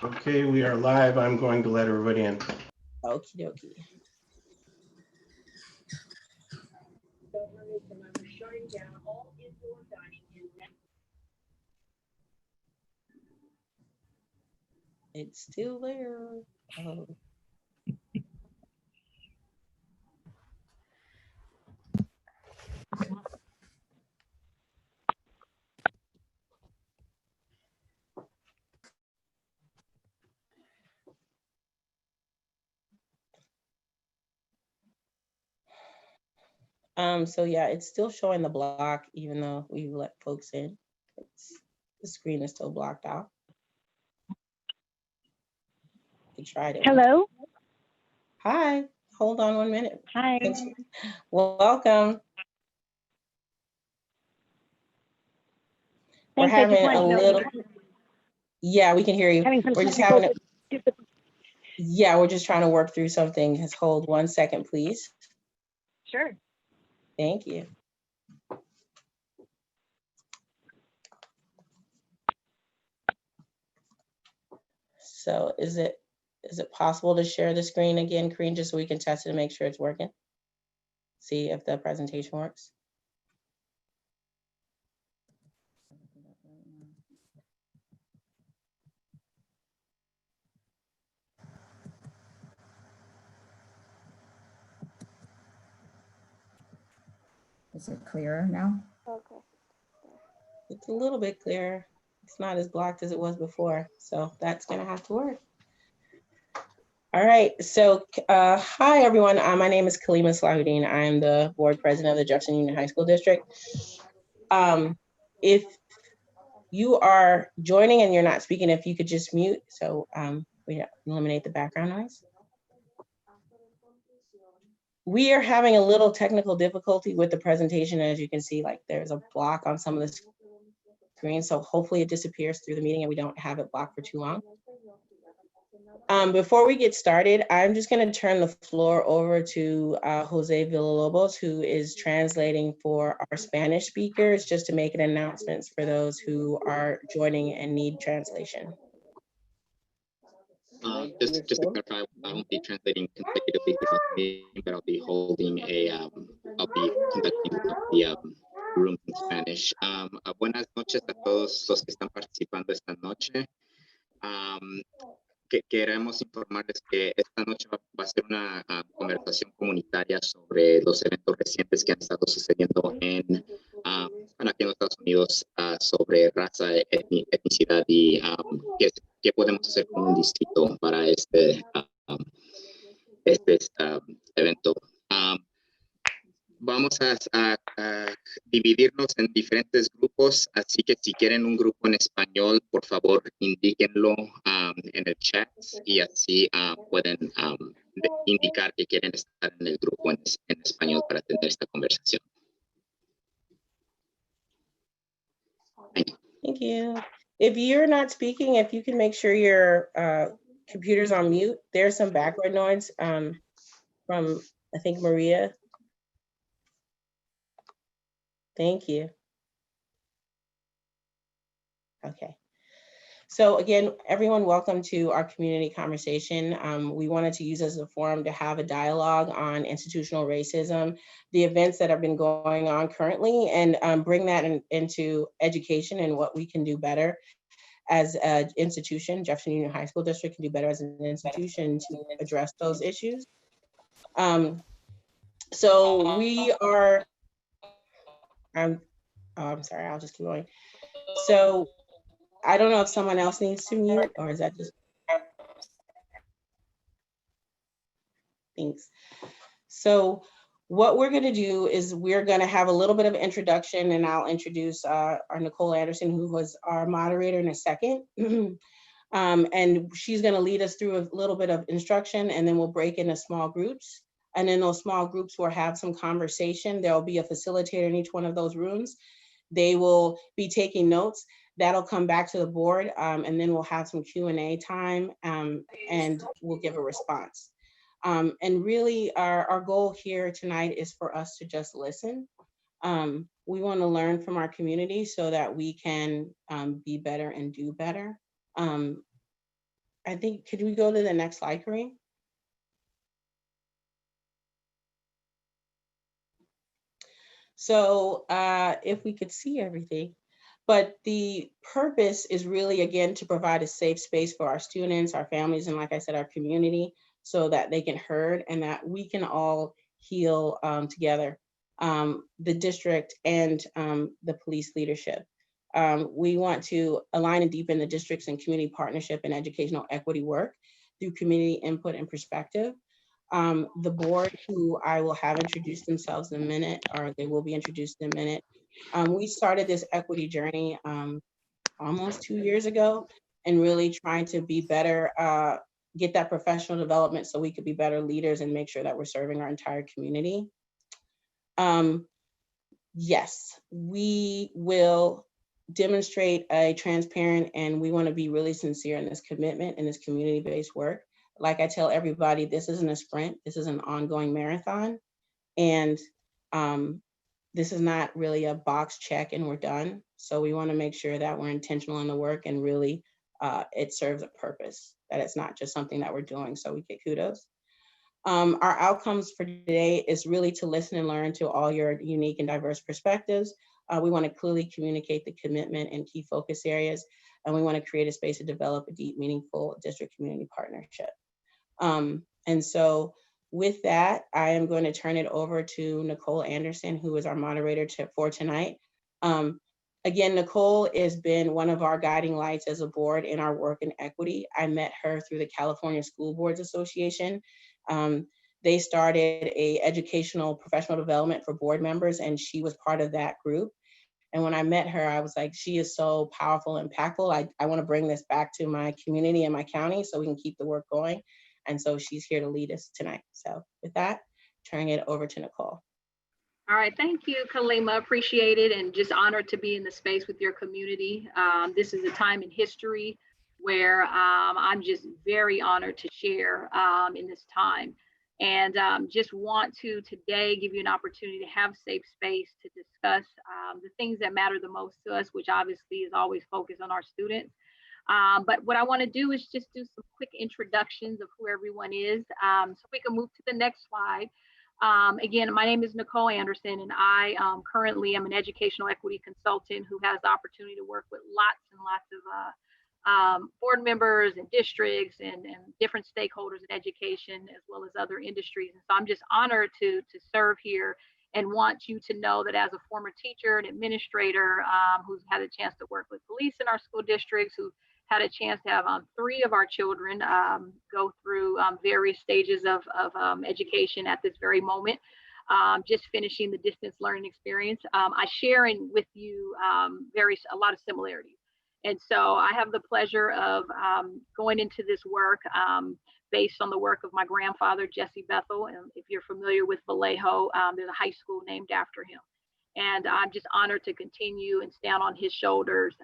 Okay, we are live. I'm going to let everybody in. Okie dokie. It's still there. Oh. So yeah, it's still showing the block, even though we let folks in. The screen is still blocked out. We tried it. Hello. Hi. Hold on 1 minute. Hi. Welcome. We're Thanks, having a little. Yeah, we can hear you. We're just having. Yeah, we're just trying to work through something. Just hold 1 second, please. Sure. Thank you. So is it possible to share the screen again, Karine, just so we can test it and make sure it's working? See if the presentation works. Is it clearer now? Okay. It's a little bit clearer. It's not as blocked as it was before, so that's gonna have to work. All right, so hi everyone. My name is Kalima Salahuddin. I'm the board president of the Jefferson Union High School District. If you are joining and you're not speaking, if you could just mute, so we eliminate the background noise. We are having a little technical difficulty with the presentation. As you can see, like there's a block on some of the screens, so hopefully it disappears through the meeting and we don't have it blocked for too long. Before we get started, I'm just going to turn the floor over to Jose Villalobos, who is translating for our Spanish speakers, just to make an announcements for those who are joining and need translation. Just to clarify, I won't be translating consecutively throughout the meeting, but I'll be holding I'll be conducting the room in Spanish. Buenas noches a todos los que están participando esta noche. Que queremos informarles que esta noche va a ser una conversación comunitaria sobre los eventos recientes que han estado sucediendo aquí en los Estados Unidos sobre raza, etnicidad y qué podemos hacer con un distrito para este evento. Vamos a dividirnos en diferentes grupos, así que si quieren un grupo en español, por favor, indíquenlo en el chat y así pueden indicar que quieren estar en el grupo en español para tener esta conversación. Thank you. Thank you. If you're not speaking, if you can make sure your computer's on mute, there's some background noise from, I think, Maria. Thank you. Okay. So again, everyone, welcome to our community conversation. We wanted to use as a forum to have a dialogue on institutional racism, the events that have been going on currently, and bring that into education and what we can do better as an institution. Jefferson Union High School District can do better as an institution to address those issues. So we are, I'm sorry, I'll just keep going. So I don't know if someone else needs to mute or is that just, thanks. So what we're gonna do is we're gonna have a little bit of introduction and I'll introduce our Nicole Anderson, who was our moderator, in a second. And she's gonna lead us through a little bit of instruction and then we'll break into small groups. And in those small groups, we'll have some conversation. There'll be a facilitator in each one of those rooms. They will be taking notes. That'll come back to the board and then we'll have some Q&A time and we'll give a response. And really our goal here tonight is for us to just listen. We wanna learn from our community so that we can be better and do better. I think, could we go to the next slide, Kareem? So if we could see everything, but the purpose is really, again, to provide a safe space for our students, our families, and like I said, our community, so that they can heard and that we can all heal together, the district and the police leadership. We want to align and deepen the district's and community partnership and educational equity work through community input and perspective. The board, who I will have introduced themselves in a minute, or they will be introduced in a minute. We started this equity journey almost 2 years ago, and really trying to be better, get that professional development so we could be better leaders and make sure that we're serving our entire community. Yes, we will demonstrate a transparent, and we want to be really sincere in this commitment and this community-based work. Like I tell everybody, this isn't a sprint, this is an ongoing marathon. And this is not really a box check and we're done. So we want to make sure that we're intentional in the work and really it serves a purpose, that it's not just something that we're doing so we get kudos. Our outcomes for today is really to listen and learn to all your unique and diverse perspectives. We want to clearly communicate the commitment and key focus areas, and we want to create a space to develop a deep, meaningful district community partnership. And so with that, I am going to turn it over to Nicole Anderson, who is our moderator for tonight. Again, Nicole has been one of our guiding lights as a board in our work in equity. I met her through the California School Boards Association. They started a educational professional development for board members, and she was part of that group. And when I met her, I was like, she is so powerful and impactful. I want to bring this back to my community and my county so we can keep the work going. And so she's here to lead us tonight. So with that, turning it over to Nicole. All right, thank you, Kalima. Appreciate it, and just honored to be in the space with your community. This is a time in history where I'm just very honored to share in this time. And just want to today give you an opportunity to have safe space to discuss the things that matter the most to us, which obviously is always focused on our students. But what I want to do is just do some quick introductions of who everyone is. So we can move to the next slide. Again, my name is Nicole Anderson, and I currently am an educational equity consultant who has the opportunity to work with lots and lots of board members and districts and different stakeholders in education, as well as other industries. And so I'm just honored to serve here, and want you to know that as a former teacher and administrator who's had a chance to work with police in our school districts, who had a chance to have 3 of our children go through various stages of education at this very moment, just finishing the distance learning experience. I share with you a lot of similarities. And so I have the pleasure of going into this work based on the work of my grandfather, Jesse Bethel. And if you're familiar with Vallejo, there's a high school named after him. And I'm just honored to continue and stand on his shoulders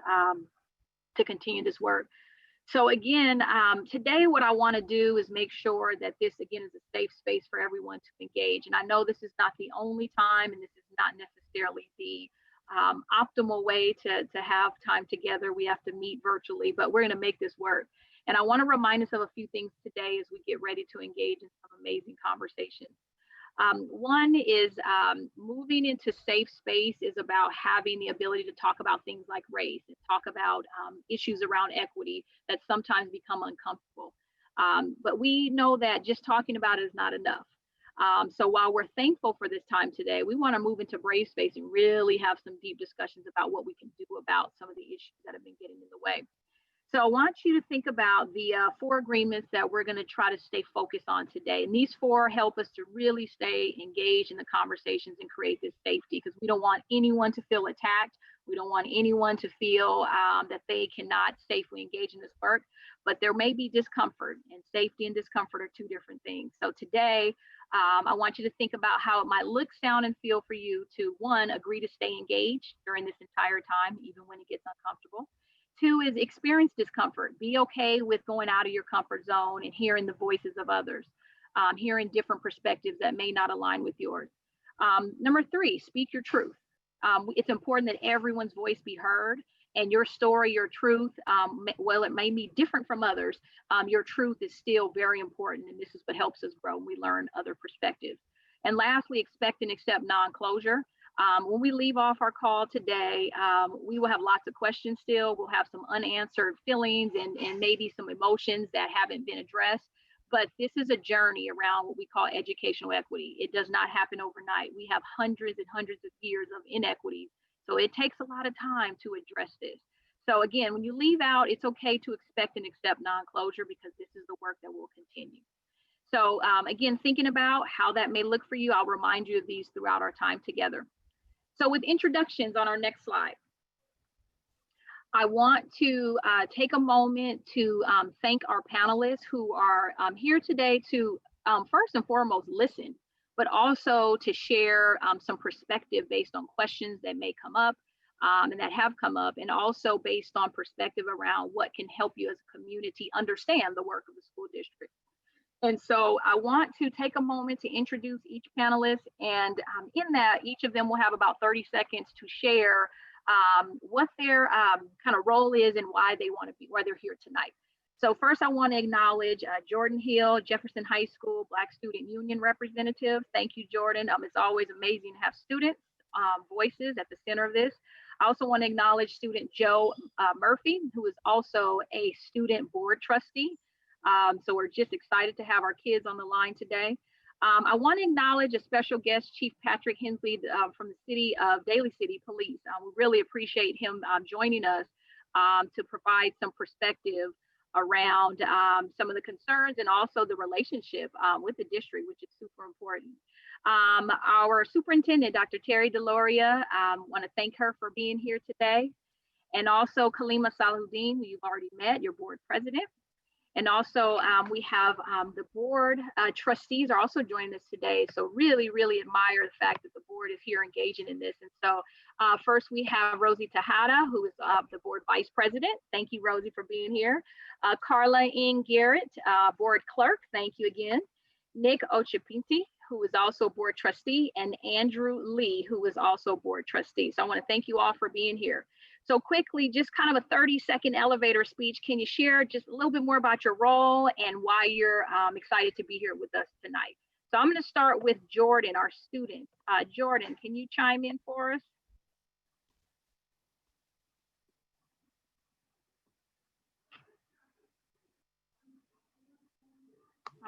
to continue this work. So again, today what I want to do is make sure that this again is a safe space for everyone to engage. And I know this is not the only time, and this is not necessarily the optimal way to have time together. We have to meet virtually, but we're going to make this work. And I want to remind us of a few things today as we get ready to engage in some amazing conversations. One is moving into safe space is about having the ability to talk about things like race and talk about issues around equity that sometimes become uncomfortable. But we know that just talking about it is not enough. So while we're thankful for this time today, we want to move into brave space and really have some deep discussions about what we can do about some of the issues that have been getting in the way. So I want you to think about the 4 agreements that we're going to try to stay focused on today. And these 4 help us to really stay engaged in the conversations and create this safety, because we don't want anyone to feel attacked. We don't want anyone to feel that they cannot safely engage in this work, but there may be discomfort, and safety and discomfort are 2 different things. So today, I want you to think about how it might look, sound, and feel for you to, 1, agree to stay engaged during this entire time, even when it gets uncomfortable. 2 is experience discomfort. Be okay with going out of your comfort zone and hearing the voices of others, hearing different perspectives that may not align with yours. Number 3, speak your truth. It's important that everyone's voice be heard. And your story, your truth, well, it may be different from others. Your truth is still very important. And this is what helps us grow. We learn other perspectives. And lastly, expect and accept non-closure. When we leave off our call today, we will have lots of questions still. We'll have some unanswered feelings and maybe some emotions that haven't been addressed. But this is a journey around what we call educational equity. It does not happen overnight. We have hundreds and hundreds of years of inequities. So it takes a lot of time to address this. So again, when you leave out, it's okay to expect and accept non-closure because this is the work that will continue. So again, thinking about how that may look for you, I'll remind you of these throughout our time together. So with introductions on our next slide, I want to take a moment to thank our panelists who are here today to first and foremost listen, but also to share some perspective based on questions that may come up and that have come up, and also based on perspective around what can help you as a community understand the work of the school district. And so I want to take a moment to introduce each panelist, and in that, each of them will have about 30 seconds to share what their kind of role is and why they want to be, why they're here tonight. So first I want to acknowledge Jordan Hill, Jefferson High School Black Student Union representative. Thank you, Jordan. It's always amazing to have students voices at the center of this. I also want to acknowledge student Joe Murphy, who is also a student board trustee. So we're just excited to have our kids on the line today. I want to acknowledge a special guest, Chief Patrick Hensley from the city of Daly City Police. We really appreciate him joining us to provide some perspective around some of the concerns and also the relationship with the district, which is super important. Our superintendent, Dr. Terry DeLoria, want to thank her for being here today. And also Kalima Salahuddin, who you've already met, your board president. And also we have the board trustees are also joining us today. So really, really admire the fact that the board is here engaging in this. And so first we have Rosie Tejada, who is the board vice president. Thank you, Rosie, for being here. Carla Ng Garrett, board clerk. Thank you again. Nick Ochapinti, who is also board trustee, and Andrew Lee, who is also board trustee. So I want to thank you all for being here. So quickly, just kind of a 30-second elevator speech. Can you share just a little bit more about your role and why you're excited to be here with us tonight? So I'm going to start with Jordan, our student. Jordan, can you chime in for us?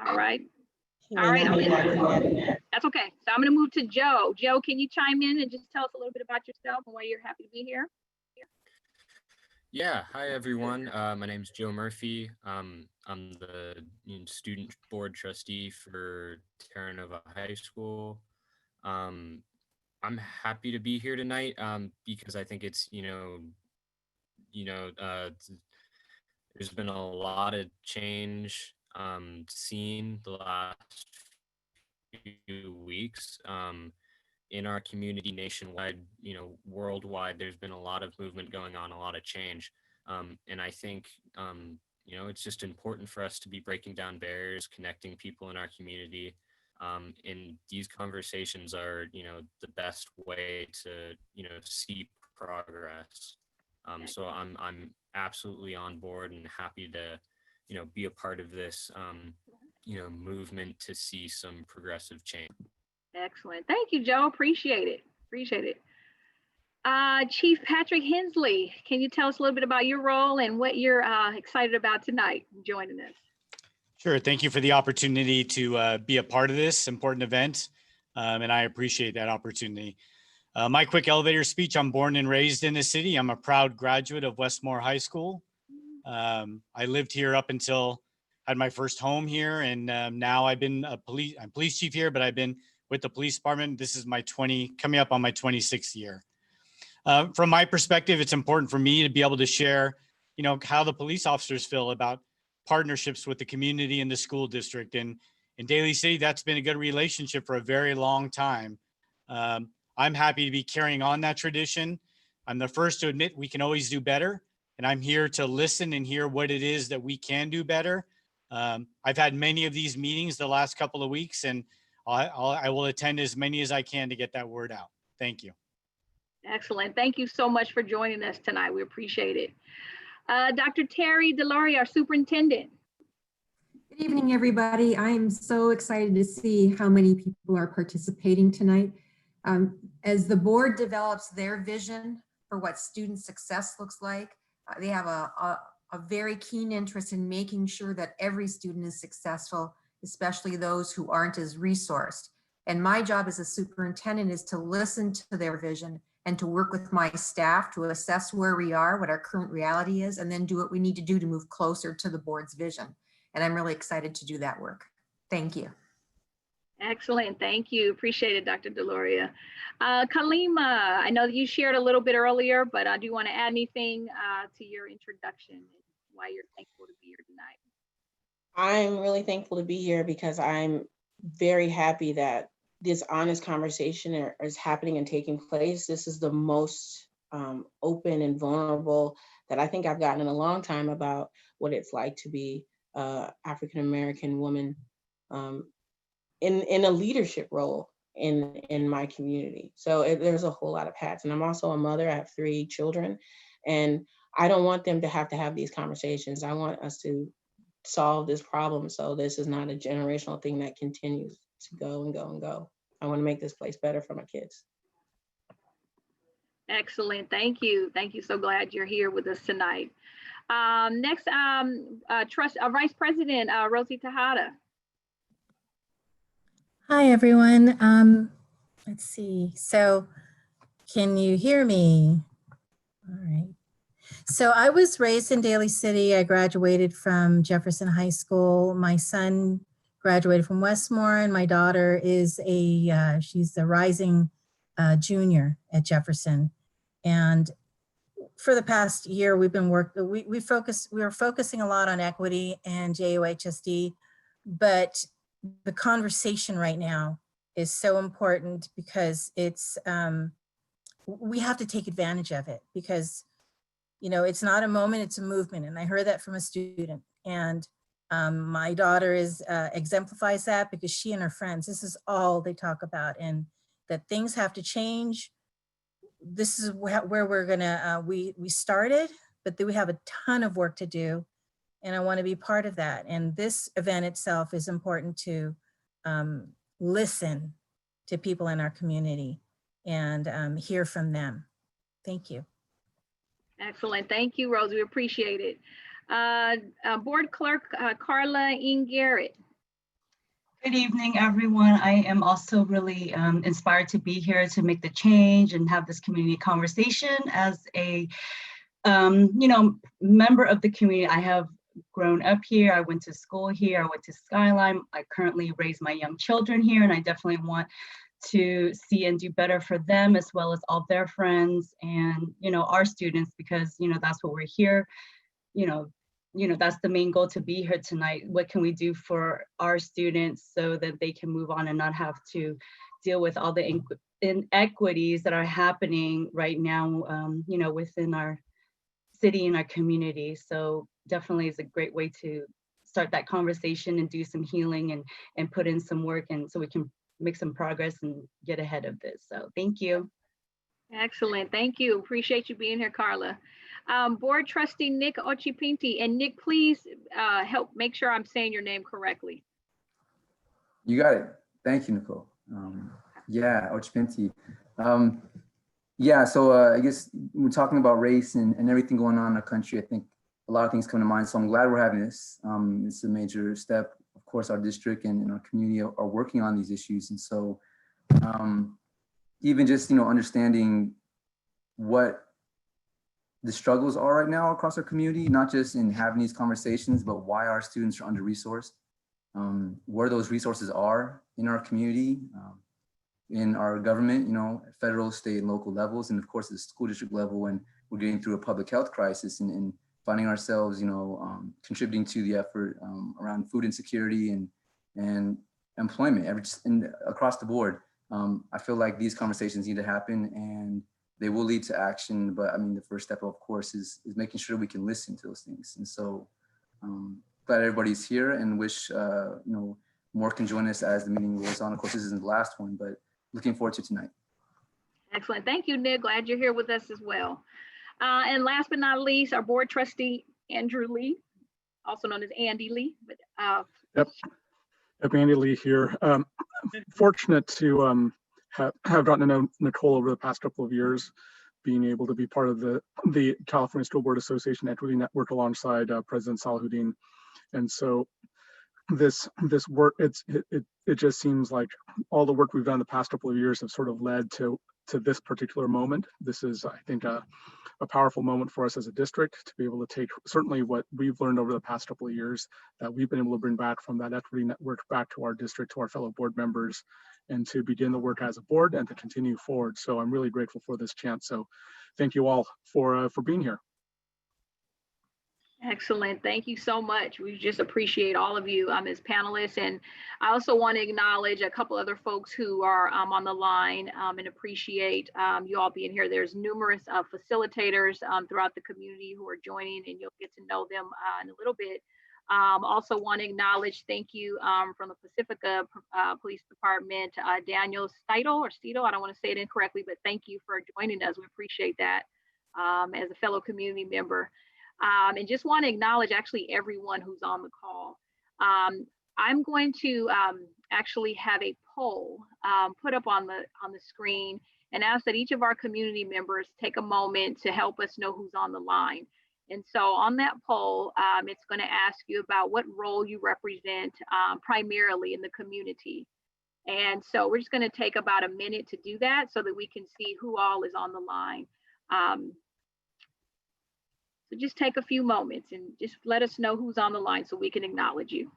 All right. All right. That's okay. So I'm going to move to Joe. Joe, can you chime in and just tell us a little bit about yourself and why you're happy to be here? Yeah, hi everyone. My name is Joe Murphy. I'm the student board trustee for Terra Nova High School. I'm happy to be here tonight because I think it's there's been a lot of change seen the last few weeks. In our community nationwide, worldwide, there's been a lot of movement going on, a lot of change. And I think, it's just important for us to be breaking down barriers, connecting people in our community. And these conversations are, the best way to, see progress. So I'm absolutely on board and happy to, be a part of this, movement to see some progressive change. Excellent. Thank you, Joe. Appreciate it. Appreciate it. Chief Patrick Hensley, can you tell us a little bit about your role and what you're excited about tonight joining us? Sure. Thank you for the opportunity to be a part of this important event. And I appreciate that opportunity. My quick elevator speech: I'm born and raised in the city. I'm a proud graduate of Westmore High School. I lived here up until I had my first home here. And now I'm police chief here, but I've been with the police department. This is coming up on my 26th year. From my perspective, it's important for me to be able to share, how the police officers feel about partnerships with the community and the school district. And in Daly City, that's been a good relationship for a very long time. I'm happy to be carrying on that tradition. I'm the first to admit we can always do better. And I'm here to listen and hear what it is that we can do better. I've had many of these meetings the last couple of weeks, and I will attend as many as I can to get that word out. Thank you. Excellent. Thank you so much for joining us tonight. We appreciate it. Dr. Terry Deloria, our superintendent. Good evening, everybody. I am so excited to see how many people are participating tonight. As the board develops their vision for what student success looks like, they have a very keen interest in making sure that every student is successful, especially those who aren't as resourced. And my job as a superintendent is to listen to their vision and to work with my staff to assess where we are, what our current reality is, and then do what we need to do to move closer to the board's vision. And I'm really excited to do that work. Thank you. Excellent. Thank you. Appreciate it, Dr. Deloria. Kalima, I know that you shared a little bit earlier, but do you want to add anything to your introduction and why you're thankful to be here tonight? I'm really thankful to be here because I'm very happy that this honest conversation is happening and taking place. This is the most open and vulnerable that I think I've gotten in a long time about what it's like to be African-American woman in a leadership role in my community. So there's a whole lot of hats. And I'm also a mother. I have 3 children, and I don't want them to have these conversations. I want us to solve this problem so this is not a generational thing that continues to go and go and go. I want to make this place better for my kids. Excellent. Thank you. Thank you. So glad you're here with us tonight. Next, Vice President Rosie Tejada. Hi, everyone. Let's see. So can you hear me? All right. So I was raised in Daly City. I graduated from Jefferson High School. My son graduated from Westmore, and my daughter is she's the rising junior at Jefferson. And for the past year, we've been we were focusing a lot on equity and JUHSD, but the conversation right now is so important because it's, we have to take advantage of it because, you know, it's not a moment, it's a movement. And I heard that from a student. And my daughter exemplifies that because she and her friends, this is all they talk about, and that things have to change. This is where we're gonna, we started, but then we have a ton of work to do. And I want to be part of that. And this event itself is important to listen to people in our community and hear from them. Thank you. Excellent. Thank you, Rose. We appreciate it. Board Clerk Carla Ian Garrett. Good evening, everyone. I am also really inspired to be here to make the change and have this community conversation. As a member of the community, I have grown up here. I went to school here. I went to Skyline. I currently raise my young children here, and I definitely want to see and do better for them as well as all their friends and our students, because that's what we're here. That's the main goal, to be here tonight. What can we do for our students so that they can move on and not have to deal with all the inequities that are happening right now, within our city and our community. So definitely is a great way to start that conversation and do some healing and put in some work, and so we can make some progress and get ahead of this. So thank you. Excellent. Thank you. Appreciate you being here, Carla. Board Trustee Nick Ochipinti. And Nick, please help make sure I'm saying your name correctly. You got it. Thank you, Nicole. Yeah, Ochipinti. So I guess we're talking about race and everything going on in our country. I think a lot of things come to mind. So I'm glad we're having this. It's a major step. Of course, our district and our community are working on these issues. And so even just, understanding what the struggles are right now across our community, not just in having these conversations, but why our students are under-resourced, where those resources are in our community, in our government, federal, state, and local levels, and of course, the school district level when we're getting through a public health crisis and finding ourselves, contributing to the effort around food insecurity and employment across the board. I feel like these conversations need to happen and they will lead to action. But I mean, the first step, of course, is making sure we can listen to those things. And so glad everybody's here and wish, more can join us as the meeting goes on. Of course, this isn't the last one, but looking forward to tonight. Excellent. Thank you, Nick. Glad you're here with us as well. And last but not least, our board trustee, Andrew Lee, also known as Andy Lee. But, Yep, Andy Lee here. Fortunate to have gotten to know Nicole over the past couple of years, being able to be part of the California School Board Association Equity Network alongside President Salahuddin. And so this work, it just seems like all the work we've done the past couple of years have sort of led to this particular moment. This is, I think, a powerful moment for us as a district to be able to take certainly what we've learned over the past couple of years that we've been able to bring back from that equity network back to our district, to our fellow board members, and to begin the work as a board and to continue forward. So I'm really grateful for this chance. So thank you all for being here. excellent. Thank you so much. We just appreciate all of you as panelists. And I also want to acknowledge a couple other folks who are on the line and appreciate you all being here. There's numerous facilitators throughout the community who are joining, and you'll get to know them in a little bit. Also want to acknowledge, thank you from the Pacifica Police Department, Daniel Steidel or Steidel, I don't want to say it incorrectly, but thank you for joining us. We appreciate that as a fellow community member. And just want to acknowledge actually everyone who's on the call. I'm going to actually have a poll put up on the screen and ask that each of our community members take a moment to help us know who's on the line. And so on that poll, it's going to ask you about what role you represent primarily in the community. And so we're just going to take about a minute to do that so that we can see who all is on the line. So just take a few moments and just let us know who's on the line so we can acknowledge you.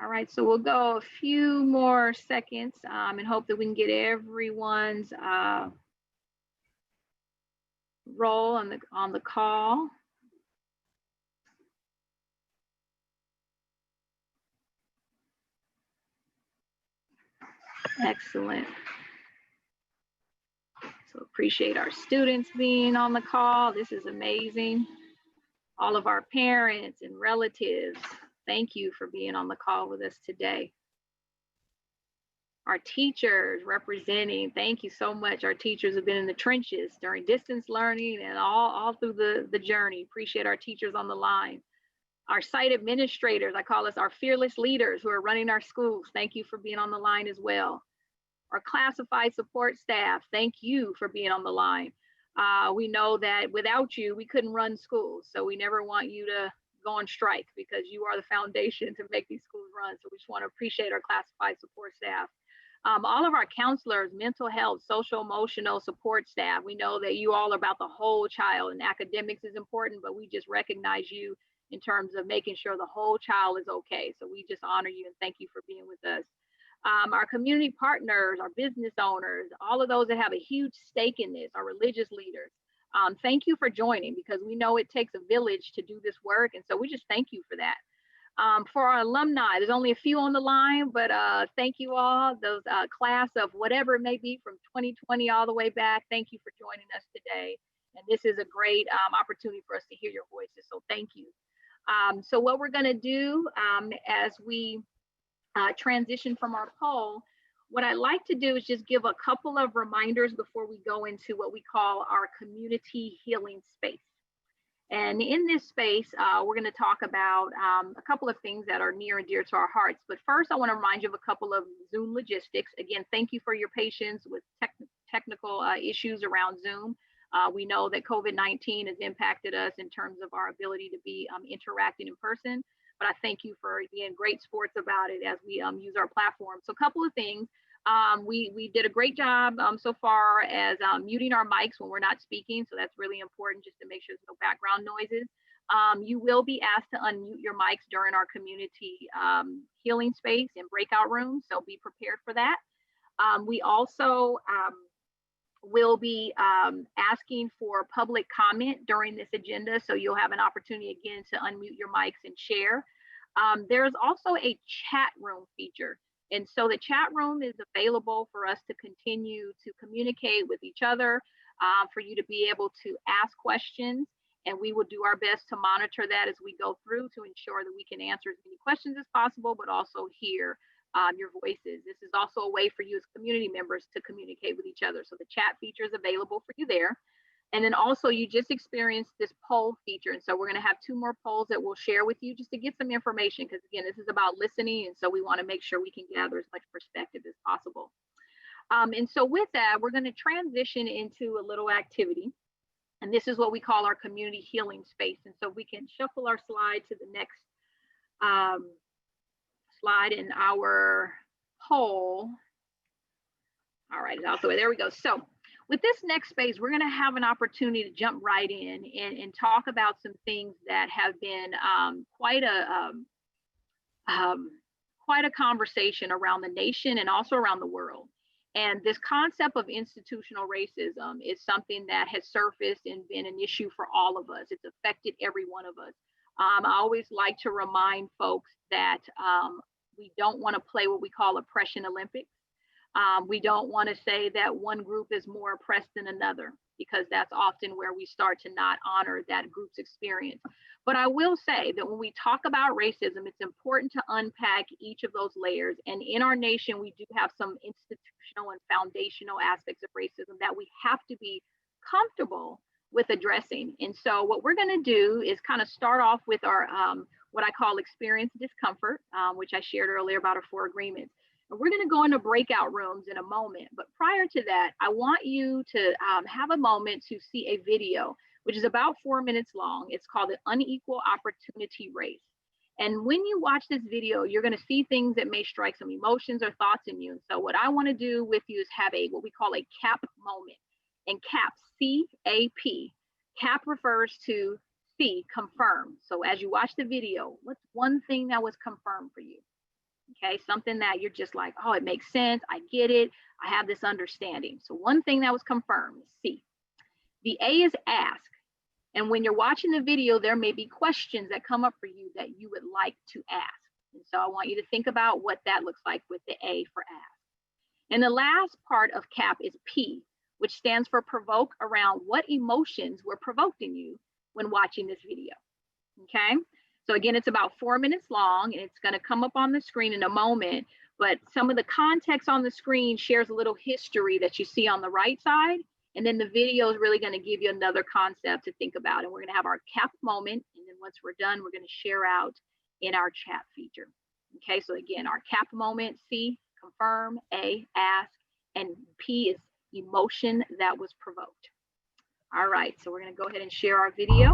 All right, so we'll go a few more seconds and hope that we can get everyone's role on the call. Excellent. So appreciate our students being on the call. This is amazing. All of our parents and relatives, thank you for being on the call with us today. Our teachers representing, thank you so much. Our teachers have been in the trenches during distance learning and all through the journey. Appreciate our teachers on the line. Our site administrators, I call us our fearless leaders who are running our schools. Thank you for being on the line as well. Our classified support staff, thank you for being on the line. We know that without you, we couldn't run schools. So we never want you to go on strike because you are the foundation to make these schools run. So we just want to appreciate our classified support staff. All of our counselors, mental health, social emotional support staff. We know that you all are about the whole child, and academics is important, but we just recognize you in terms of making sure the whole child is okay. So we just honor you and thank you for being with us. Our community partners, our business owners, all of those that have a huge stake in this, our religious leaders. Thank you for joining, because we know it takes a village to do this work. And so we just thank you for that. For our alumni, there's only a few on the line, but thank you all, those class of whatever it may be from 2020 all the way back. Thank you for joining us today. And this is a great opportunity for us to hear your voices. So thank you. So what we're going to do as we transition from our poll, what I like to do is just give a couple of reminders before we go into what we call our community healing space. And in this space, we're going to talk about a couple of things that are near and dear to our hearts. But first, I want to remind you of a couple of Zoom logistics. Again, thank you for your patience with technical issues around Zoom. We know that COVID-19 has impacted us in terms of our ability to be interacting in person. But I thank you for being great sports about it as we use our platform. So a couple of things. We did a great job so far as muting our mics when we're not speaking. So that's really important, just to make sure there's no background noises. You will be asked to unmute your mics during our community healing space and breakout rooms. So be prepared for that. We also We'll be asking for public comment during this agenda, so you'll have an opportunity again to unmute your mics and share. There's also a chat room feature. And so the chat room is available for us to continue to communicate with each other, for you to be able to ask questions. And we will do our best to monitor that as we go through to ensure that we can answer as many questions as possible, but also hear your voices. This is also a way for you as community members to communicate with each other. So the chat feature is available for you there. And then also you just experienced this poll feature. And so we're going to have 2 more polls that we'll share with you just to get some information, because again, this is about listening. And so we want to make sure we can gather as much perspective as possible. And so with that, we're going to transition into a little activity. And this is what we call our community healing space. And so we can shuffle our slide to the next slide in our poll. All right, it's out the way. There we go. So with this next space, we're going to have an opportunity to jump right in and talk about some things that have been quite a conversation around the nation and also around the world. And this concept of institutional racism is something that has surfaced and been an issue for all of us. It's affected every one of us. I always like to remind folks that we don't want to play what we call oppression Olympics. We don't want to say that one group is more oppressed than another, because that's often where we start to not honor that group's experience. But I will say that when we talk about racism, it's important to unpack each of those layers. And in our nation, we do have some institutional and foundational aspects of racism that we have to be comfortable with addressing. And so what we're going to do is kind of start off with our what I call experience discomfort, which I shared earlier about our 4 agreements. And we're going to go into breakout rooms in a moment. But prior to that, I want you to have a moment to see a video, which is about 4 minutes long. It's called the Unequal Opportunity Race. And when you watch this video, you're going to see things that may strike some emotions or thoughts in you. And so what I want to do with you is have a what we call a CAP moment. And CAP, C-A-P, CAP refers to C, confirm. So as you watch the video, what's one thing that was confirmed for you? Okay, something that you're just like, oh, it makes sense. I get it. I have this understanding. So one thing that was confirmed is C. The A is ask. And when you're watching the video, there may be questions that come up for you that you would like to ask. And so I want you to think about what that looks like with the A for ask. And the last part of CAP is P, which stands for provoke, around what emotions were provoked in you when watching this video. Okay. So again, it's about 4 minutes long, and it's going to come up on the screen in a moment, but some of the context on the screen shares a little history that you see on the right side. And then the video is really going to give you another concept to think about. And we're going to have our CAP moment. And then once we're done, we're going to share out in our chat feature. Okay, so again, our CAP moment, C, confirm, A, ask, and P is emotion that was provoked. All right, so we're going to go ahead and share our video.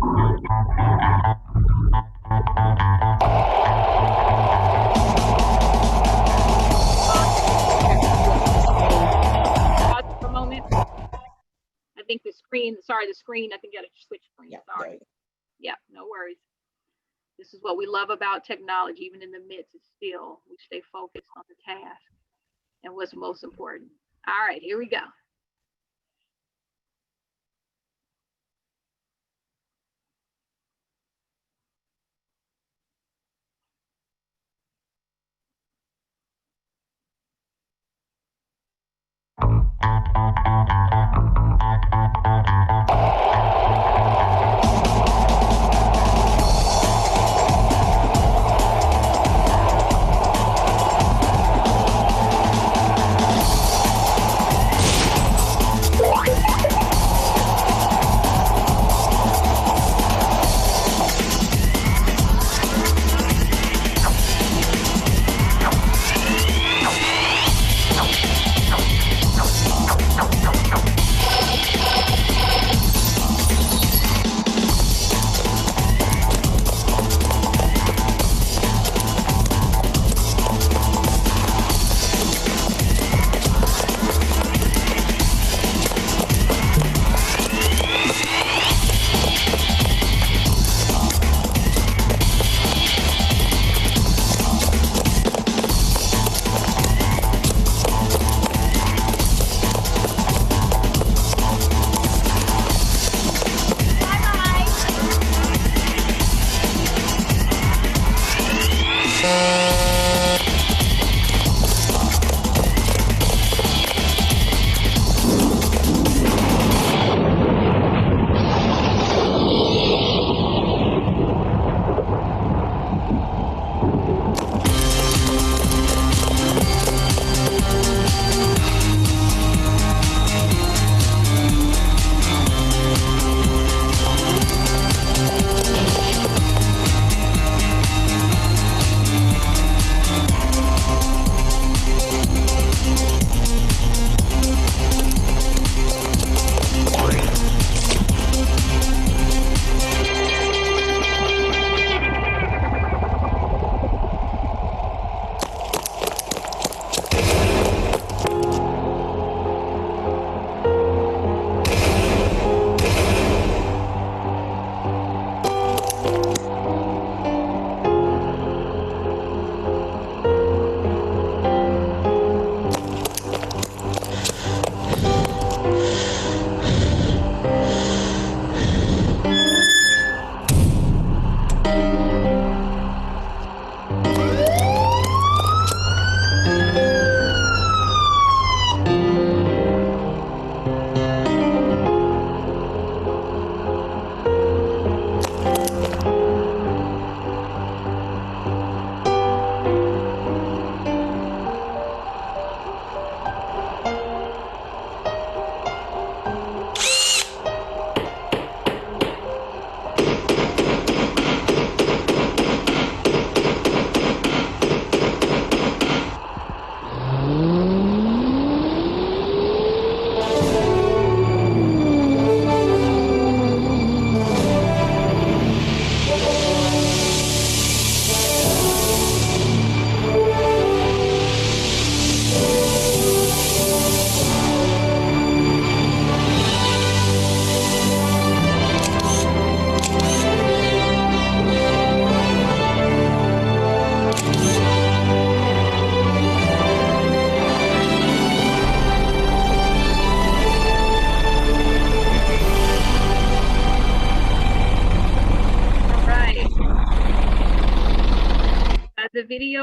Pause for a moment. I think the screen, I think you got to switch screen, sorry. Yeah, no worries. This is what we love about technology. Even in the midst, it's still, we stay focused on the task and what's most important. All right, here we go.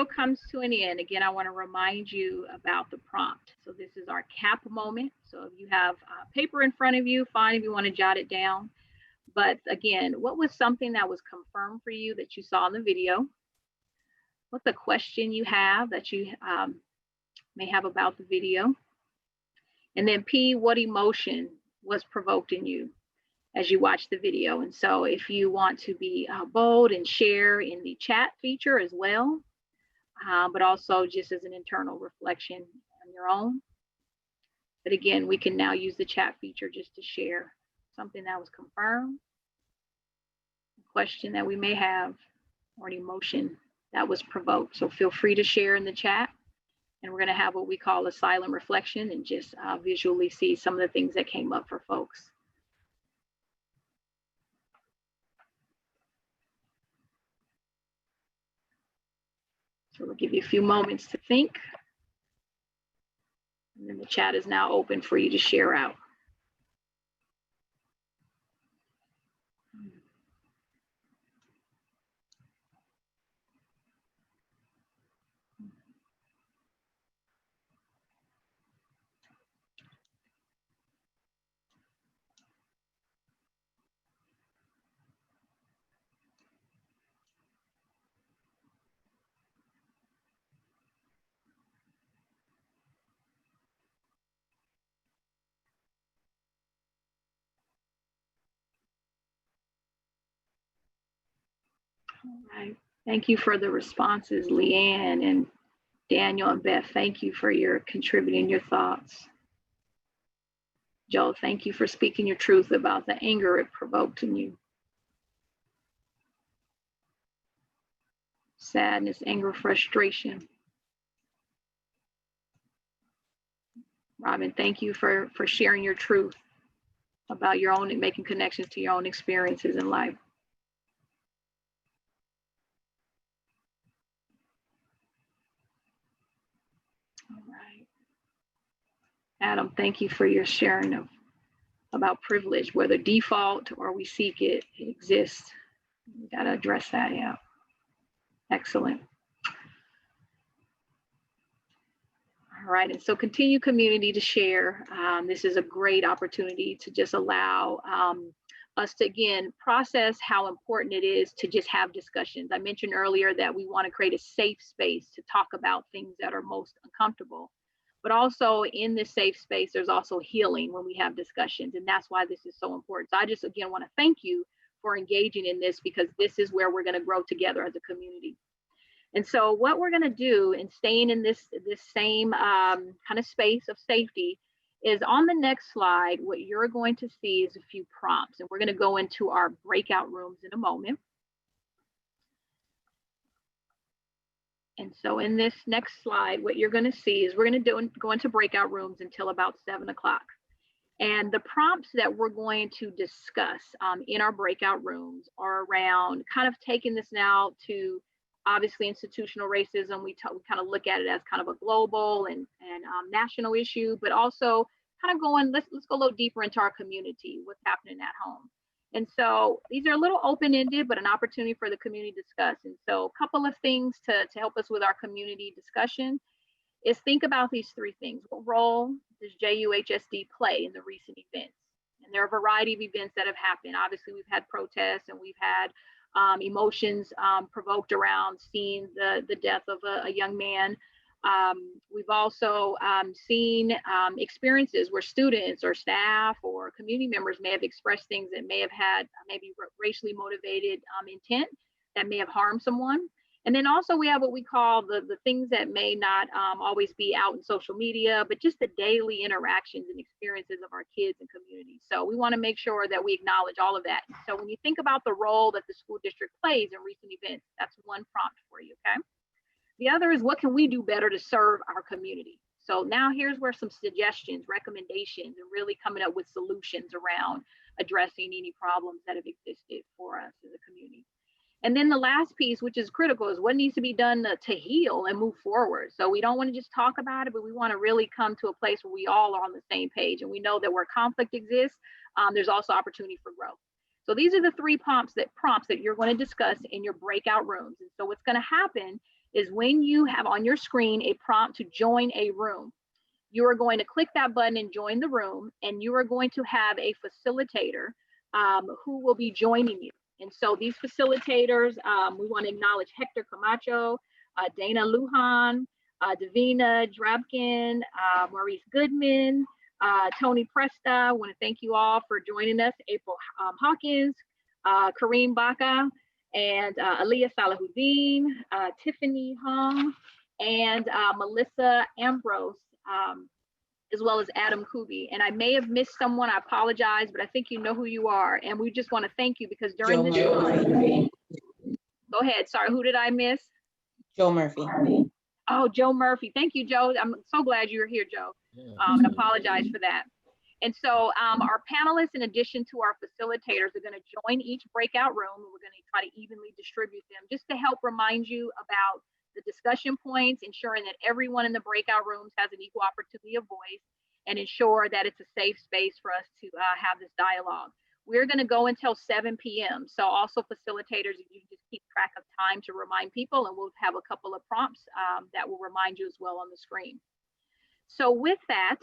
comes to an end, again, I want to remind you about the prompt. So this is our cap moment. So if you have paper in front of you, fine if you want to jot it down. But again, what was something that was confirmed for you that you saw in the video? What's a question you have that you may have about the video? And then P, what emotion was provoked in you as you watch the video? And so if you want to be bold and share in the chat feature as well, but also just as an internal reflection on your own. But again, we can now use the chat feature just to share something that was confirmed, a question that we may have, or an emotion that was provoked. So feel free to share in the chat. And we're going to have what we call a silent reflection and just visually see some of the things that came up for folks. So we'll give you a few moments to think. And then the chat is now open for you to share out. All right. Thank you for the responses, Leanne and Daniel and Beth. Thank you for your contributing your thoughts. Joe, thank you for speaking your truth about the anger it provoked in you. Sadness, anger, frustration. Robin, thank you for sharing your truth about your own and making connections to your own experiences in life. All right. Adam, thank you for your sharing about privilege, whether default or we seek it, it exists. We got to address that, yeah. Excellent. All right, and so continue community to share. This is a great opportunity to just allow us to, again, process how important it is to just have discussions. I mentioned earlier that we want to create a safe space to talk about things that are most uncomfortable. But also in this safe space, there's also healing when we have discussions. And that's why this is so important. So I just, again, want to thank you for engaging in this, because this is where we're going to grow together as a community. And so what we're going to do in staying in this same kind of space of safety is on the next slide, what you're going to see is a few prompts. And we're going to go into our breakout rooms in a moment. And so in this next slide, what you're going to see is we're going to go into breakout rooms until about 7 o'clock. And the prompts that we're going to discuss in our breakout rooms are around kind of taking this now to obviously institutional racism. We kind of look at it as kind of a global and national issue, but also kind of going, let's go a little deeper into our community, what's happening at home. And so these are a little open-ended, but an opportunity for the community to discuss. And so a couple of things to help us with our community discussion is think about these three things. What role does JUHSD play in the recent events? And there are a variety of events that have happened. Obviously, we've had protests and we've had emotions provoked around seeing the death of a young man. We've also seen experiences where students or staff or community members may have expressed things that may have had maybe racially motivated intent that may have harmed someone. And then also we have what we call the things that may not always be out in social media, but just the daily interactions and experiences of our kids and communities. So we want to make sure that we acknowledge all of that. So when you think about the role that the school district plays in recent events, that's one prompt for you, okay? The other is what can we do better to serve our community? So now here's where some suggestions, recommendations, and really coming up with solutions around addressing any problems that have existed for us as a community. And then the last piece, which is critical, is what needs to be done to heal and move forward. So we don't want to just talk about it, but we want to really come to a place where we all are on the same page. And we know that where conflict exists, there's also opportunity for growth. So these are the three prompts that you're going to discuss in your breakout rooms. And so what's going to happen is when you have on your screen a prompt to join a room. You are going to click that button and join the room, and you are going to have a facilitator who will be joining you. And so these facilitators, we want to acknowledge Hector Camacho, Dana Lujan, Davina Drabkin, Maurice Goodman, Tony Presta. I want to thank you all for joining us. April Hawkins, Kareem Baca, and Aliyah Salahuddin, Tiffany Hong, and Melissa Ambrose, as well as Adam Kubi. And I may have missed someone, I apologize, but I think you know who you are. And we just want to thank you because during this time, go ahead, sorry, who did I miss? Joe Murphy. Oh, Joe Murphy. Thank you, Joe. I'm so glad you're here, Joe. And apologize for that. And so our panelists, in addition to our facilitators, are going to join each breakout room. We're going to try to evenly distribute them just to help remind you about the discussion points, ensuring that everyone in the breakout rooms has an equal opportunity of voice, and ensure that it's a safe space for us to have this dialogue. We're going to go until 7 p.m. So also facilitators, you can just keep track of time to remind people, and we'll have a couple of prompts that will remind you as well on the screen. So with that,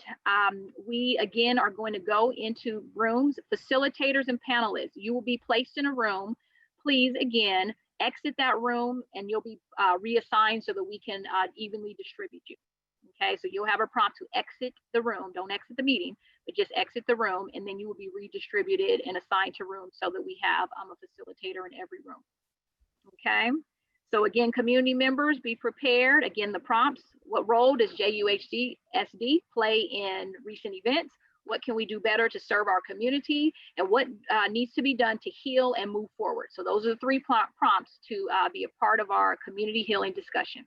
we again are going to go into rooms. Facilitators and panelists, you will be placed in a room. Please, again, exit that room and you'll be reassigned so that we can evenly distribute you. Okay, so you'll have a prompt to exit the room. Don't exit the meeting, but just exit the room, and then you will be redistributed and assigned to rooms so that we have a facilitator in every room. Okay, so again, community members, be prepared. Again, the prompts: what role does JUHSD play in recent events? What can we do better to serve our community? And what needs to be done to heal and move forward? So those are the three prompts to be a part of our community healing discussion.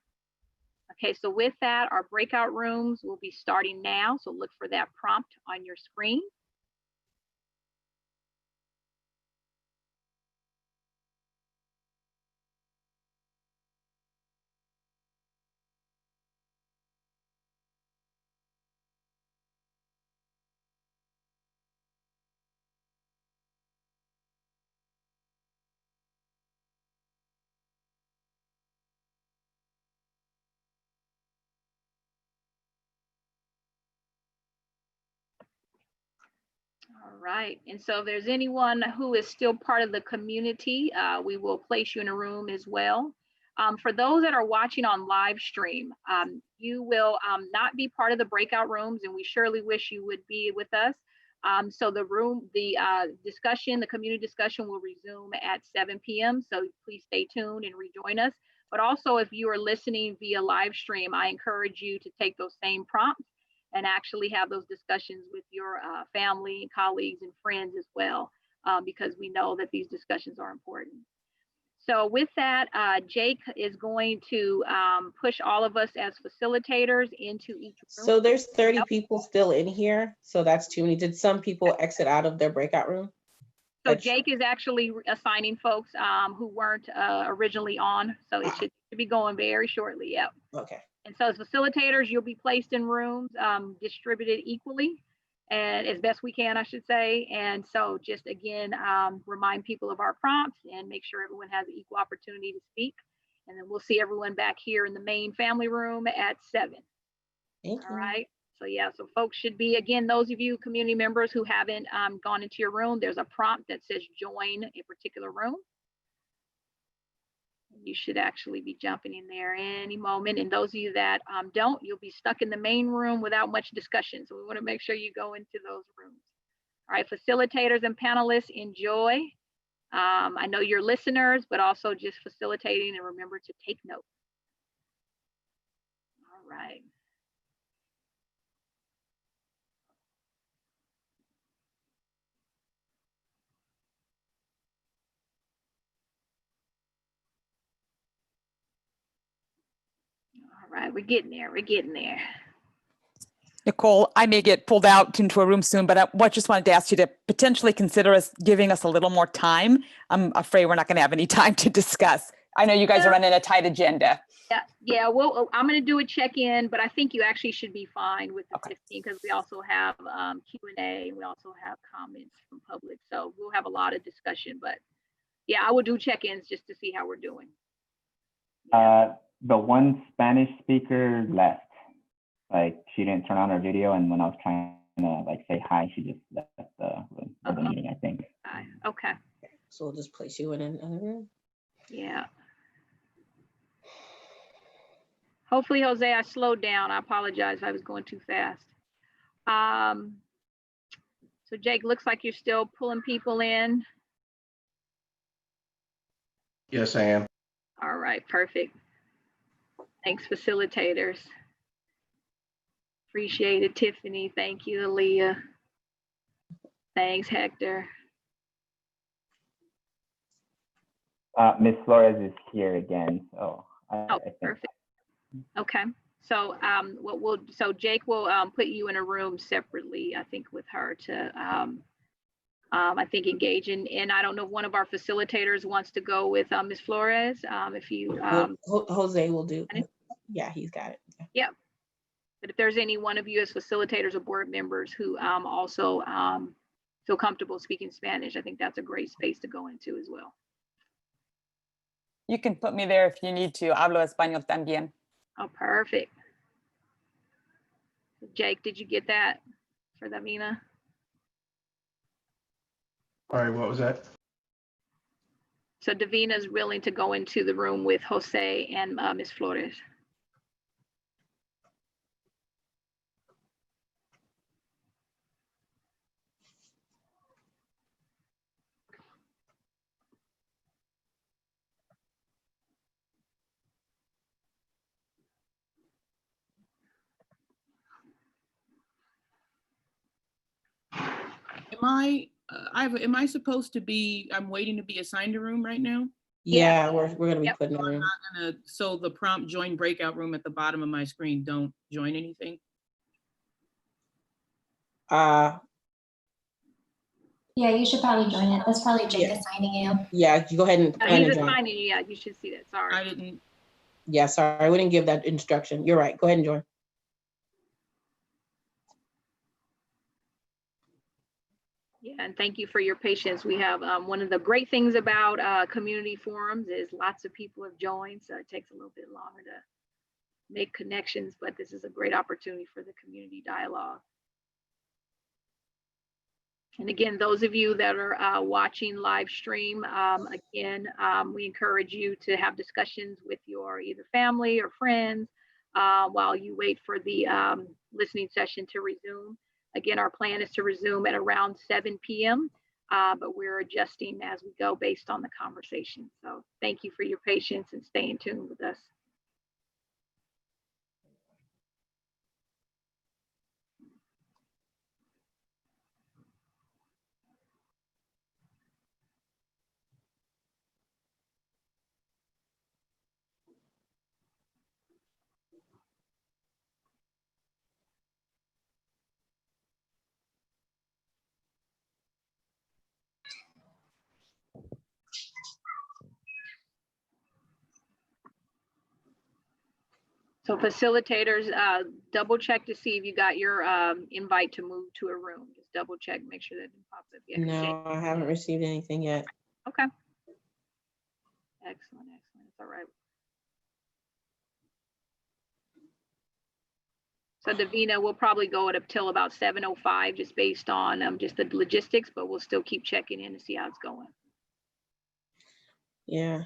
Okay, so with that, our breakout rooms will be starting now. So look for that prompt on your screen. All right, and so if there's anyone who is still part of the community, we will place you in a room as well. For those that are watching on live stream, you will not be part of the breakout rooms, and we surely wish you would be with us. So the discussion, the community discussion will resume at 7 p.m. So please stay tuned and rejoin us. But also, if you are listening via live stream, I encourage you to take those same prompts and actually have those discussions with your family, colleagues, and friends as well, because we know that these discussions are important. So with that, Jake is going to push all of us as facilitators into each room. So there's 30 people still in here, so that's too many. Did some people exit out of their breakout room? So Jake is actually assigning folks who weren't originally on, so it should be going very shortly. Yep. Okay. And so as facilitators, you'll be placed in rooms distributed equally and as best we can, I should say. And so just again, remind people of our prompts and make sure everyone has equal opportunity to speak. And then we'll see everyone back here in the main family room at 7. Thank you. All right. So yeah, so folks should be, again, those of you community members who haven't gone into your room, there's a prompt that says join a particular room. You should actually be jumping in there any moment. And those of you that don't, you'll be stuck in the main room without much discussion. So we want to make sure you go into those rooms. All right, facilitators and panelists, enjoy. I know you're listeners, but also just facilitating, and remember to take notes. All right. All right, we're getting there. We're getting there. Nicole, I may get pulled out into a room soon, but I just wanted to ask you to potentially consider giving us a little more time. I'm afraid we're not going to have any time to discuss. I know you guys are running a tight agenda. Yeah. Well, I'm going to do a check-in, but I think you actually should be fine with the 15 because we also have Q&A. We also have comments from public, so we'll have a lot of discussion. But yeah, I will do check-ins just to see how we're doing. the one Spanish speaker left. Like she didn't turn on her video, and when I was trying to like say hi, she just left the meeting, I think. Okay. So we'll just place you in another room. Yeah. Hopefully, Jose, I slowed down. I apologize if I was going too fast. So Jake, looks like you're still pulling people in. Yes, I am. All right, perfect. Thanks, facilitators. Appreciate it, Tiffany. Thank you, Aaliyah. Thanks, Hector. Miss Flores is here again, so I think. Perfect. Okay. So so Jake will put you in a room separately, I think, with her to I think engage in. And I don't know if one of our facilitators wants to go with Miss Flores. If you Jose will do. Yeah, he's got it. Yeah. But if there's any one of you as facilitators or board members who also feel comfortable speaking Spanish, I think that's a great space to go into as well. You can put me there if you need to. Hablo español también. Oh, perfect. Jake, did you get that for Davina? All right, what was that? So Davina is willing to go into the room with Jose and Ms. Flores. Am I supposed to be, I'm waiting to be assigned a room right now? Yeah, we're gonna be putting her in. So the prompt join breakout room at the bottom of my screen, don't join anything? Yeah, you should probably join it. That's probably Jake assigning you. Yeah, you go ahead and He's join. assigning you. Yeah, you should see that. Sorry. I didn't. Yeah, sorry, we didn't give that instruction. You're right. Go ahead and join. Yeah, and thank you for your patience. We have one of the great things about community forums is lots of people have joined, so it takes a little bit longer to make connections, but this is a great opportunity for the community dialogue. And again, those of you that are watching live stream, again, we encourage you to have discussions with your either family or friends while you wait for the listening session to resume. Again, our plan is to resume at around 7 p.m., but we're adjusting as we go based on the conversation. So thank you for your patience and staying tuned with us. So facilitators, double check to see if you got your invite to move to a room. Just double check, make sure that didn't pop up yet. No, I haven't received anything yet. Okay. Excellent, excellent. It's all right. So Davina, we'll probably go up till about 7:05, just based on just the logistics, but we'll still keep checking in to see how it's going. Yeah.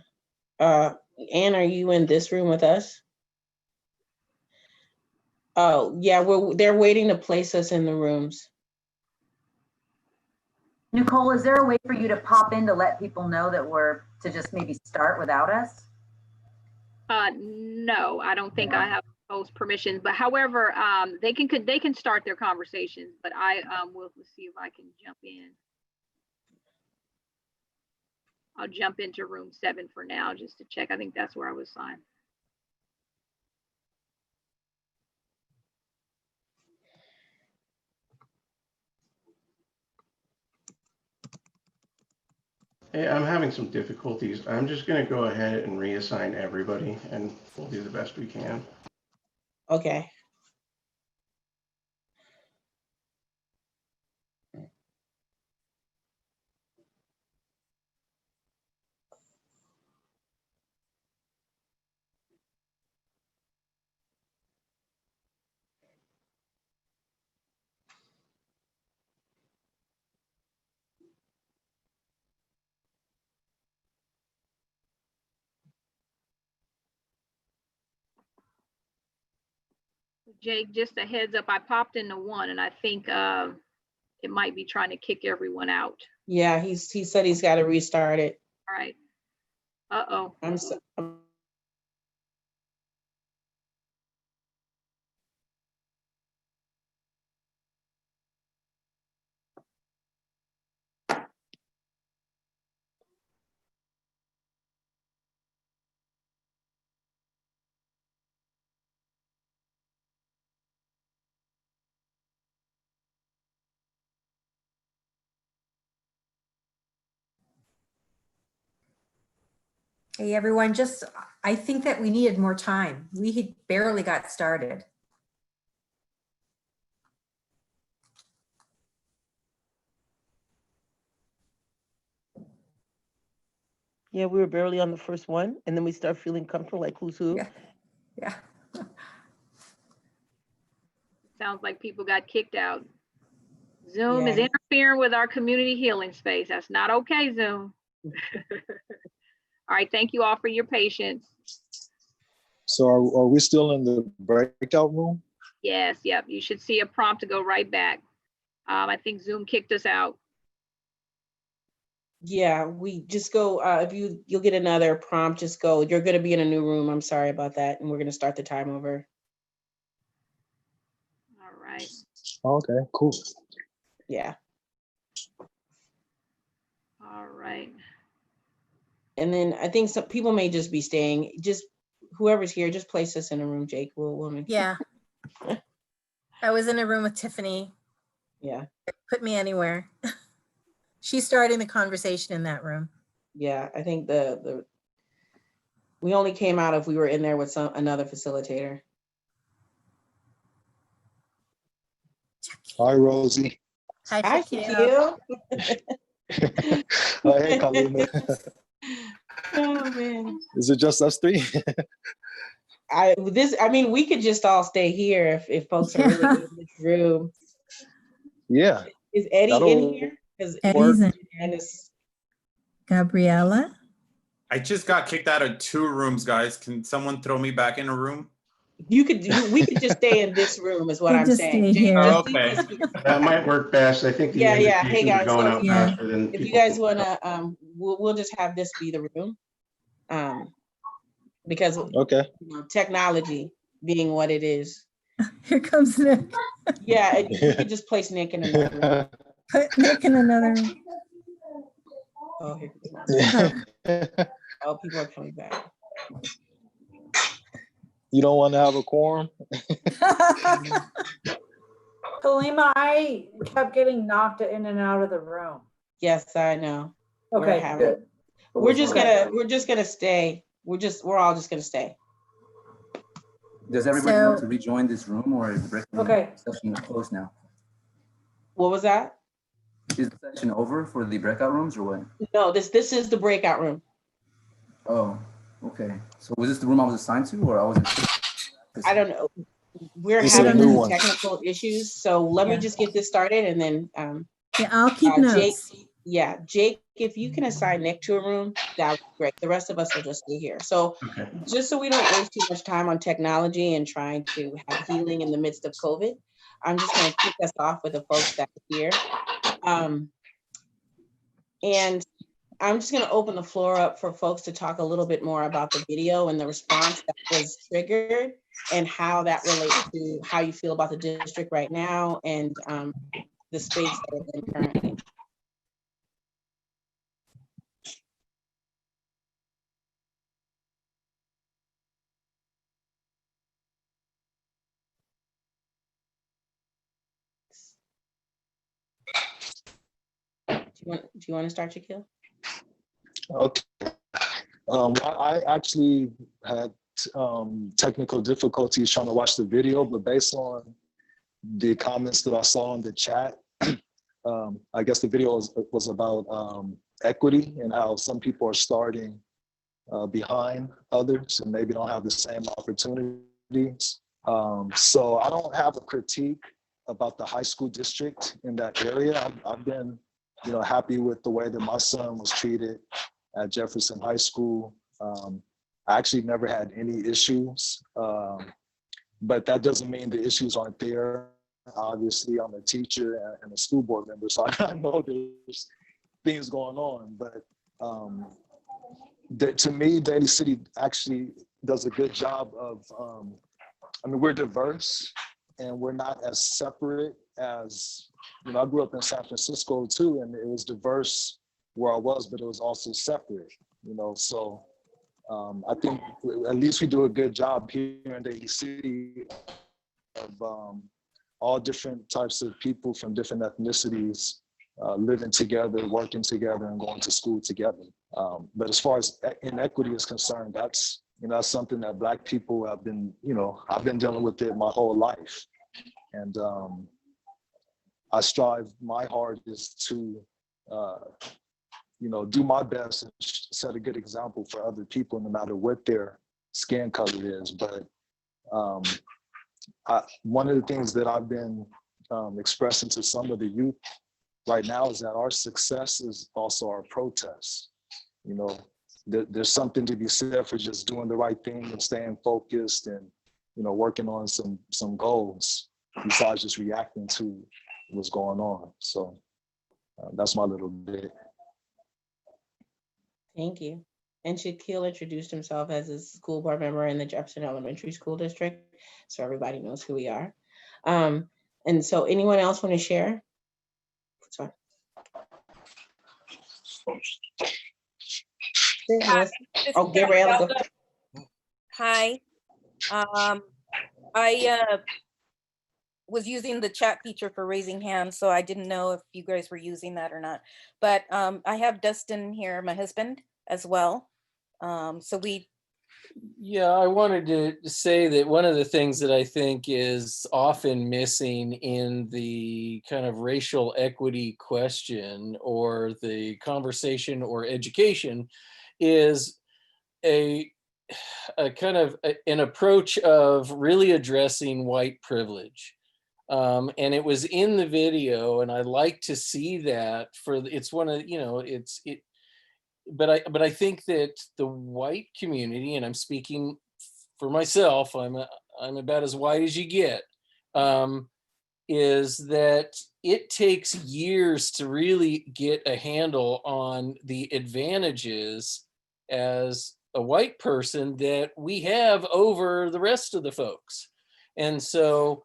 Anne, are you in this room with us? Oh, yeah, they're waiting to place us in the rooms. Nicole, is there a way for you to pop in to let people know that we're to just maybe start without us? No, I don't think I have those permissions, but however, they can start their conversations, but I will see if I can jump in. I'll jump into room 7 for now, just to check. I think that's where I was assigned. Hey, I'm having some difficulties. I'm just going to go ahead and reassign everybody, and we'll do the best we can. Okay. Jake, just a heads up, I popped into one and I think it might be trying to kick everyone out. Yeah, he said he's got to restart it. All right. Uh-oh. Hey, everyone, I think that we needed more time. We had barely got started. Yeah, we were barely on the first one, and then we start feeling comfortable, like who's who. Yeah. Sounds like people got kicked out. Zoom is Yeah. interfering with our community healing space. That's not okay, Zoom. All right, thank you all for your patience. So are we still in the breakout room? Yes, yep, you should see a prompt to go right back. I think Zoom kicked us out. Yeah, we just go, if you'll get another prompt, just go, you're gonna be in a new room. I'm sorry about that. And we're gonna start the time over. All right. Okay, cool. Yeah. All right. And then I think some people may just be staying, just whoever's here, just place us in a room, Jake. We'll make Yeah. I was in a room with Tiffany. Yeah. Put me anywhere. She's starting the conversation in that room. Yeah, I think we only came out if we were in there with another facilitator. Hi, Rosie. Hi, Hi, Shaquille. Oh, hey, Kalima. Oh man. Is it just us three? I mean, we could just all stay here if folks are really in this room. Yeah. Is Eddie That'll in here? Eddie's in And it's Gabriella. I just got kicked out of 2 rooms, guys. Can someone throw me back in a room? we could just stay in this room is what We'll I'm just saying. stay here. Oh, okay. That might work best. I think the Yeah. Hey invitations are guys, going so out faster than if you people guys can- wanna, we'll just have this be the room. Because okay, technology being what it is. Here comes Nick. Yeah, you could just place Nick in another room. Put Nick in another room. Oh, here comes Oh, people are coming back. You don't want to have a quorum? Kalima, I kept getting knocked in and out of the room. Yes, I know. Okay. We're just gonna stay. We're all just gonna stay. Does everybody want to rejoin this room, or is the breakout session closed now? What was that? Is the session over for the breakout rooms or what? No, this is the breakout room. Oh, okay. So was this the room I was assigned to, or I wasn't? I don't know. We're This is a having new some one. technical issues, so let me just get this started and then yeah, I'll keep notes. Jake, if you can assign Nick to a room, that would be great. The rest of us will just stay here. So just so we don't waste too much time on technology and trying to have healing in the midst of COVID, I'm just going to kick us off with the folks that are here. And I'm just going to open the floor up for folks to talk a little bit more about the video and the response that was triggered and how that relates to how you feel about the district right now and the space that it's in currently. Do you want to start, Shaquille? Okay. I actually had technical difficulties trying to watch the video, but based on the comments that I saw in the chat, I guess the video was about equity and how some people are starting behind others and maybe don't have the same opportunities. So I don't have a critique about the high school district in that area. I've been, happy with the way that my son was treated at Jefferson High School. I actually never had any issues but that doesn't mean the issues aren't there. Obviously, I'm a teacher and a school board member, so I know there's things going on. But to me, Daly City actually does a good job of, I mean, we're diverse and we're not as separate as, you know, I grew up in San Francisco too, and it was diverse where I was, but it was also separate, you know, so I think at least we do a good job here in Daly City of all different types of people from different ethnicities living together, working together, and going to school together. But as far as inequity is concerned, that's, you know, that's something that Black people have been, you know, I've been dealing with it my whole life. And I strive my hardest to, you know, do my best and set a good example for other people, no matter what their skin color is. But one of the things that I've been expressing to some of the youth right now is that our success is also our protest. You know, there's something to be said for just doing the right thing and staying focused and, you know, working on some goals besides just reacting to what's going on. So that's my little bit. Thank you. And Shaquille introduced himself as a school board member in the Jefferson Elementary School District, so everybody knows who we are. And so anyone else want to share? Sorry. Oh, Gabriella. Hi. I was using the chat feature for raising hands, so I didn't know if you guys were using that or not. But I have Dustin here, my husband, as well. Yeah, I wanted to say that one of the things that I think is often missing in the kind of racial equity question or the conversation or education is a kind of an approach of really addressing white privilege. And it was in the video, and I like to see that it's one of, you know, but I think that the white community, and I'm speaking for myself, I'm about as white as you get, is that it takes years to really get a handle on the advantages as a white person that we have over the rest of the folks. And so,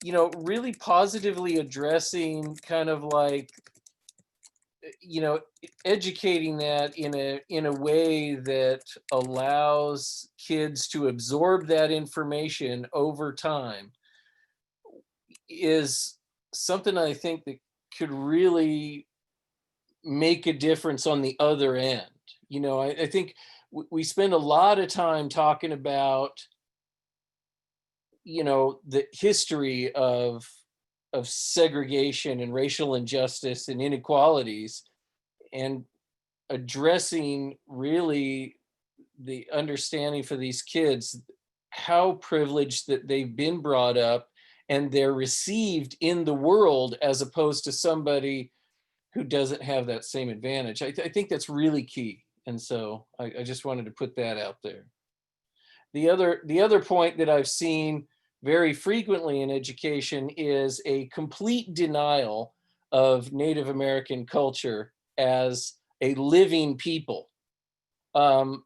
you know, really positively addressing kind of like, you know, educating that in a way that allows kids to absorb that information over time is something I think that could really make a difference on the other end. You know, I think we spend a lot of time talking about, you know, the history of segregation and racial injustice and inequalities, and addressing really the understanding for these kids, how privileged that they've been brought up and they're received in the world as opposed to somebody who doesn't have that same advantage. I think that's really key. And so I just wanted to put that out there. The other point that I've seen very frequently in education is a complete denial of Native American culture as a living people. And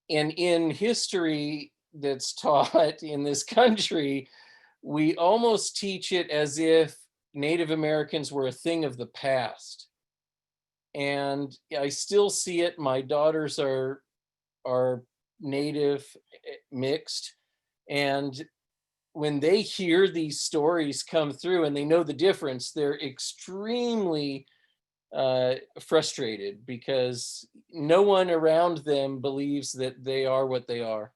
in history that's taught in this country, we almost teach it as if Native Americans were a thing of the past. And I still see it. My daughters are Native mixed, and when they hear these stories come through and they know the difference, they're extremely frustrated because no one around them believes that they are what they are.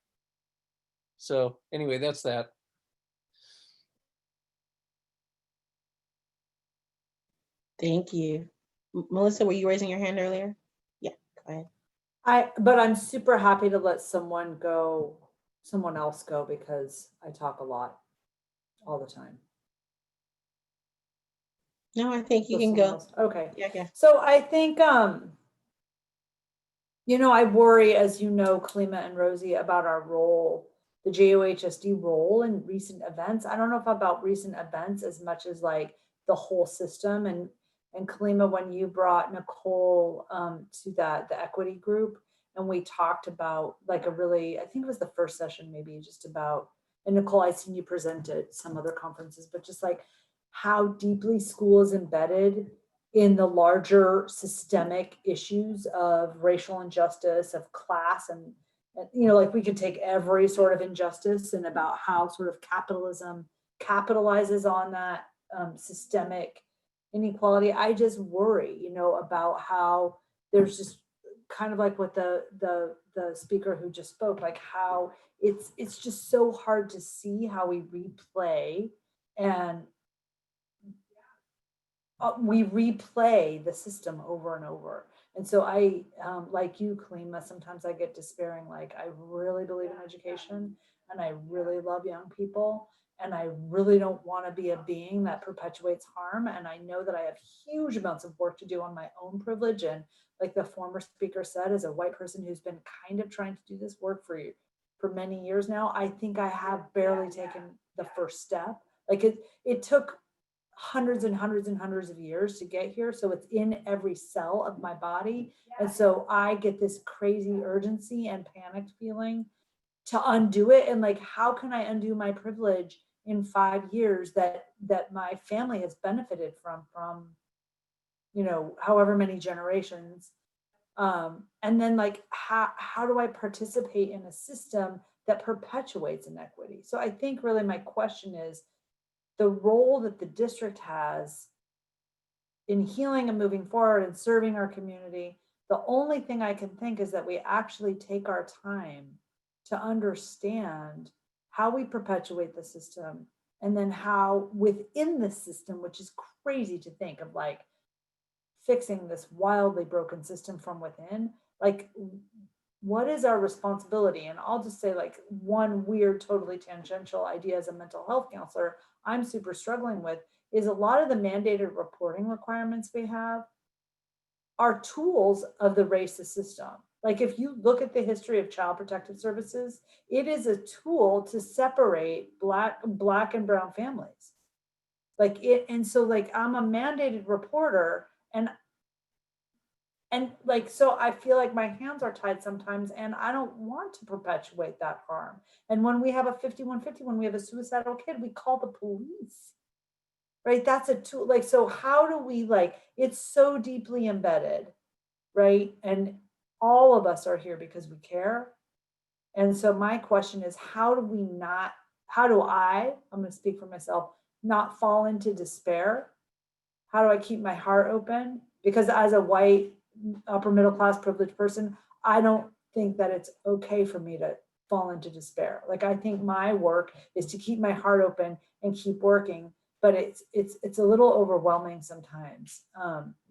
So anyway, that's that. Thank you. Melissa, were you raising your hand earlier? Yeah, go ahead. But I'm super happy to let someone else go, because I talk a lot all the time. No, I think you So can someone go. else- Okay. Yeah. So I think, you know, I worry, as you know, Kalima and Rosie, about our role the JUHSD role in recent events. I don't know if about recent events as much as like the whole system. And Kalima, when you brought Nicole to the equity group, and we talked about like a really, I think it was the first session, maybe just about, and Nicole, I seen you present at some other conferences, but just like how deeply school is embedded in the larger systemic issues of racial injustice, of class, and you know, like we could take every sort of injustice and about how sort of capitalism capitalizes on that systemic inequality. I just worry, you know, about how there's just kind of like what the speaker who just spoke, like how it's just so hard to see how we replay and we replay the system over and over. And so I, like you, Kalima, sometimes I get despairing, like I really believe in education and I really love young people and I really don't want to be a being that perpetuates harm. And I know that I have huge amounts of work to do on my own privilege. And like the former speaker said, as a white person who's been kind of trying to do this work for many years now, I think I have barely taken the first step. Like it took hundreds and hundreds and hundreds of years to get here. So it's in every cell of my body. And so I get this crazy urgency and panicked feeling to undo it. And like, how can I undo my privilege in 5 years that my family has benefited from, you know, however many generations. And then like, how do I participate in a system that perpetuates inequity? So I think really my question is, the role that the district has in healing and moving forward and serving our community, the only thing I can think is that we actually take our time to understand how we perpetuate the system, and then how within the system, which is crazy to think of, like fixing this wildly broken system from within, like what is our responsibility? And I'll just say like one weird, totally tangential idea as a mental health counselor I'm super struggling with is a lot of the mandated reporting requirements we have are tools of the racist system. Like if you look at the history of Child Protective Services, it is a tool to separate black and brown families. Like it, and so like I'm a mandated reporter and like, so I feel like my hands are tied sometimes and I don't want to perpetuate that harm. And when we have a 5150, when we have a suicidal kid, we call the police, right? That's a tool. Like, so how do we like, it's so deeply embedded, right? And all of us are here because we care. And so my question is, how do I'm going to speak for myself, not fall into despair? How do I keep my heart open? Because as a white, upper middle class privileged person, I don't think that it's okay for me to fall into despair. Like I think my work is to keep my heart open and keep working, but it's a little overwhelming sometimes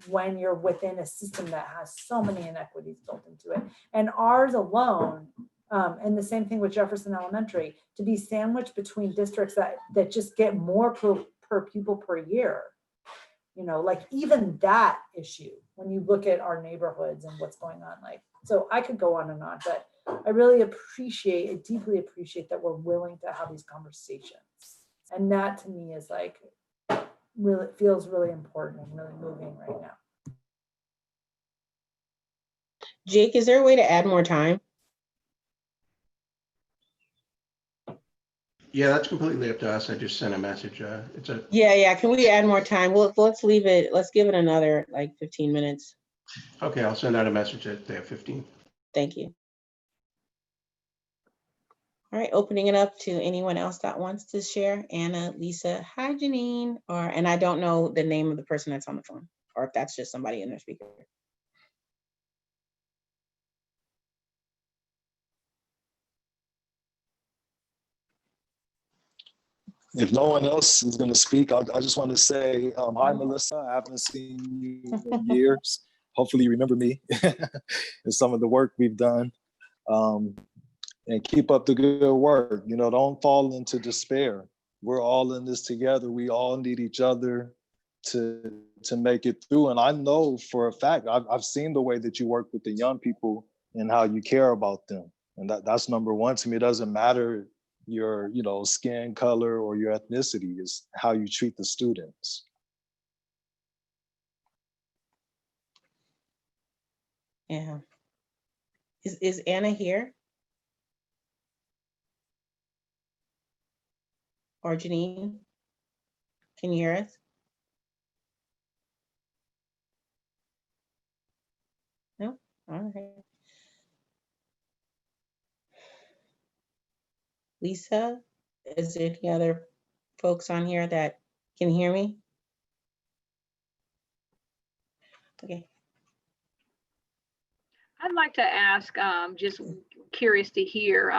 when you're within a system that has so many inequities built into it. And ours alone, and the same thing with Jefferson Elementary, to be sandwiched between districts that just get more per pupil per year. You know, like even that issue, when you look at our neighborhoods and what's going on, like, so I could go on and on, but I really deeply appreciate that we're willing to have these conversations. And that to me is like, really feels really important and really moving right now. Jake, is there a way to add more time? Yeah, that's completely up to us. I just sent a message. Yeah. Can we add more time? Well, let's leave it. Let's give it another like 15 minutes. Okay, I'll send out a message that they have 15. Thank you. All right, opening it up to anyone else that wants to share. Anna, Lisa, hi, Janine, and I don't know the name of the person that's on the phone, or if that's just somebody in their speaker. If no one else is going to speak, I just want to say, hi, Melissa. I haven't seen you in years. Hopefully you remember me and some of the work we've done. And keep up the good work. You know, don't fall into despair. We're all in this together. We all need each other to make it through. And I know for a fact, I've seen the way that you work with the young people and how you care about them. And that's number one to me. It doesn't matter your, you know, skin color or your ethnicity. Is how you treat the students. Yeah. Is Anna here? Or Janine? Can you hear us? No? All right. Lisa, is there any other folks on here that can hear me? Okay. I'd like to ask, just curious to hear,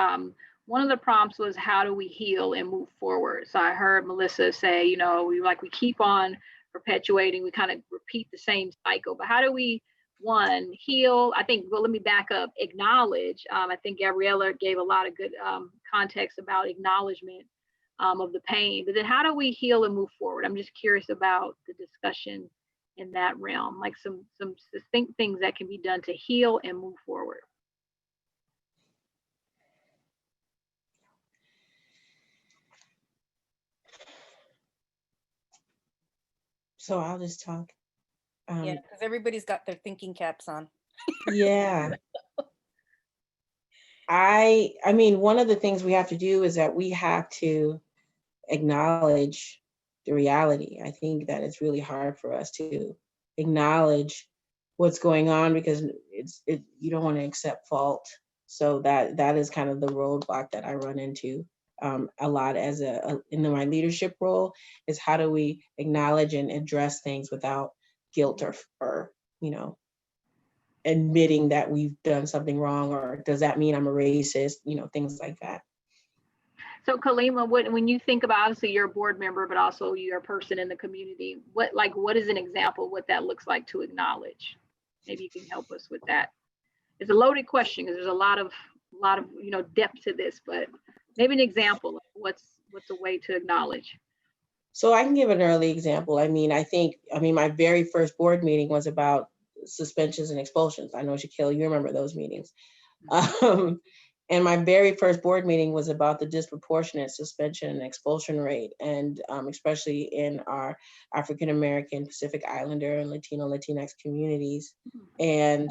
one of the prompts was how do we heal and move forward? So I heard Melissa say, you know, we keep on perpetuating, we kind of repeat the same cycle, but how do we, one, heal? I think, well, let me back up, acknowledge. I think Gabriella gave a lot of good context about acknowledgement of the pain, but then how do we heal and move forward? I'm just curious about the discussion in that realm, like some distinct things that can be done to heal and move forward. So I'll just talk. Yeah, because everybody's got their thinking caps on. Yeah. I mean, one of the things we have to do is that we have to acknowledge the reality. I think that it's really hard for us to acknowledge what's going on because you don't want to accept fault. So that is kind of the roadblock that I run into a lot as in my leadership role, is how do we acknowledge and address things without guilt or you know, admitting that we've done something wrong, or does that mean I'm a racist, you know, things like that. So Kalima, when you think about, obviously you're a board member, but also you're a person in the community, what is an example of what that looks like to acknowledge? Maybe you can help us with that. It's a loaded question because there's a lot of you know, depth to this, but maybe an example of what's a way to acknowledge. So I can give an early example. I mean, my very first board meeting was about suspensions and expulsions. I know, Shaquille, you remember those meetings. And my very first board meeting was about the disproportionate suspension and expulsion rate, and especially in our African-American, Pacific Islander, and Latino, Latinx communities. And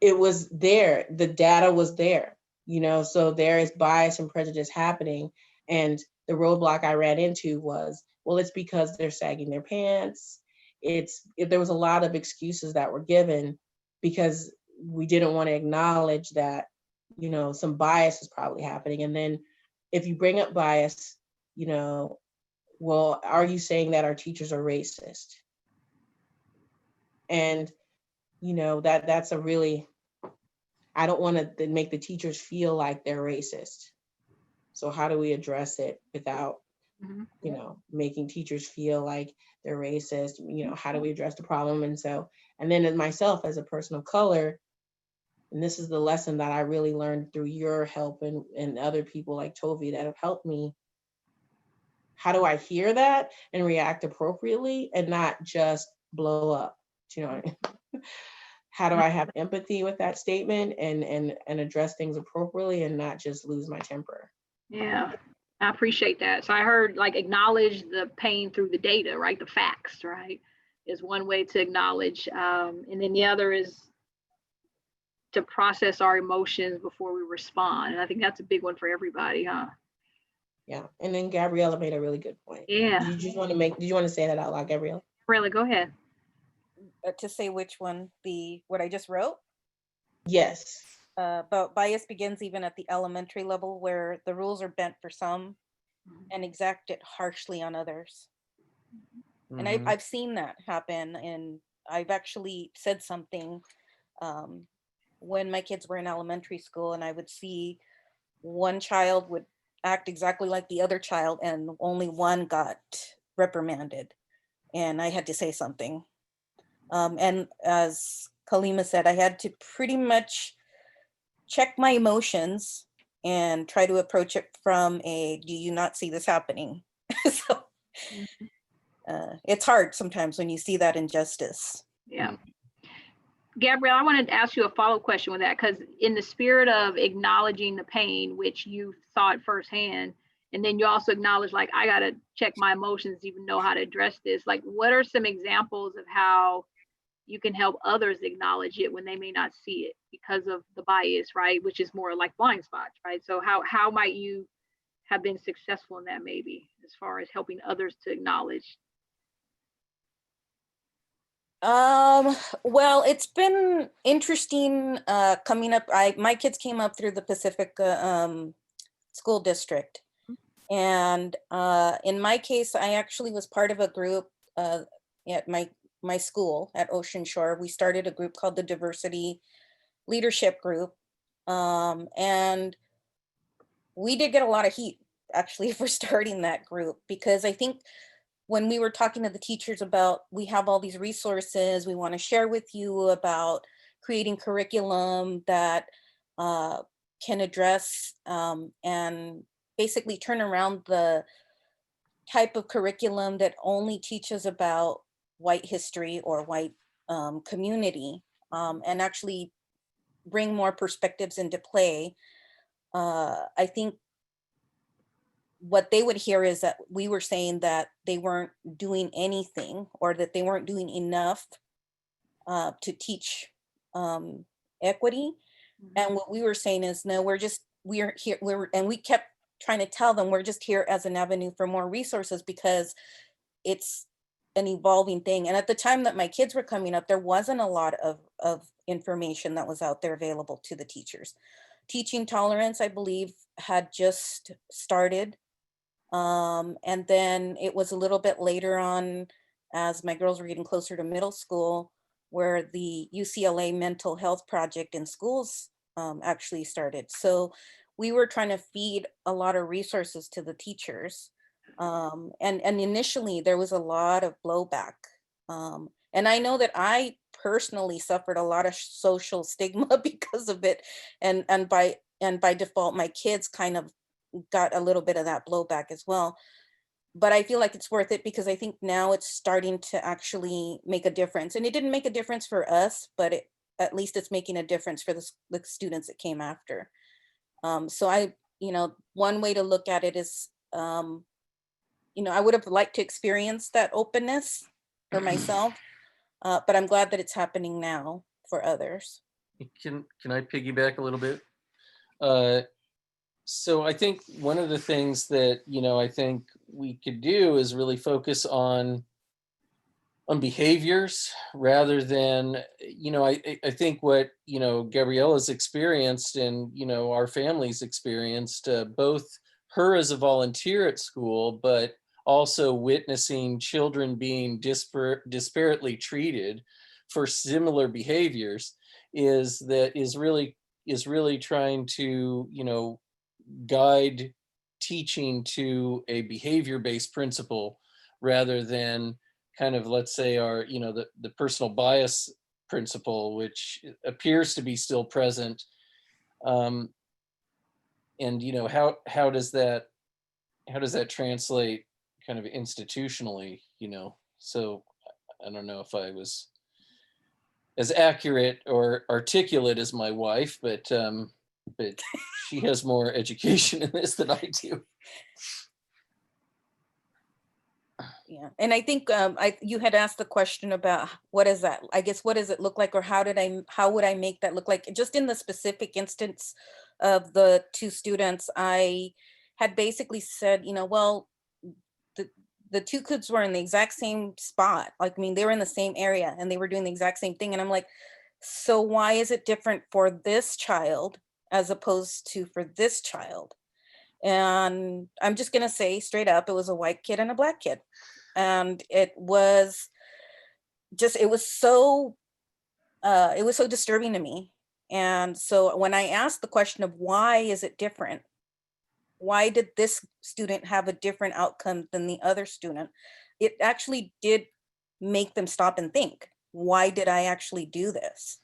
it was there, the data was there, you know, so there is bias and prejudice happening. And the roadblock I ran into was, well, it's because they're sagging their pants. There was a lot of excuses that were given because we didn't want to acknowledge that, you know, some bias is probably happening. And then if you bring up bias, you know, well, are you saying that our teachers are racist? And, you know, that's a really, I don't want to make the teachers feel like they're racist. So how do we address it without, you know, making teachers feel like they're racist? You know, how do we address the problem? And then myself as a person of color, and this is the lesson that I really learned through your help and other people like Tovi that have helped me. How do I hear that and react appropriately and not just blow up? Do you know what I mean? How do I have empathy with that statement and address things appropriately and not just lose my temper? Yeah, I appreciate that. So I heard like acknowledge the pain through the data, right? The facts, right? Is one way to acknowledge. And then the other is to process our emotions before we respond. And I think that's a big one for everybody, huh? Yeah. And then Gabriella made a really good point. Yeah. Did you want to say that out loud, Gabriella? Really, go ahead. To say which one, what I just wrote? Yes. But bias begins even at the elementary level, where the rules are bent for some and exacted harshly on others. And I've seen that happen, and I've actually said something when my kids were in elementary school, and I would see one child would act exactly like the other child, and only one got reprimanded, and I had to say something. And as Kalima said, I had to pretty much check my emotions and try to approach it from a, do you not see this happening? So it's hard sometimes when you see that injustice. Yeah. Gabrielle, I wanted to ask you a follow-up question with that, because in the spirit of acknowledging the pain, which you saw it firsthand, and then you also acknowledge, like, I got to check my emotions, even know how to address this. Like, what are some examples of how you can help others acknowledge it when they may not see it because of the bias, right? Which is more like blind spots, right? So how might you have been successful in that, maybe, as far as helping others to acknowledge? Well, it's been interesting coming up. My kids came up through the Pacific school district. And in my case, I actually was part of a group at my school at Ocean Shore. We started a group called the Diversity Leadership Group. And we did get a lot of heat actually for starting that group, because I think when we were talking to the teachers about, we have all these resources we want to share with you about creating curriculum that can address and basically turn around the type of curriculum that only teaches about white history or white community, and actually bring more perspectives into play. I think what they would hear is that we were saying that they weren't doing anything, or that they weren't doing enough to teach equity. And what we were saying is, no, we're here, and we kept trying to tell them we're just here as an avenue for more resources, because it's an evolving thing. And at the time that my kids were coming up, there wasn't a lot of information that was out there available to the teachers. Teaching tolerance, I believe, had just started. And then it was a little bit later on, as my girls were getting closer to middle school, where the UCLA Mental Health Project in schools actually started. So we were trying to feed a lot of resources to the teachers. And initially there was a lot of blowback. And I know that I personally suffered a lot of social stigma because of it. And by default, my kids kind of got a little bit of that blowback as well. But I feel like it's worth it, because I think now it's starting to actually make a difference. And it didn't make a difference for us, but at least it's making a difference for the students that came after. So one way to look at it is, I would have liked to experience that openness for myself, but I'm glad that it's happening now for others. Can I piggyback a little bit? So I think one of the things that, I think we could do is really focus on behaviors rather than, I think what, Gabriella's experienced and, our family's experienced, both her as a volunteer at school, but also witnessing children being disparately treated for similar behaviors is really trying to, guide teaching to a behavior-based principle rather than kind of, let's say, our, the personal bias principle, which appears to be still present. And, how does that translate kind of institutionally, So I don't know if I was as accurate or articulate as my wife, but she has more education in this than I do. Yeah, and I think you had asked the question about what is that? I guess, what does it look like, or how would I make that look like? Just in the specific instance of the two students, I had basically said, well, the two kids were in the exact same spot. Like, I mean, they were in the same area and they were doing the exact same thing. And I'm like, so why is it different for this child as opposed to for this child? And I'm just gonna say straight up, it was a white kid and a black kid. And it was so disturbing to me. And so when I asked the question of why is it different? Why did this student have a different outcome than the other student? It actually did make them stop and think, why did I actually do this?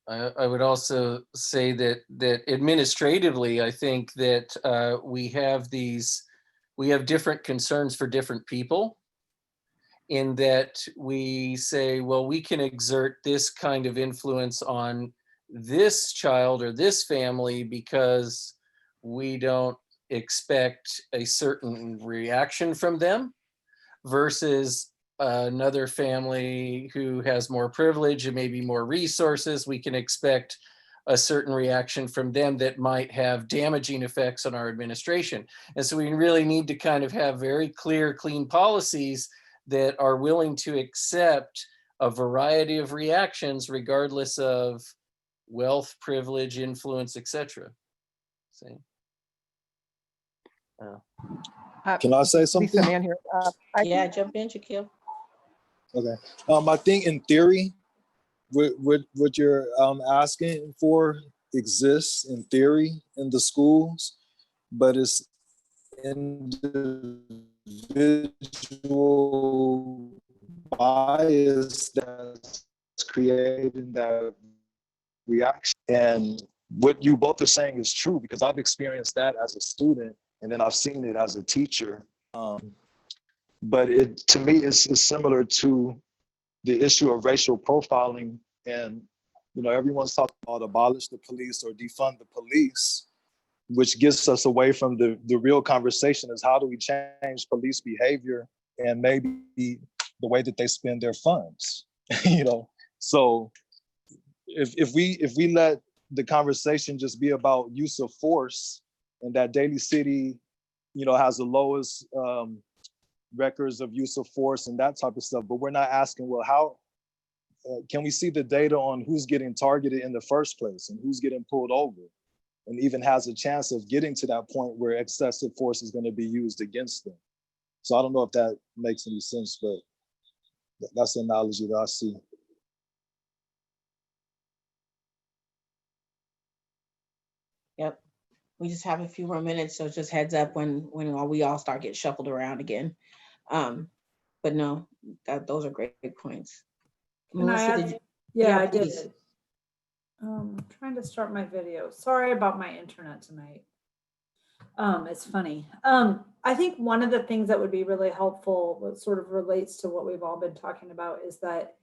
I would also say that administratively, I think that we have different concerns for different people. in that we say, well, we can exert this kind of influence on this child or this family because we don't expect a certain reaction from them, versus another family who has more privilege and maybe more resources, we can expect a certain reaction from them that might have damaging effects on our administration. And so we really need to kind of have very clear, clean policies that are willing to accept a variety of reactions regardless of wealth, privilege, influence, etc. See? Can I say something? Lisa Mann here. Yeah, jump in, Shaquille. Okay. I think in theory, what you're asking for exists in theory in the schools, but it's individual bias that's creating that reaction. And what you both are saying is true, because I've experienced that as a student, and then I've seen it as a teacher. But it, to me, is similar to the issue of racial profiling. And, you know, everyone's talking about abolish the police or defund the police, which gets us away from the real conversation is how do we change police behavior and maybe the way that they spend their funds, you know? So if we let the conversation just be about use of force, and that Daly City, you know, has the lowest records of use of force and that type of stuff, but we're not asking, well, how can we see the data on who's getting targeted in the first place and who's getting pulled over, and even has a chance of getting to that point where excessive force is going to be used against them. So I don't know if that makes any sense, but that's the analogy that I see. Yep. We just have a few more minutes, so just heads up when we all start getting shuffled around again. But no, those are great points. Can Melissa, I add? did you? Yeah, I please. did. Trying to start my video. Sorry about my internet tonight. It's funny. I think one of the things that would be really helpful, what sort of relates to what we've all been talking about, is that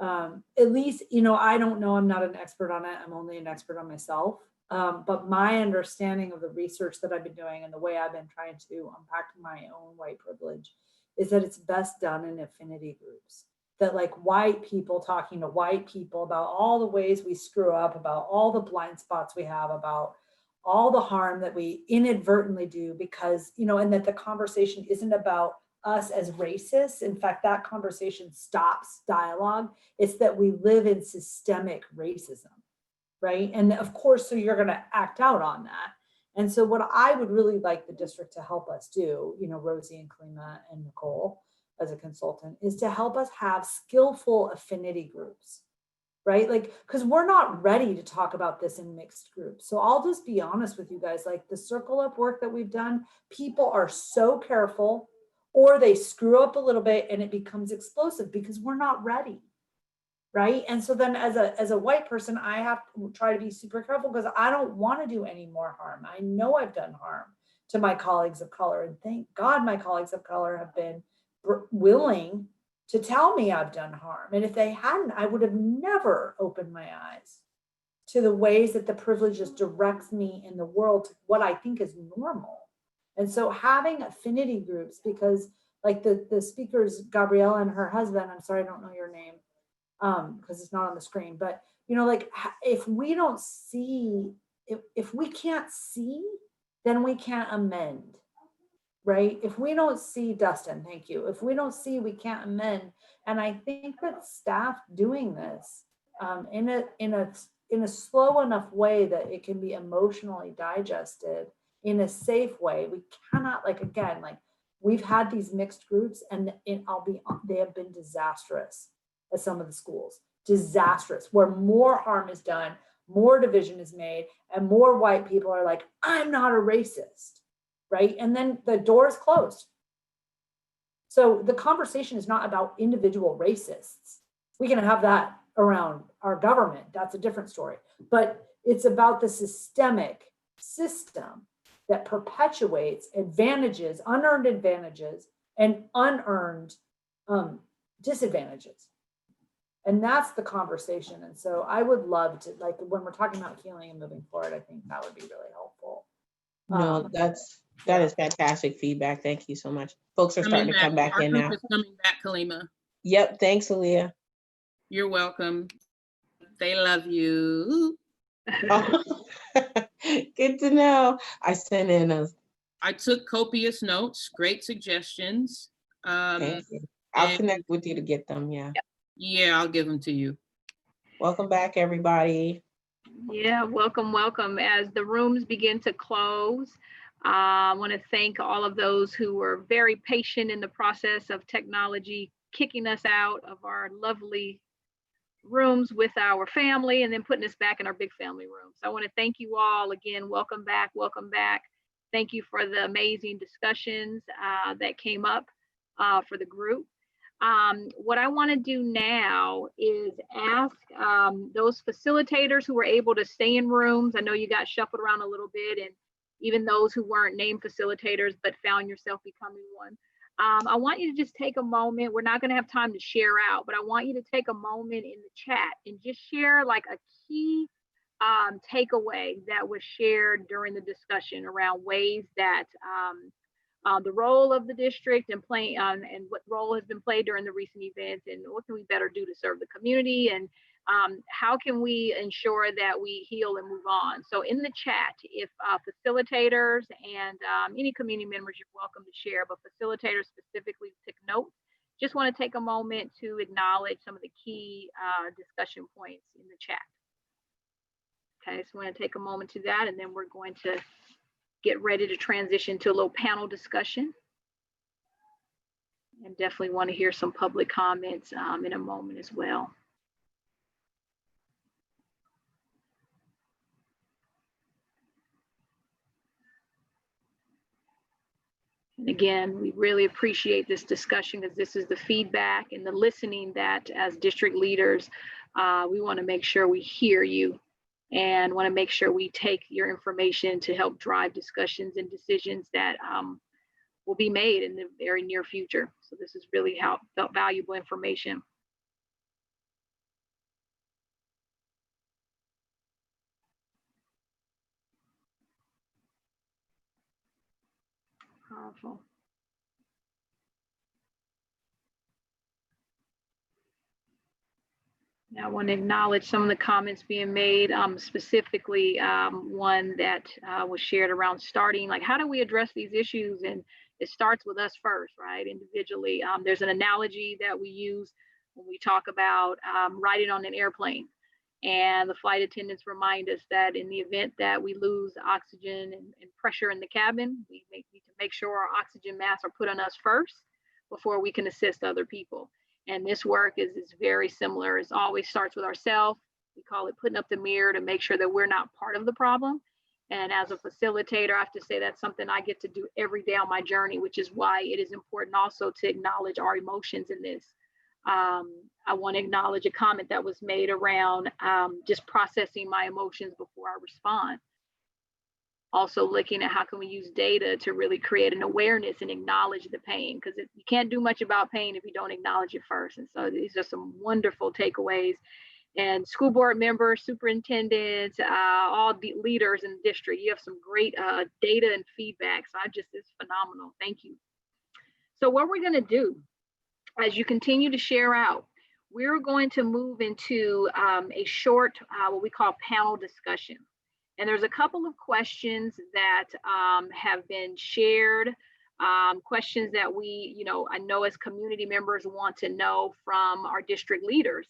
at least, you know, I don't know, I'm not an expert on it. I'm only an expert on myself. But my understanding of the research that I've been doing and the way I've been trying to unpack my own white privilege is that it's best done in affinity groups. That like white people talking to white people about all the ways we screw up, about all the blind spots we have, about all the harm that we inadvertently do because, you know, and that the conversation isn't about us as racists. In fact, that conversation stops dialogue. It's that we live in systemic racism, right? And of course, so you're going to act out on that. And so what I would really like the district to help us do, you know, Rosie and Kalima and Nicole as a consultant, is to help us have skillful affinity groups, right? Like, because we're not ready to talk about this in mixed groups. So I'll just be honest with you guys, like the circle up work that we've done, people are so careful, or they screw up a little bit and it becomes explosive because we're not ready, right? And so then as a white person, I have to try to be super careful because I don't want to do any more harm. I know I've done harm to my colleagues of color, and thank God my colleagues of color have been willing to tell me I've done harm. And if they hadn't, I would have never opened my eyes to the ways that the privilege just directs me in the world to what I think is normal. And so having affinity groups, because like the speakers, Gabriella and her husband, I'm sorry, I don't know your name because it's not on the screen, but you know, like if we don't see, if we can't see, then we can't amend. Right? If we don't see, Dustin, thank you. If we don't see, we can't amend. And I think that staff doing this in a slow enough way that it can be emotionally digested in a safe way. We cannot, like, again, like we've had these mixed groups and they have been disastrous at some of the schools, disastrous, where more harm is done, more division is made, and more white people are like, I'm not a racist. Right? And then the door is closed. So the conversation is not about individual racists. We can have that around our government. That's a different story. But it's about the systemic system that perpetuates advantages, unearned advantages, and unearned disadvantages. And that's the conversation. And so I would love to, like, when we're talking about healing and moving forward, I think that would be really helpful. No, that is fantastic feedback. Thank you so much. Folks are starting to come back Our in group now. is coming back, Kalima. Yep. Thanks, Aaliyah. You're welcome. They love you. Oh, good to know. I sent in a. I took copious notes, great suggestions. Thank you. I'll and- connect with you to get them. Yeah. Yeah, I'll give them to you. Welcome back, everybody. Yeah, welcome, welcome. As the rooms begin to close, I want to thank all of those who were very patient in the process of technology kicking us out of our lovely rooms with our family and then putting us back in our big family room. So I want to thank you all again. Welcome back. Welcome back. Thank you for the amazing discussions that came up for the group. What I want to do now is ask those facilitators who were able to stay in rooms. I know you got shuffled around a little bit, and even those who weren't named facilitators but found yourself becoming one. I want you to just take a moment. We're not going to have time to share out, but I want you to take a moment in the chat and just share like a key takeaway that was shared during the discussion around ways that the role of the district and what role has been played during the recent events, and what can we better do to serve the community, and how can we ensure that we heal and move on. So in the chat, if facilitators and any community members, you're welcome to share, but facilitators specifically took notes. Just want to take a moment to acknowledge some of the key discussion points in the chat. Okay, so we're going to take a moment to that, and then we're going to get ready to transition to a little panel discussion. And definitely want to hear some public comments in a moment as well. And again, we really appreciate this discussion because this is the feedback and the listening that as district leaders, we want to make sure we hear you and want to make sure we take your information to help drive discussions and decisions that will be made in the very near future. So this is really valuable information. Powerful. Now, I want to acknowledge some of the comments being made, specifically one that was shared around starting, like how do we address these issues? And it starts with us first, right? Individually. There's an analogy that we use when we talk about riding on an airplane. And the flight attendants remind us that in the event that we lose oxygen and pressure in the cabin, we need to make sure our oxygen masks are put on us first before we can assist other people. And this work is very similar. It always starts with ourselves. We call it putting up the mirror to make sure that we're not part of the problem. And as a facilitator, I have to say that's something I get to do every day on my journey, which is why it is important also to acknowledge our emotions in this. I want to acknowledge a comment that was made around just processing my emotions before I respond. Also looking at how can we use data to really create an awareness and acknowledge the pain, because you can't do much about pain if you don't acknowledge it first. And so these are some wonderful takeaways. And school board members, superintendents, all the leaders in the district, you have some great data and feedback. So it's phenomenal. Thank you. So what we're going to do, as you continue to share out, we're going to move into a short, what we call panel discussion. And there's a couple of questions that have been shared, questions that we, I know as community members want to know from our district leaders.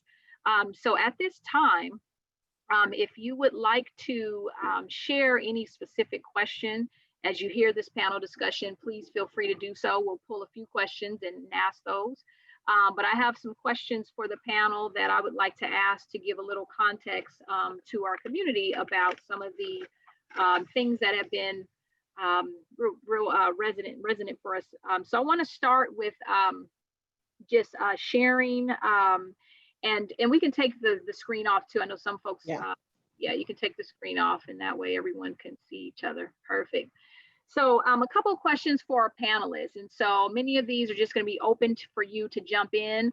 So at this time, if you would like to share any specific question as you hear this panel discussion, please feel free to do so. We'll pull a few questions and ask those. But I have some questions for the panel that I would like to ask to give a little context to our community about some of the things that have been real resonant for us. So I want to start with just sharing, and we can take the screen off too. I know some folks, yeah, you can take the screen off, and that way everyone can see each other. Perfect. So a couple of questions for our panelists. And so many of these are just going to be open for you to jump in.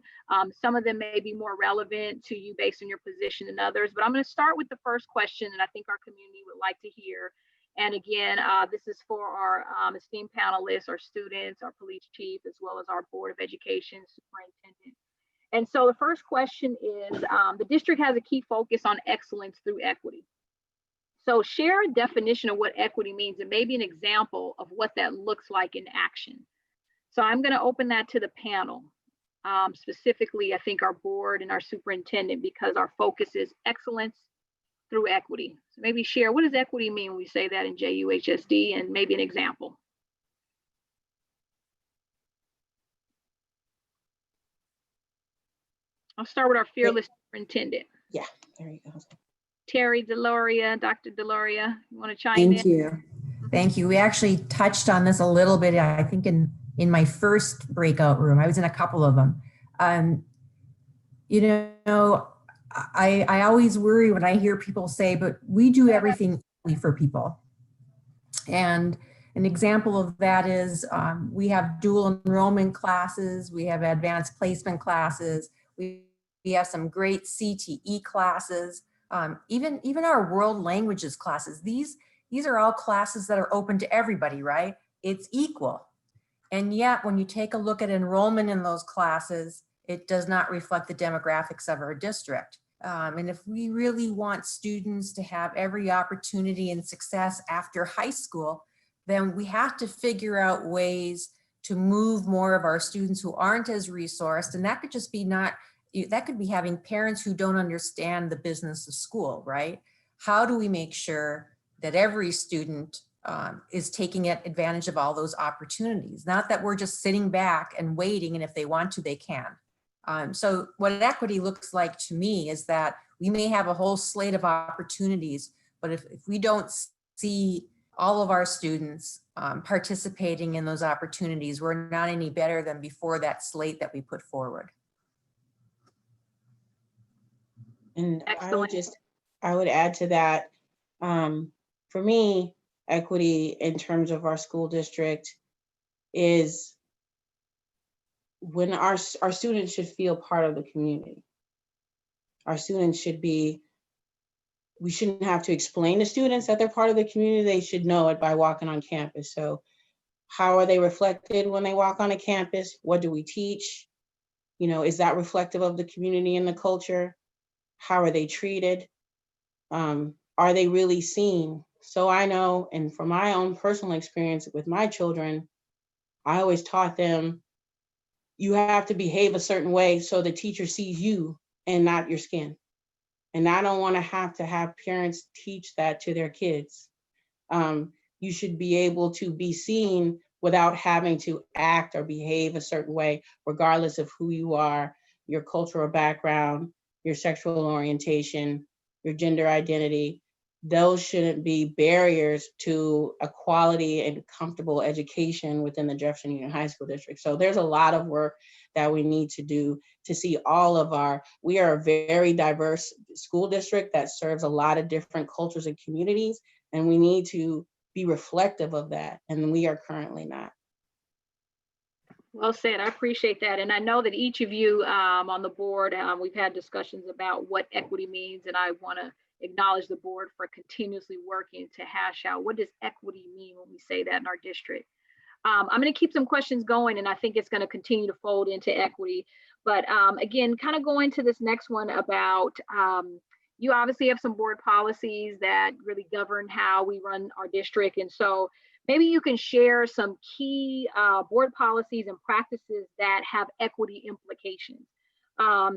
Some of them may be more relevant to you based on your position than others, but I'm going to start with the first question that I think our community would like to hear. And again, this is for our esteemed panelists, our students, our police chief, as well as our Board of Education superintendent. And so the first question is, the district has a key focus on excellence through equity. So share a definition of what equity means and maybe an example of what that looks like in action. So I'm going to open that to the panel, specifically, I think our board and our superintendent, because our focus is excellence through equity. So maybe share, what does equity mean when we say that in JUHSD, and maybe an example. I'll start with our fearless superintendent. Yeah, there you go. Terry Deloria, Dr. Deloria, you want to chime in? Thank you. Thank you. We actually touched on this a little bit, I think in my first breakout room. I was in a couple of them. You know, I always worry when I hear people say, but we do everything for people. And an example of that is we have dual enrollment classes, we have advanced placement classes, we have some great CTE classes, even our world languages classes. These are all classes that are open to everybody, right? It's equal. And yet when you take a look at enrollment in those classes, it does not reflect the demographics of our district. And if we really want students to have every opportunity and success after high school, then we have to figure out ways to move more of our students who aren't as resourced. And that could just be that could be having parents who don't understand the business of school, right? How do we make sure that every student is taking advantage of all those opportunities? Not that we're just sitting back and waiting, and if they want to, they can. So what equity looks like to me is that we may have a whole slate of opportunities, but if we don't see all of our students participating in those opportunities, we're not any better than before that slate that we put forward. And I would add to that, for me, equity in terms of our school district is when our students should feel part of the community. Our students should be, we shouldn't have to explain to students that they're part of the community. They should know it by walking on campus. So how are they reflected when they walk on a campus? What do we teach? You know, is that reflective of the community and the culture? How are they treated? Are they really seen? So I know, and from my own personal experience with my children, I always taught them, you have to behave a certain way so the teacher sees you and not your skin. And I don't want to have parents teach that to their kids. You should be able to be seen without having to act or behave a certain way, regardless of who you are, your cultural background, your sexual orientation, your gender identity. Those shouldn't be barriers to a quality and comfortable education within the Jefferson Union High School District. So there's a lot of work that we need to do to see all of we are a very diverse school district that serves a lot of different cultures and communities, and we need to be reflective of that, and we are currently not. Well said. I appreciate that. And I know that each of you on the board, we've had discussions about what equity means, and I want to acknowledge the board for continuously working to hash out what does equity mean when we say that in our district. I'm going to keep some questions going, and I think it's going to continue to fold into equity. But again, kind of going to this next one about, you obviously have some board policies that really govern how we run our district. And so maybe you can share some key board policies and practices that have equity implications.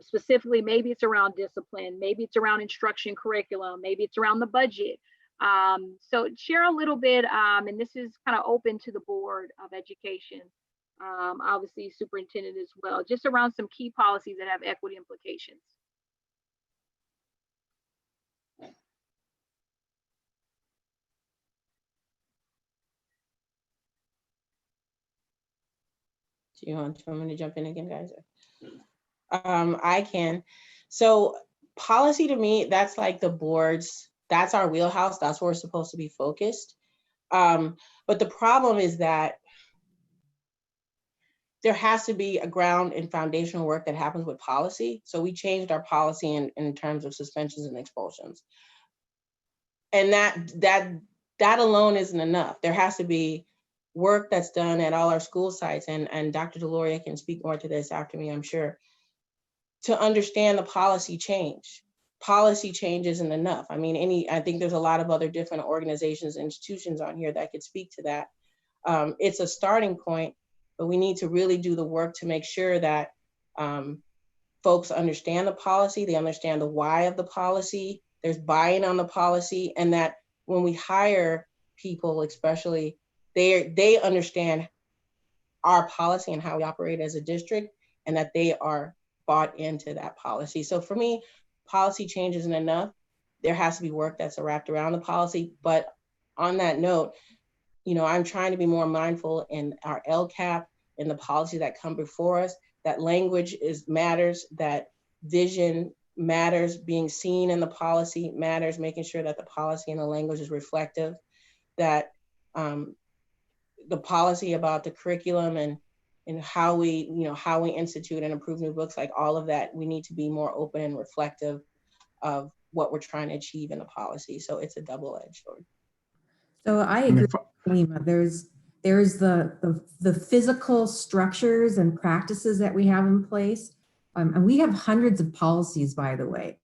Specifically, maybe it's around discipline, maybe it's around instruction curriculum, maybe it's around the budget. So share a little bit, and this is kind of open to the Board of Education, obviously superintendent as well, just around some key policies that have equity implications. Do you want me to jump in again, guys? I can. So policy to me, that's like the board's, that's our wheelhouse. That's where we're supposed to be focused. But the problem is that there has to be a ground and foundational work that happens with policy. So we changed our policy in terms of suspensions and expulsions. And that alone isn't enough. There has to be work that's done at all our school sites, and Dr. Deloria can speak more to this after me, I'm sure, to understand the policy change. Policy change isn't enough. I mean, I think there's a lot of other different organizations and institutions on here that could speak to that. It's a starting point, but we need to really do the work to make sure that folks understand the policy, they understand the why of the policy, there's buy-in on the policy, and that when we hire people, especially, they understand our policy and how we operate as a district, and that they are bought into that policy. So for me, policy change isn't enough. There has to be work that's wrapped around the policy. But on that note, I'm trying to be more mindful in our LCAP and the policies that come before us, that language matters, that vision matters, being seen in the policy matters, making sure that the policy and the language is reflective, that the policy about the curriculum and how we institute and improve new books, like all of that, we need to be more open and reflective of what we're trying to achieve in the policy. So it's a double-edged sword. So I agree with Halima. There's the physical structures and practices that we have in place. And we have hundreds of policies, by the way.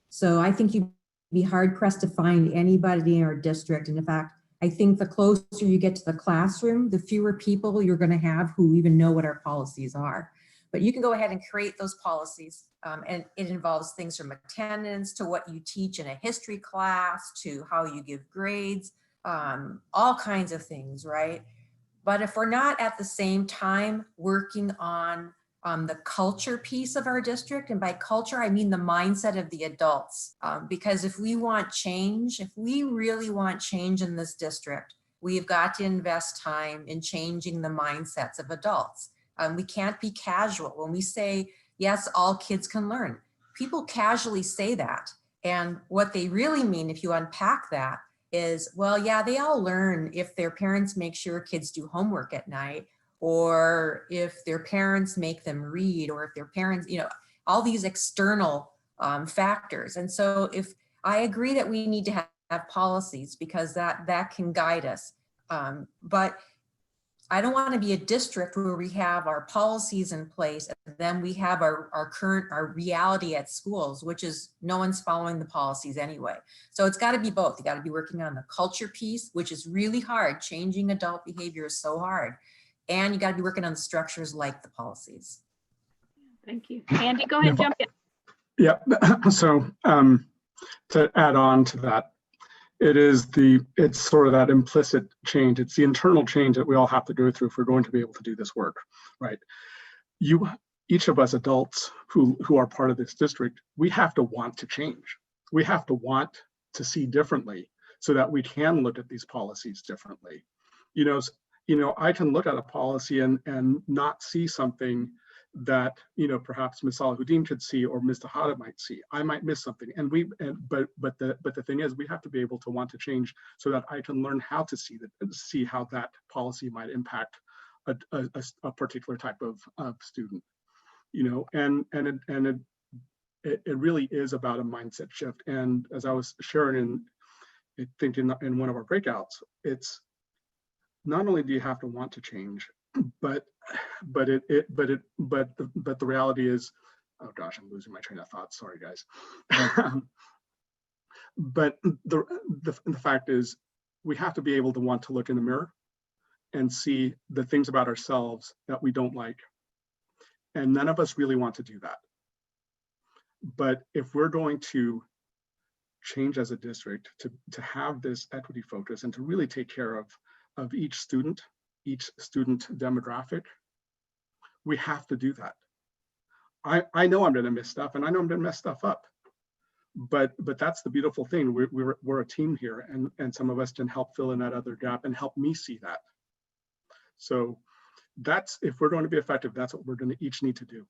So I think you'd be hard pressed to find anybody in our district. And in fact, I think the closer you get to the classroom, the fewer people you're going to have who even know what our policies are. But you can go ahead and create those policies. And it involves things from attendance to what you teach in a history class to how you give grades, all kinds of things, right? But if we're not at the same time working on the culture piece of our district, and by culture, I mean the mindset of the adults. Because if we want change, if we really want change in this district, we've got to invest time in changing the mindsets of adults. We can't be casual. When we say, yes, all kids can learn, people casually say that. And what they really mean, if you unpack that, is, well, yeah, they all learn if their parents make sure kids do homework at night, or if their parents make them read, or if their parents, all these external factors. And so if I agree that we need to have policies because that can guide us. But I don't want to be a district where we have our policies in place and then we have our reality at schools, which is no one's following the policies anyway. So it's got to be both. You got to be working on the culture piece, which is really hard. Changing adult behavior is so hard. And you got to be working on the structures like the policies. Thank you. Andy, go ahead and jump in. Yeah, so to add on to that, it's sort of that implicit change. It's the internal change that we all have to go through if we're going to be able to do this work, right? Each of us adults who are part of this district, we have to want to change. We have to want to see differently so that we can look at these policies differently. I can look at a policy and not see something that perhaps Ms. Salahuddin could see or Ms. Tejada might see. I might miss something, but the thing is, we have to be able to want to change so that I can learn how to see how that policy might impact a particular type of student. And it really is about a mindset shift. And as I was sharing in one of our breakouts, it's not only do you have to want to change, but the reality is, oh gosh, I'm losing my train of thought. Sorry, guys. But the fact is, we have to be able to want to look in the mirror and see the things about ourselves that we don't like. And none of us really want to do that. But if we're going to change as a district, to have this equity focus and to really take care of each student demographic, we have to do that. I know I'm going to miss stuff, and I know I'm going to mess stuff up, but that's the beautiful thing. We're a team here, and some of us can help fill in that other gap and help me see that. So that's, if we're going to be effective, that's what we're going to each need to do.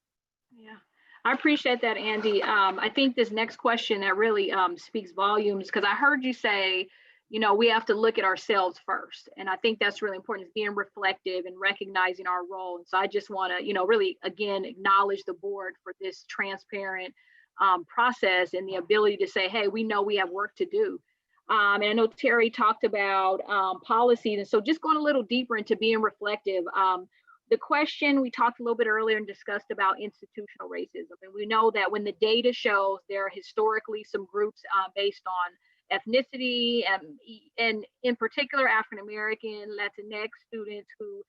Yeah, I appreciate that, Andy. I think this next question that really speaks volumes, because I heard you say we have to look at ourselves first. And I think that's really important, is being reflective and recognizing our role. And so I just want to, really, again, acknowledge the board for this transparent process and the ability to say, hey, we know we have work to do. And I know Terry talked about policies. And so just going a little deeper into being reflective, the question we talked a little bit earlier and discussed about institutional racism. And we know that when the data shows there are historically some groups based on ethnicity and in particular African-American, Latinx students who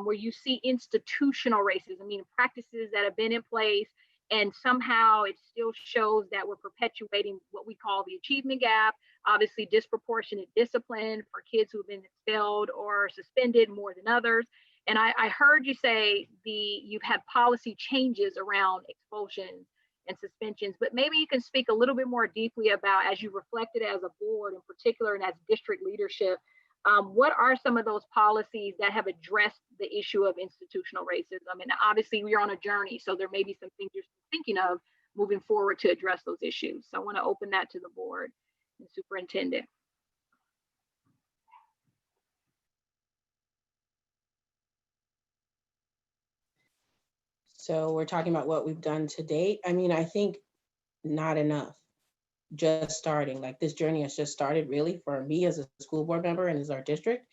where you see institutional racism, meaning practices that have been in place, and somehow it still shows that we're perpetuating what we call the achievement gap, obviously disproportionate discipline for kids who've been expelled or suspended more than others. And I heard you say you've had policy changes around expulsions and suspensions, but maybe you can speak a little bit more deeply about, as you reflected as a board in particular and as district leadership, what are some of those policies that have addressed the issue of institutional racism? And obviously we're on a journey, so there may be some things you're thinking of moving forward to address those issues. So I want to open that to the board and superintendent. So we're talking about what we've done to date. I mean, I think not enough. Just starting, like this journey has just started really for me as a school board member and as our district.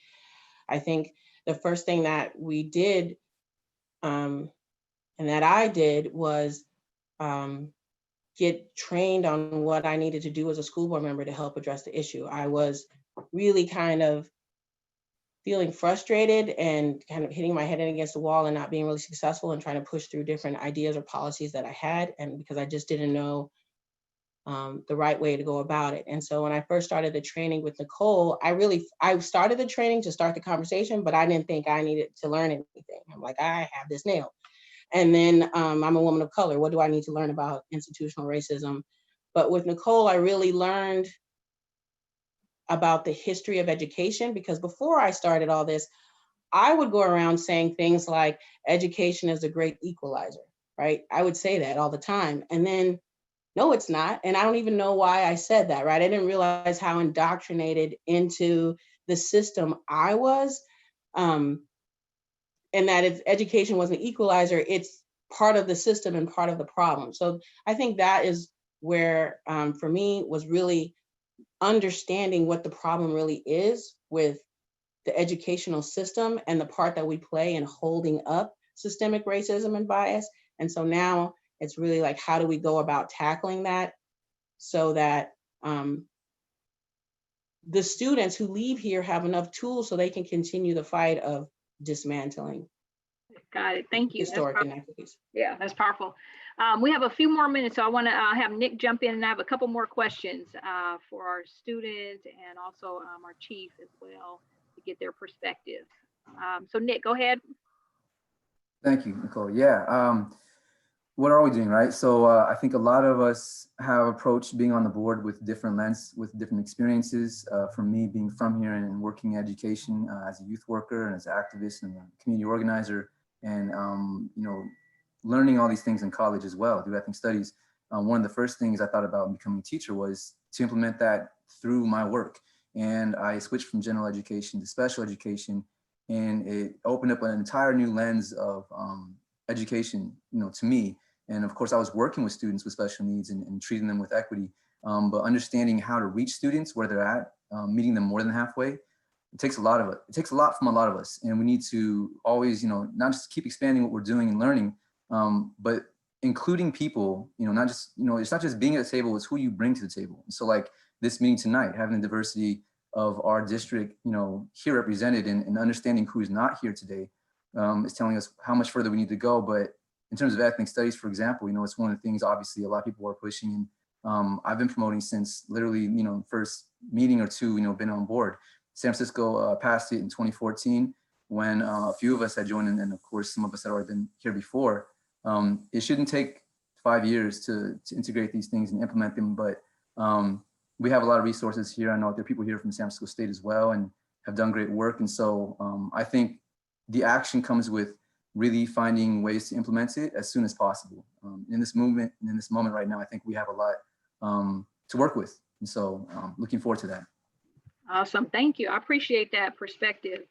I think the first thing that we did and that I did was get trained on what I needed to do as a school board member to help address the issue. I was really kind of feeling frustrated and kind of hitting my head in against the wall and not being really successful and trying to push through different ideas or policies that I had, and because I just didn't know the right way to go about it. And so when I first started the training with Nicole, I started the training to start the conversation, but I didn't think I needed to learn anything. I'm like, I have this nailed. And then I'm a woman of color. What do I need to learn about institutional racism? But with Nicole, I really learned about the history of education, because before I started all this, I would go around saying things like education is a great equalizer, right? I would say that all the time. And then, no, it's not. And I don't even know why I said that, right? I didn't realize how indoctrinated into the system I was, and that if education was an equalizer, it's part of the system and part of the problem. So I think that is where, for me, was really understanding what the problem really is with the educational system and the part that we play in holding up systemic racism and bias. And so now it's really like, how do we go about tackling that so that the students who leave here have enough tools so they can continue the fight of dismantling. Got it. Thank you. Historic inequities. Yeah, that's powerful. We have a few more minutes, so I want to have Nick jump in, and I have a couple more questions for our students and also our chief as well to get their perspective. So Nick, go ahead. Thank you, Nicole. Yeah. What are we doing, right? So I think a lot of us have approached being on the board with different lens, with different experiences. For me, being from here and working in education as a youth worker and as an activist and a community organizer, and learning all these things in college as well, through ethnic studies. One of the first things I thought about becoming a teacher was to implement that through my work. And I switched from general education to special education, and it opened up an entire new lens of education, to me. And of course, I was working with students with special needs and treating them with equity, but understanding how to reach students where they're at, meeting them more than halfway. It takes a lot of it. It takes a lot from a lot of us, and we need to always, not just keep expanding what we're doing and learning, but including people. Not just, it's not just being at the table; it's who you bring to the table. So, like this meeting tonight, having the diversity of our district, here represented, and understanding who is not here today, is telling us how much further we need to go. But in terms of ethnic studies, for example, it's one of the things obviously a lot of people are pushing, and I've been promoting since literally, first meeting or two, been on board. San Francisco passed it in 2014 when a few of us had joined, and of course, some of us had already been here before. It shouldn't take 5 years to integrate these things and implement them, but we have a lot of resources here. I know there are people here from San Francisco State as well and have done great work. And so I think the action comes with really finding ways to implement it as soon as possible. In this movement, and in this moment right now, I think we have a lot to work with. And so looking forward to that. Awesome. Thank you. I appreciate that perspective.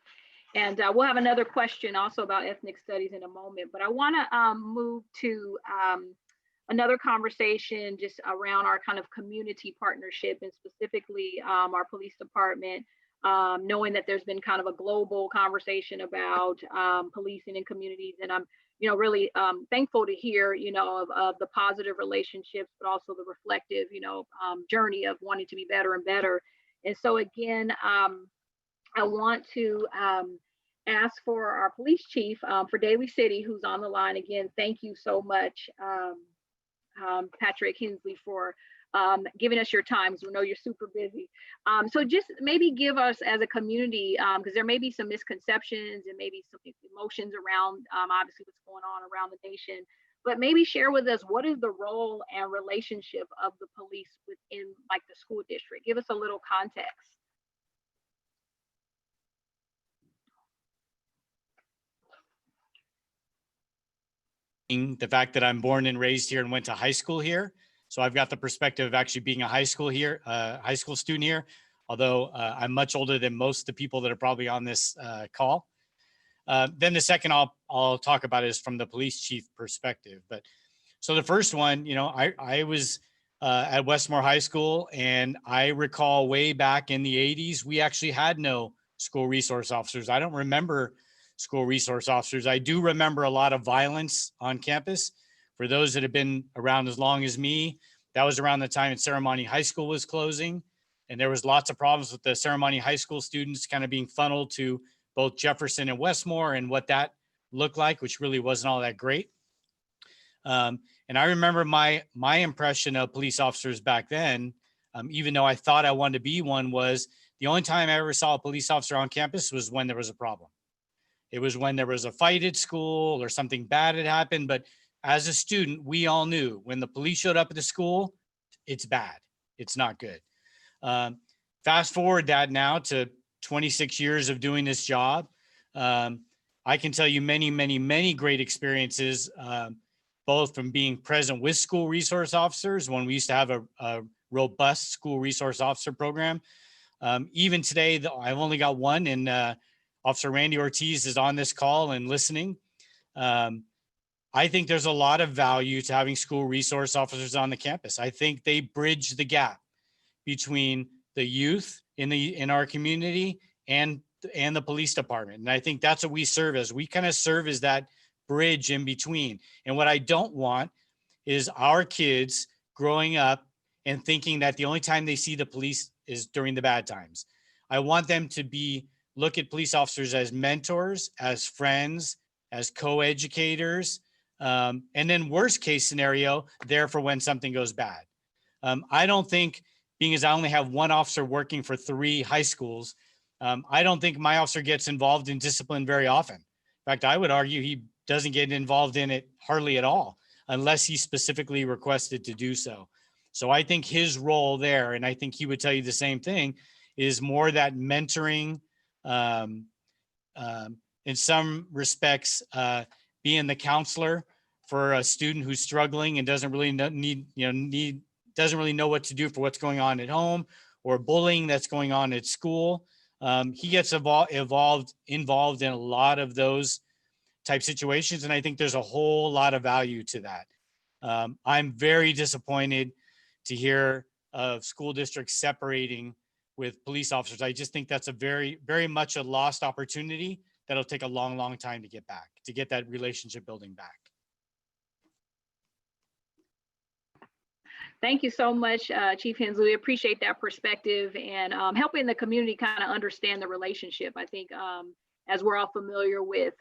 And we'll have another question also about ethnic studies in a moment, but I want to move to another conversation just around our kind of community partnership, and specifically our police department, knowing that there's been kind of a global conversation about policing in communities. And I'm, really thankful to hear, of the positive relationships, but also the reflective, journey of wanting to be better and better. And so again, I want to ask for our police chief for Daly City, who's on the line. Again, thank you so much, Patrick Hensley, for giving us your time, because we know you're super busy. So just maybe give us as a community, because there may be some misconceptions and maybe some emotions around obviously what's going on around the nation, but maybe share with us what is the role and relationship of the police within like the school district. Give us a little context. The fact that I'm born and raised here and went to high school here. So I've got the perspective of actually being a high school student here, although I'm much older than most of the people that are probably on this call. Then the second I'll talk about is from the police chief perspective. But so the first one, I was at Westmore High School, and I recall way back in the 80s, we actually had no school resource officers. I don't remember school resource officers. I do remember a lot of violence on campus. For those that have been around as long as me, that was around the time that Ceremony High School was closing. And there was lots of problems with the Ceremony High School students kind of being funneled to both Jefferson and Westmore, and what that looked like, which really wasn't all that great. And I remember my impression of police officers back then, even though I thought I wanted to be one, was the only time I ever saw a police officer on campus was when there was a problem. It was when there was a fight at school or something bad had happened. But as a student, we all knew when the police showed up at the school, it's bad. It's not good. Fast forward that now to 26 years of doing this job. I can tell you many, many, many great experiences, both from being present with school resource officers when we used to have a robust school resource officer program. Even today, I've only got one, and Officer Randy Ortiz is on this call and listening. I think there's a lot of value to having school resource officers on the campus. I think they bridge the gap between the youth in our community and the police department. And I think that's what we serve as. We kind of serve as that bridge in between. And what I don't want is our kids growing up and thinking that the only time they see the police is during the bad times. I want them to look at police officers as mentors, as friends, as co-educators, and then worst case scenario, there for when something goes bad. I don't think, being as I only have one officer working for 3 high schools, I don't think my officer gets involved in discipline very often. In fact, I would argue he doesn't get involved in it hardly at all, unless he's specifically requested to do so. So I think his role there, and I think he would tell you the same thing, is more that mentoring, in some respects, being the counselor for a student who's struggling and doesn't really doesn't really know what to do for what's going on at home, or bullying that's going on at school. He gets involved in a lot of those type situations, and I think there's a whole lot of value to that. I'm very disappointed to hear of school districts separating with police officers. I just think that's a very, very much a lost opportunity that'll take a long, long time to get back, to get that relationship building back. Thank you so much, Chief Hensley. We appreciate that perspective and helping the community kind of understand the relationship. I think as we're all familiar with,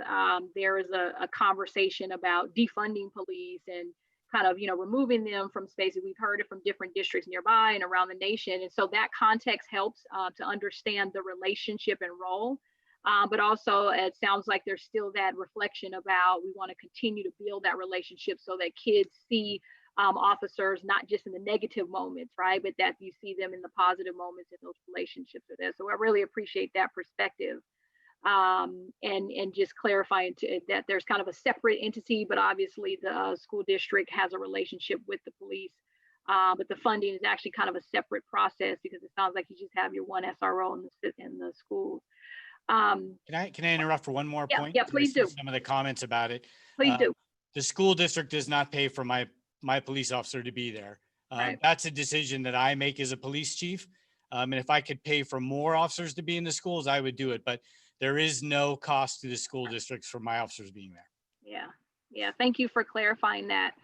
there is a conversation about defunding police and kind of, removing them from spaces. We've heard it from different districts nearby and around the nation. And so that context helps to understand the relationship and role. But also it sounds like there's still that reflection about we want to continue to build that relationship so that kids see officers not just in the negative moments, right? But that you see them in the positive moments in those relationships with us. So I really appreciate that perspective. And just clarifying that there's kind of a separate entity, but obviously the school district has a relationship with the police But the funding is actually kind of a separate process because it sounds like you just have your one SRO in the schools. Can I interrupt for one more point? Yeah, 'Cause I please see do. some of the comments about it. Please do. The school district does not pay for my police officer to be there. Right. That's a decision that I make as a police chief. And if I could pay for more officers to be in the schools, I would do it. But there is no cost to the school districts for my officers being there. Yeah. Thank you for clarifying that.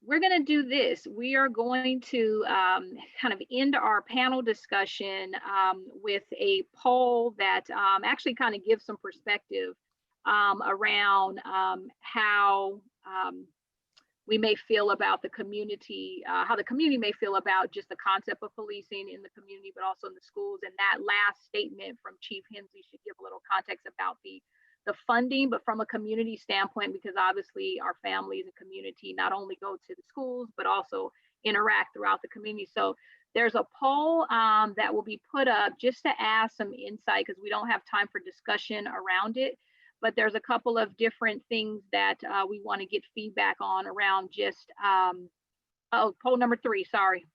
We're going to do this. We are going to kind of end our panel discussion with a poll that actually kind of gives some perspective around how we may feel about the community, how the community may feel about just the concept of policing in the community, but also in the schools. And that last statement from Chief Hensley should give a little context about the funding, but from a community standpoint, because obviously our families and community not only go to the schools, but also interact throughout the community. So there's a poll that will be put up just to ask some insight, because we don't have time for discussion around it. But there's a couple of different things that we want to get feedback on around just, poll number 3, sorry.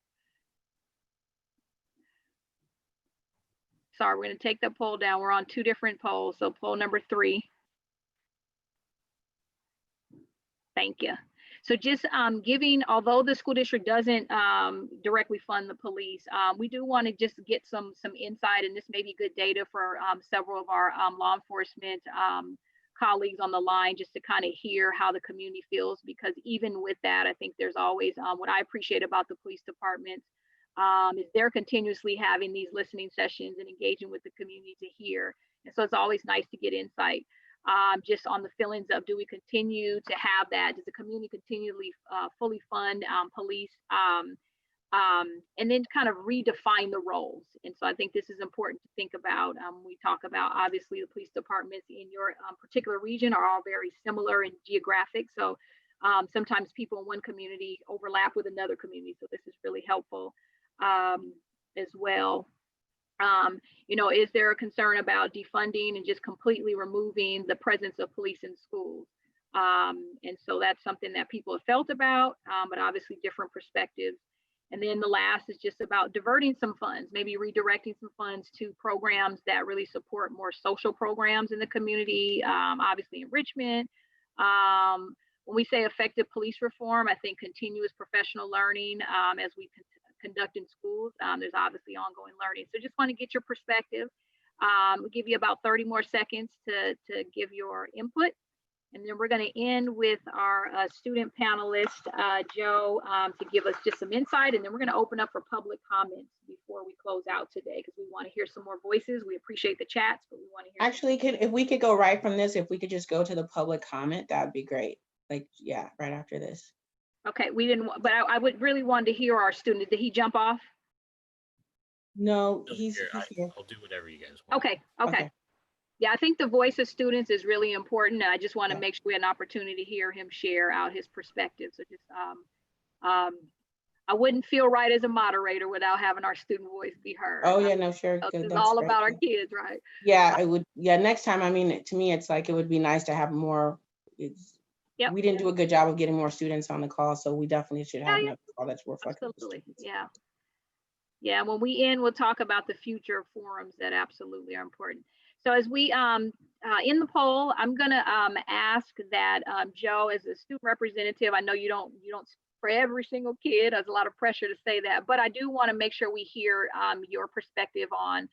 Sorry, we're going to take the poll down. We're on 2 different polls. So poll number 3. Thank you. So just giving, although the school district doesn't directly fund the police, we do want to just get some insight, and this may be good data for several of our law enforcement colleagues on the line, just to kind of hear how the community feels, because even with that, I think there's always, what I appreciate about the police department is they're continuously having these listening sessions and engaging with the community to hear. And so it's always nice to get insight just on the feelings of, do we continue to have that? Does the community continually fully fund police? And then kind of redefine the roles. And so I think this is important to think about. We talk about, obviously, the police departments in your particular region are all very similar in geographic. So sometimes people in one community overlap with another community. So this is really helpful as well. You know, is there a concern about defunding and just completely removing the presence of police in schools? And so that's something that people have felt about, but obviously different perspectives. And then the last is just about diverting some funds, maybe redirecting some funds to programs that really support more social programs in the community, obviously enrichment. When we say effective police reform, I think continuous professional learning as we conduct in schools, there's obviously ongoing learning. So just want to get your perspective. We'll give you about 30 more seconds to give your input. And then we're going to end with our student panelist, Joe, to give us just some insight. And then we're going to open up for public comments before we close out today, because we want to hear some more voices. We appreciate the chats, but we want to hear. Actually, if we could go right from this, if we could just go to the public comment, that'd be great. Like, yeah, right after this. Okay, we didn't, but I would really want to hear our student. Did he jump off? No, he's here. I'll do whatever you guys want. Okay. Yeah, I think the voice of students is really important. And I just want to make sure we had an opportunity to hear him share out his perspective. So just, I wouldn't feel right as a moderator without having our student voice be heard. Oh yeah, no, sure. It's all about our kids, right? Yeah, I would. Yeah, next time, I mean, to me, it's like, it would be nice to have more. We didn't do a good job of getting more students on the call, so we definitely should have another call that's reflective. Absolutely, yeah. When we end, we'll talk about the future forums that absolutely are important. So as we in the poll, I'm gonna ask that Joe, as a student representative, I know you don't for every single kid. There's a lot of pressure to say that, but I do want to make sure we hear your perspective on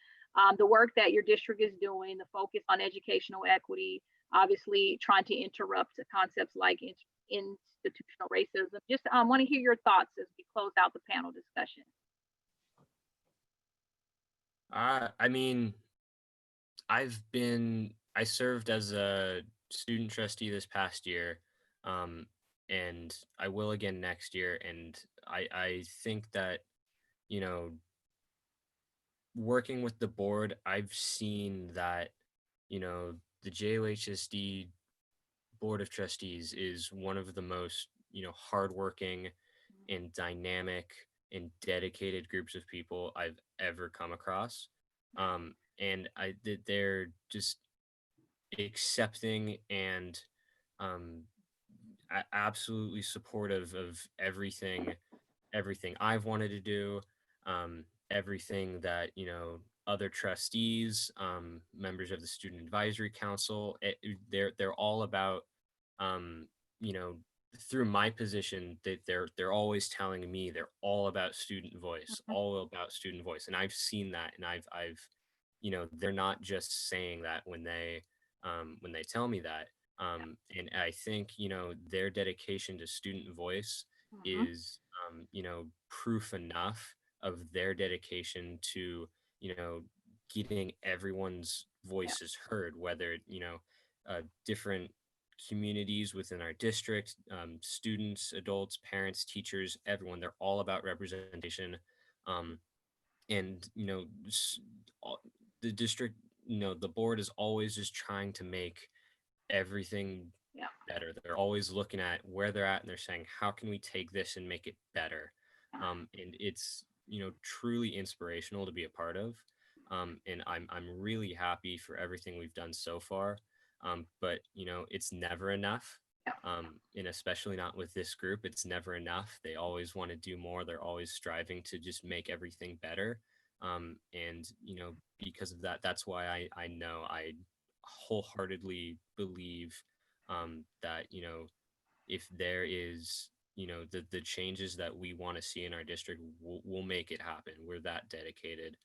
the work that your district is doing, the focus on educational equity, obviously trying to interrupt the concepts like institutional racism. Just want to hear your thoughts as we close out the panel discussion. I mean, I served as a student trustee this past year, and I will again next year. And I think that, you know, working with the board, I've seen that, you know, the JUHSD Board of Trustees is one of the most, you know, hardworking and dynamic and dedicated groups of people I've ever come across. And they're just accepting and absolutely supportive of everything everything I've wanted to do, everything that, you know, other trustees, members of the Student Advisory Council, they're all about, you know, through my position, that they're always telling me they're all about student voice, all about student voice, and I've seen that, and I've, you know, they're not just saying that when they tell me that, and I think, you know, their dedication to student voice is, you know, proof enough of their dedication to, you know, getting everyone's voices heard, whether, you know, different communities within our district, students, adults, parents, teachers, everyone, they're all about representation. And, you know, the district, you know, the board is always just trying to make everything better. They're always looking at where they're at and they're saying, how can we take this and make it better? And it's, you know, truly inspirational to be a part of. And I'm really happy for everything we've done so far. But, you know, it's never enough. And especially not with this group, it's never enough. They always want to do more. They're always striving to just make everything better. And, you know, because of that, that's why I know I wholeheartedly believe that, you know, if there is, you know, the changes that we want to see in our district, we'll make it happen. We're that dedicated.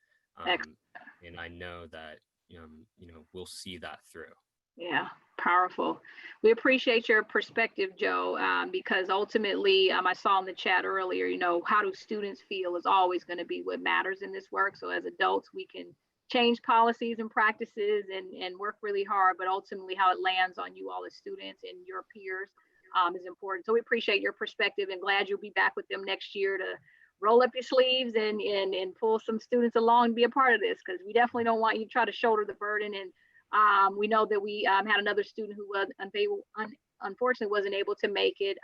And I know that, you know, we'll see that through. Yeah, powerful. We appreciate your perspective, Joe, because ultimately, I saw in the chat earlier, you know, how do students feel is always going to be what matters in this work. So as adults, we can change policies and practices and work really hard, but ultimately how it lands on you all as students and your peers is important. So we appreciate your perspective and glad you'll be back with them next year to roll up your sleeves and pull some students along and be a part of this, because we definitely don't want you to try to shoulder the burden. And we know that we had another student who was unfortunately wasn't able to make it,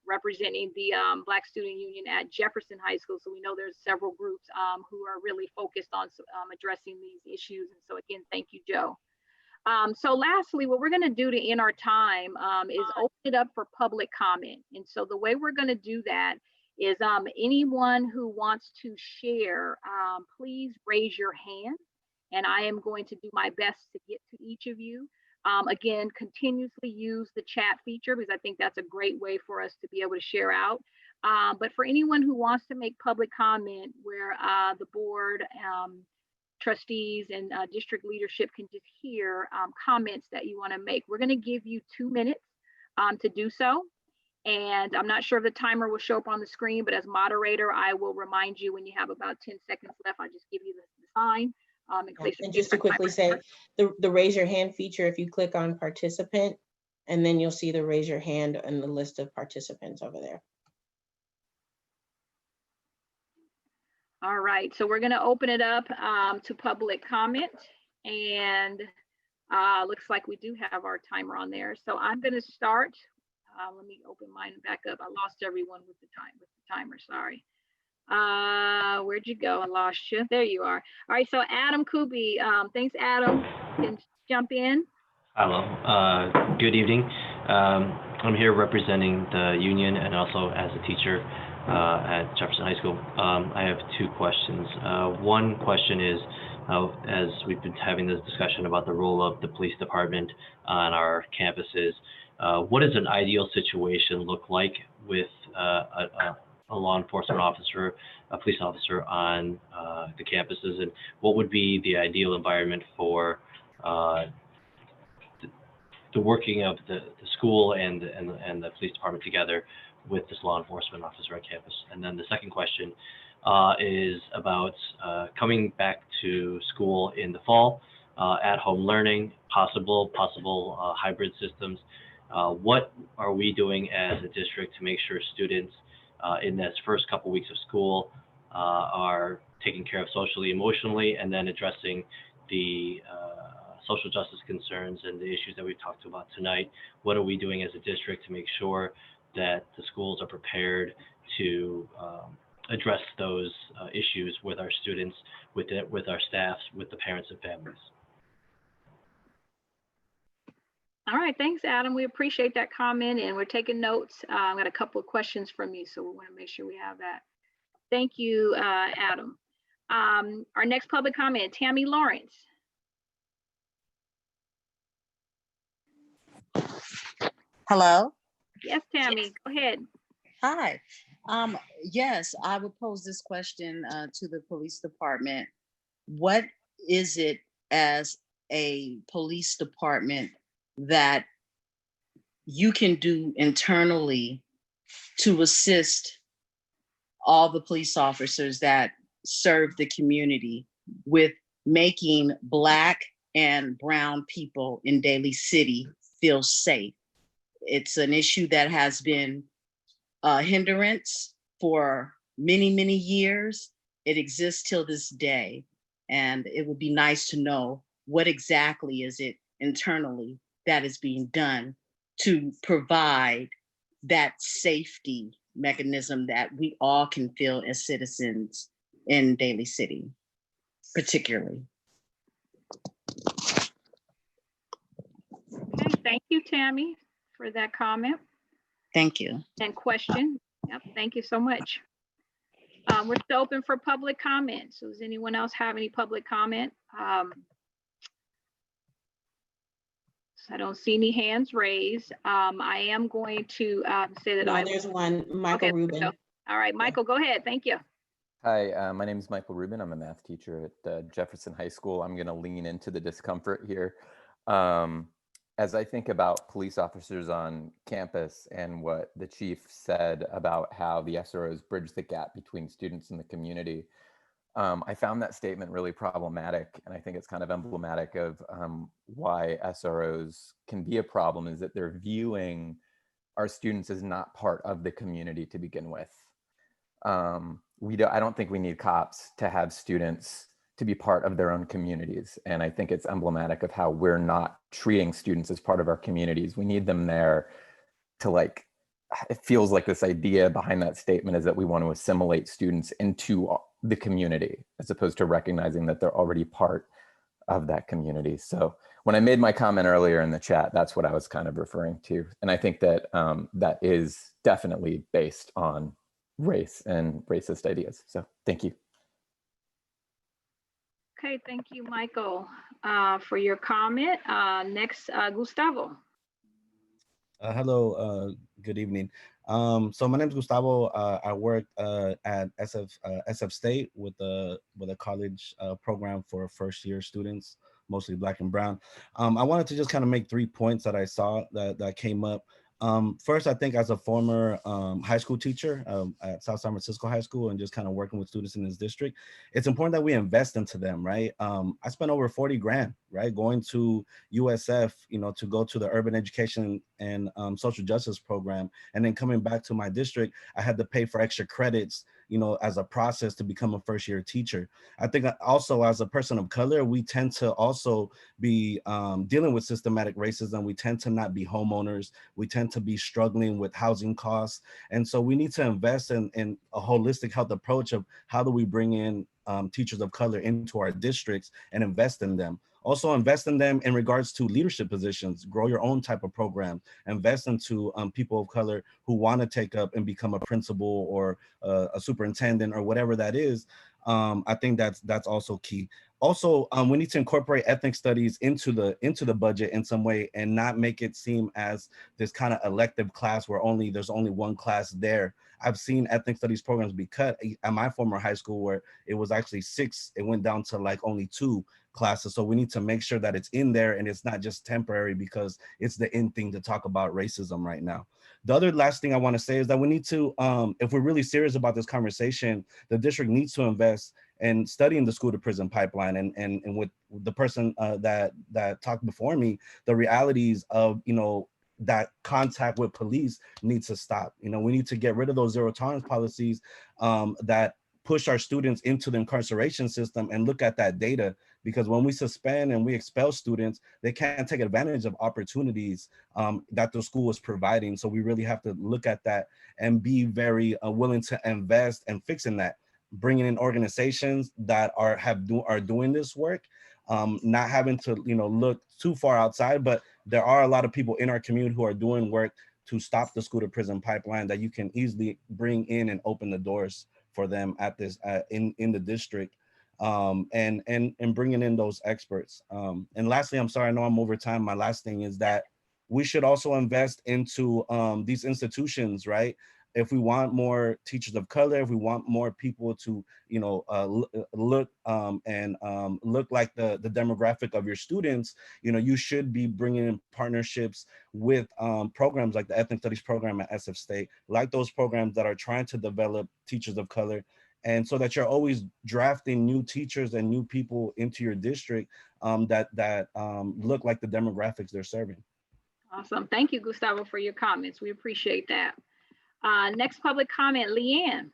representing the Black Student Union at Jefferson High School. So we know there's several groups who are really focused on addressing these issues. And so again, thank you, Joe. So lastly, what we're going to do to end our time is open it up for public comment. And so the way we're going to do that is anyone who wants to share, please raise your hand. And I am going to do my best to get to each of you. Again, continuously use the chat feature because I think that's a great way for us to be able to share out. But for anyone who wants to make public comment where the board, trustees and district leadership can just hear comments that you want to make, we're going to give you 2 minutes to do so. And I'm not sure if the timer will show up on the screen, but as moderator, I will remind you when you have about 10 seconds left. I'll just give you the sign. And just to quickly say, the raise your hand feature, if you click on participant, and then you'll see the raise your hand and the list of participants over there. All right, so we're going to open it up to public comment, and looks like we do have our timer on there. So I'm going to start. Let me open mine back up. I lost everyone with the timer. Sorry. Where'd you go? I lost you. There you are. All right, so Adam Kubi, thanks, Adam. You can jump in. Hello. Good evening. I'm here representing the union and also as a teacher at Jefferson High School. I have 2 questions. One question is, as we've been having this discussion about the role of the police department on our campuses, what does an ideal situation look like with a law enforcement officer, a police officer on the campuses, and what would be the ideal environment for the working of the school and the police department together with this law enforcement officer on campus? And then the second question is about coming back to school in the fall, at-home learning, possible hybrid systems. What are we doing as a district to make sure students in this first couple weeks of school are taken care of socially, emotionally, and then addressing the social justice concerns and the issues that we've talked about tonight? What are we doing as a district to make sure that the schools are prepared to address those issues with our students, with our staffs, with the parents and families? All right, thanks, Adam. We appreciate that comment and we're taking notes. I've got a couple of questions from you, so we want to make sure we have that. Thank you, Adam. Our next public comment, Tammy Lawrence. Hello? Yes, Tammy, go ahead. Hi. Yes, I would pose this question to the police department. What is it as a police department that you can do internally to assist all the police officers that serve the community with making Black and brown people in Daly City feel safe? It's an issue that has been a hindrance for many, many years. It exists till this day. And it would be nice to know what exactly is it internally that is being done to provide that safety mechanism that we all can feel as citizens in Daly City, particularly. Okay, thank you, Tammy, for that comment. Thank you. And question. Yep, thank you so much. We're still open for public comment. So does anyone else have any public comment? So I don't see any hands raised. I am going to say that No, there's one, Michael Rubin. All right, Michael, go ahead. Thank you. Hi, my name is Michael Rubin. I'm a math teacher at Jefferson High School. I'm going to lean into the discomfort here. As I think about police officers on campus and what the chief said about how the SROs bridge the gap between students and the community, I found that statement really problematic. And I think it's kind of emblematic of why SROs can be a problem, is that they're viewing our students as not part of the community to begin with. I don't think we need cops to have students to be part of their own communities. And I think it's emblematic of how we're not treating students as part of our communities. We need them there to it feels like this idea behind that statement is that we want to assimilate students into the community as opposed to recognizing that they're already part of that community. So when I made my comment earlier in the chat, that's what I was kind of referring to. And I think that that is definitely based on race and racist ideas. So thank you. Okay, thank you, Michael, for your comment. Next, Gustavo. Hello, good evening. So my name is Gustavo. I work at SF State with a college program for first-year students, mostly Black and brown. I wanted to just kind of make 3 points that I saw that came up. First, I think as a former high school teacher at South San Francisco High School and just kind of working with students in this district, it's important that we invest into them, right? I spent over 40 grand, right? Going to USF, to go to the urban education and social justice program. And then coming back to my district, I had to pay for extra credits, as a process to become a first year teacher. I think also as a person of color, we tend to also be dealing with systematic racism. We tend to not be homeowners. We tend to be struggling with housing costs. And so we need to invest in a holistic health approach of how do we bring in teachers of color into our districts and invest in them. Also invest in them in regards to leadership positions, grow your own type of program, invest into people of color who want to take up and become a principal or a superintendent or whatever that is. I think that's also key. Also, we need to incorporate ethnic studies into the budget in some way and not make it seem as this kind of elective class where there's only one class there. I've seen ethnic studies programs be cut at my former high school where it was actually 6, it went down to only 2 classes. So we need to make sure that it's in there and it's not just temporary because it's the in thing to talk about racism right now. The other last thing I want to say is that we need to, if we're really serious about this conversation, the district needs to invest in studying the school to prison pipeline and with the person that talked before me, the realities of, that contact with police needs to stop. We need to get rid of those zero tolerance policies that push our students into the incarceration system and look at that data, because when we suspend and we expel students, they can't take advantage of opportunities that the school is providing. So we really have to look at that and be very willing to invest and fixing that, bringing in organizations that are doing this work, not having to look too far outside, but there are a lot of people in our community who are doing work to stop the school to prison pipeline that you can easily bring in and open the doors for them at this in the district, and bringing in those experts. And lastly, I'm sorry, I know I'm over time. My last thing is that we should also invest into these institutions, right? If we want more teachers of color, if we want more people to, you know, look look like the demographic of your students, you know, you should be bringing in partnerships with programs like the Ethnic Studies program at SF State, like those programs that are trying to develop teachers of color, and so that you're always drafting new teachers and new people into your district that look like the demographics they're serving. Awesome. Thank you, Gustavo, for your comments. We appreciate that. Next public comment, Leanne.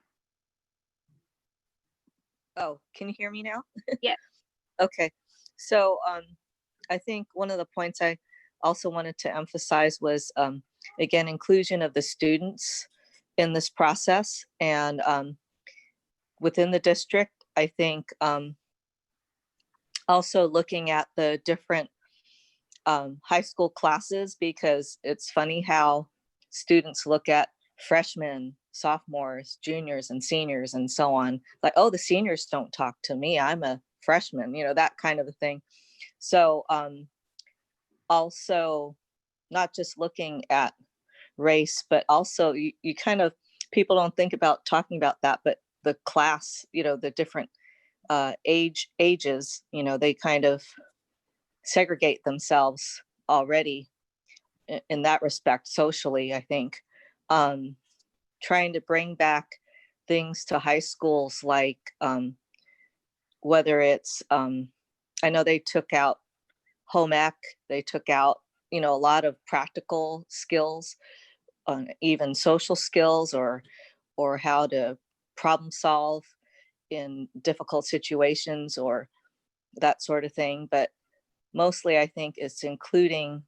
Oh, can you hear me now? Yes. Okay. So I think one of the points I also wanted to emphasize was, again, inclusion of the students in this process. And within the district, I think also looking at the different high school classes, because it's funny how students look at freshmen, sophomores, juniors, and seniors, and so on. Like, oh, the seniors don't talk to me, I'm a freshman, you know, that kind of a thing. So also not just looking at race, but also you kind of, people don't think about talking about that, but the class, you know, the different ages, you know, they kind of segregate themselves already in that respect socially, I think. Trying to bring back things to high schools, like whether it's, I know they took out home ec, they took out, you know, a lot of practical skills, even social skills, or how to problem solve in difficult situations or that sort of thing. But mostly I think it's including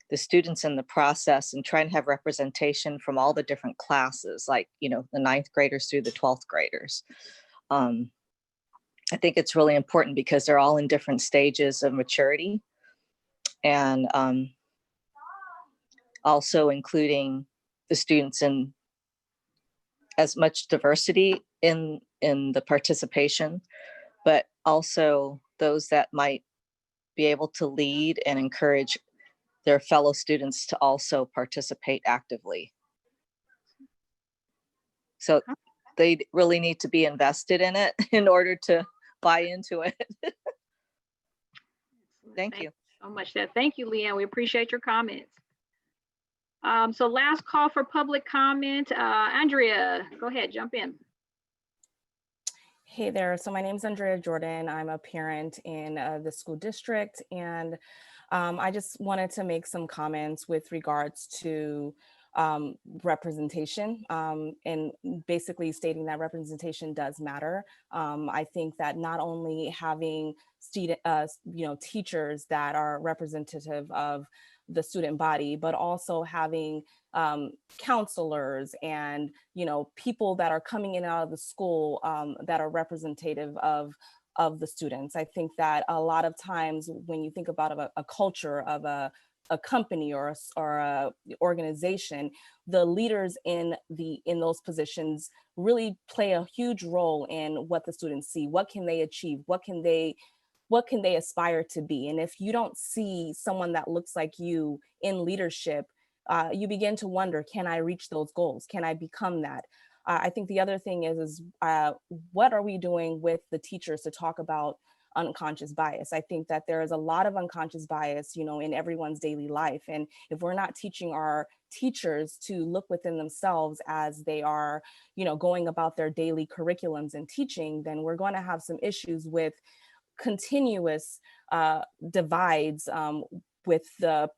the students in the process and trying to have representation from all the different classes, like, you know, the 9th graders through the 12th graders. I think it's really important because they're all in different stages of maturity, and also including the students in as much diversity in the participation, but also those that might be able to lead and encourage their fellow students to also participate actively. So they really need to be invested in it in order to buy into it. Thank you so much. Thank you, Leanne. We appreciate your comments. So last call for public comment. Andrea, go ahead, jump in. Hey there. So my name is Andrea Jordan. I'm a parent in the school district, and I just wanted to make some comments with regards to representation, and basically stating that representation does matter. I think that not only having teachers that are representative of the student body, but also having counselors and, you know, people that are coming in and out of the school that are representative of the students. I think that a lot of times when you think about a culture of a company or a organization, the leaders in those positions really play a huge role in what the students see. What can they achieve? What can they aspire to be? And if you don't see someone that looks like you in leadership, you begin to wonder, can I reach those goals? Can I become that? I think the other thing is what are we doing with the teachers to talk about unconscious bias? I think that there is a lot of unconscious bias, you know, in everyone's daily life. And if we're not teaching our teachers to look within themselves as they are, you know, going about their daily curriculums and teaching, then we're going to have some issues with continuous divides with the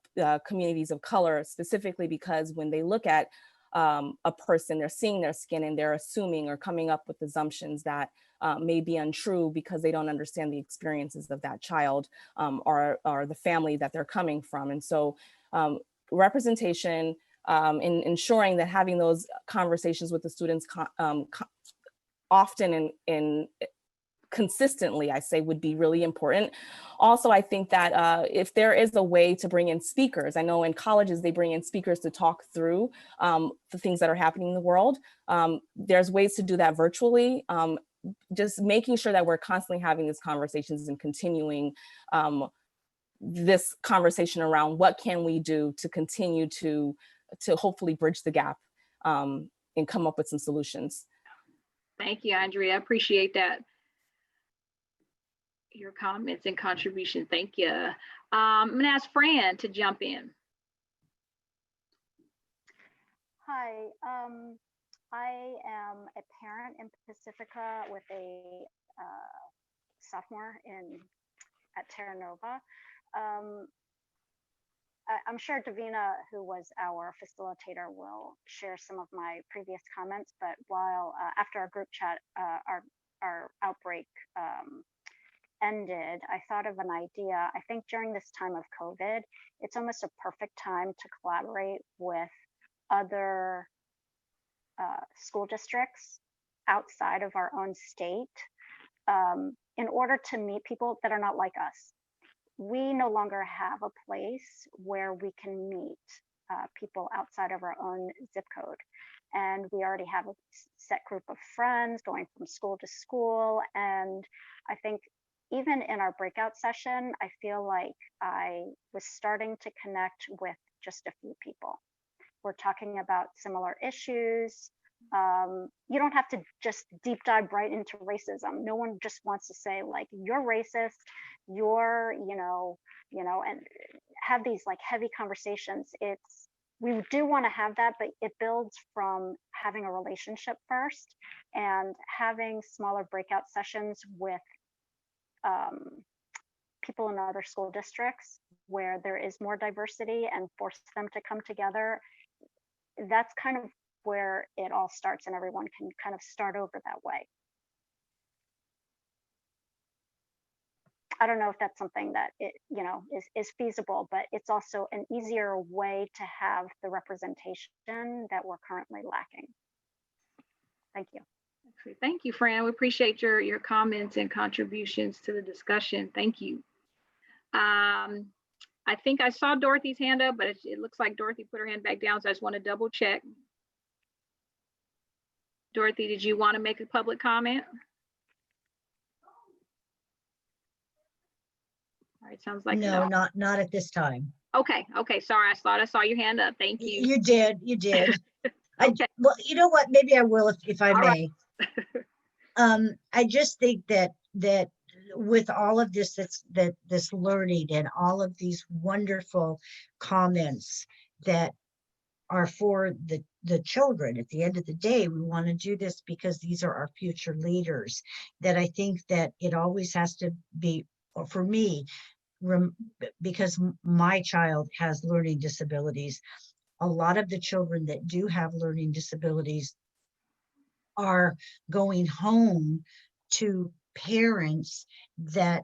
communities of color, specifically because when they look at a person, they're seeing their skin and they're assuming or coming up with assumptions that may be untrue because they don't understand the experiences of that child or the family that they're coming from. And so representation, in ensuring that having those conversations with the students often in consistently, I say, would be really important. Also, I think that if there is a way to bring in speakers, I know in colleges they bring in speakers to talk through the things that are happening in the world. There's ways to do that virtually. Just making sure that we're constantly having these conversations and continuing this conversation around what can we do to continue to hopefully bridge the gap and come up with some solutions. Thank you, Andrea. I appreciate that. Your comments and contribution. Thank you. I'm going to ask Fran to jump in. Hi, I am a parent in Pacifica with a sophomore at Terra Nova. I'm sure Davina, who was our facilitator, will share some of my previous comments, but while after our group chat, our outbreak ended, I thought of an idea. I think during this time of COVID, it's almost a perfect time to collaborate with other school districts outside of our own state in order to meet people that are not like us. We no longer have a place where we can meet people outside of our own zip code. And we already have a set group of friends going from school to school. And I think even in our breakout session, I feel like I was starting to connect with just a few people. We're talking about similar issues. You don't have to just deep dive right into racism. No one just wants to say like, you're racist, you're, and have these like heavy conversations. We do want to have that, but it builds from having a relationship first and having smaller breakout sessions with people in other school districts where there is more diversity and force them to come together. That's kind of where it all starts and everyone can kind of start over that way. I don't know if that's something that is feasible, but it's also an easier way to have the representation that we're currently lacking. Thank you. Thank you, Fran. We appreciate your comments and contributions to the discussion. Thank you. I think I saw Dorothy's hand up, but it looks like Dorothy put her hand back down, so I just want to double check. Dorothy, did you want to make a public comment? All right, sounds like no. Not at this time. Okay, sorry, I thought I saw your hand up. Thank you. You did. Okay. Well, you know what? Maybe I will if I may. Right. I just think that with all of this, this learning and all of these wonderful comments that are for the children. At the end of the day, we want to do this because these are our future leaders. That I think that it always has to be, or for me, because my child has learning disabilities. A lot of the children that do have learning disabilities are going home to parents that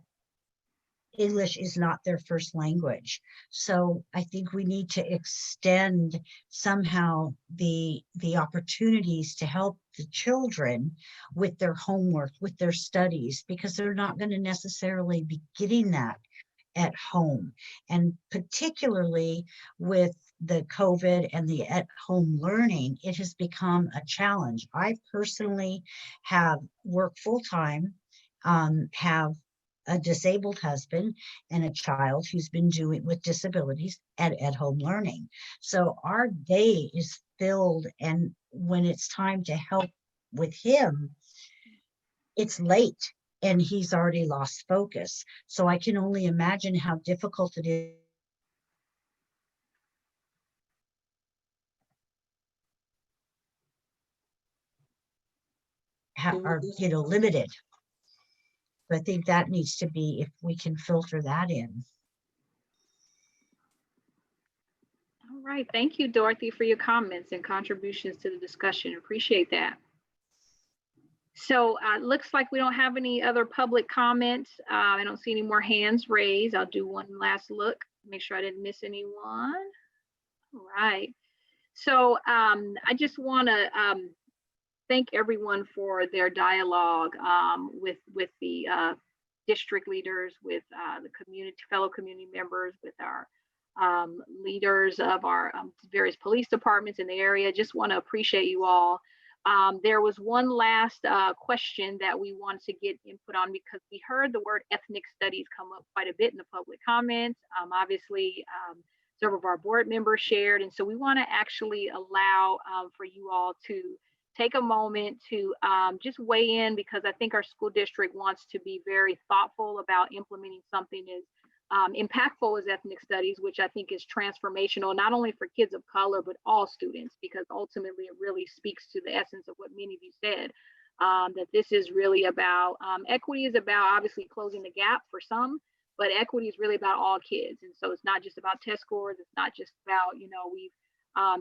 English is not their first language. So I think we need to extend somehow the opportunities to help the children with their homework, with their studies, because they're not going to necessarily be getting that at home. And particularly with the COVID and the at-home learning, it has become a challenge. I personally have worked full-time, have a disabled husband and a child who's been doing with disabilities at home learning. So our day is filled, and when it's time to help with him, it's late and he's already lost focus. So I can only imagine how difficult it is are limited. I think that needs to be, if we can filter that in. All right, thank you, Dorothy, for your comments and contributions to the discussion. Appreciate that. So looks like we don't have any other public comments. I don't see any more hands raised. I'll do one last look, make sure I didn't miss anyone. All right. So I just want to thank everyone for their dialogue with the district leaders, with the community, fellow community members, with our leaders of our various police departments in the area. Just want to appreciate you all. There was one last question that we wanted to get input on, because we heard the word ethnic studies come up quite a bit in the public comments. Obviously, several of our board members shared, and so we want to actually allow for you all to take a moment to just weigh in, because I think our school district wants to be very thoughtful about implementing something as impactful as ethnic studies, which I think is transformational, not only for kids of color, but all students, because ultimately it really speaks to the essence of what many of you said, that this is really about, equity is about obviously closing the gap for some, but equity is really about all kids. And so it's not just about test scores. It's not just about, you know, we've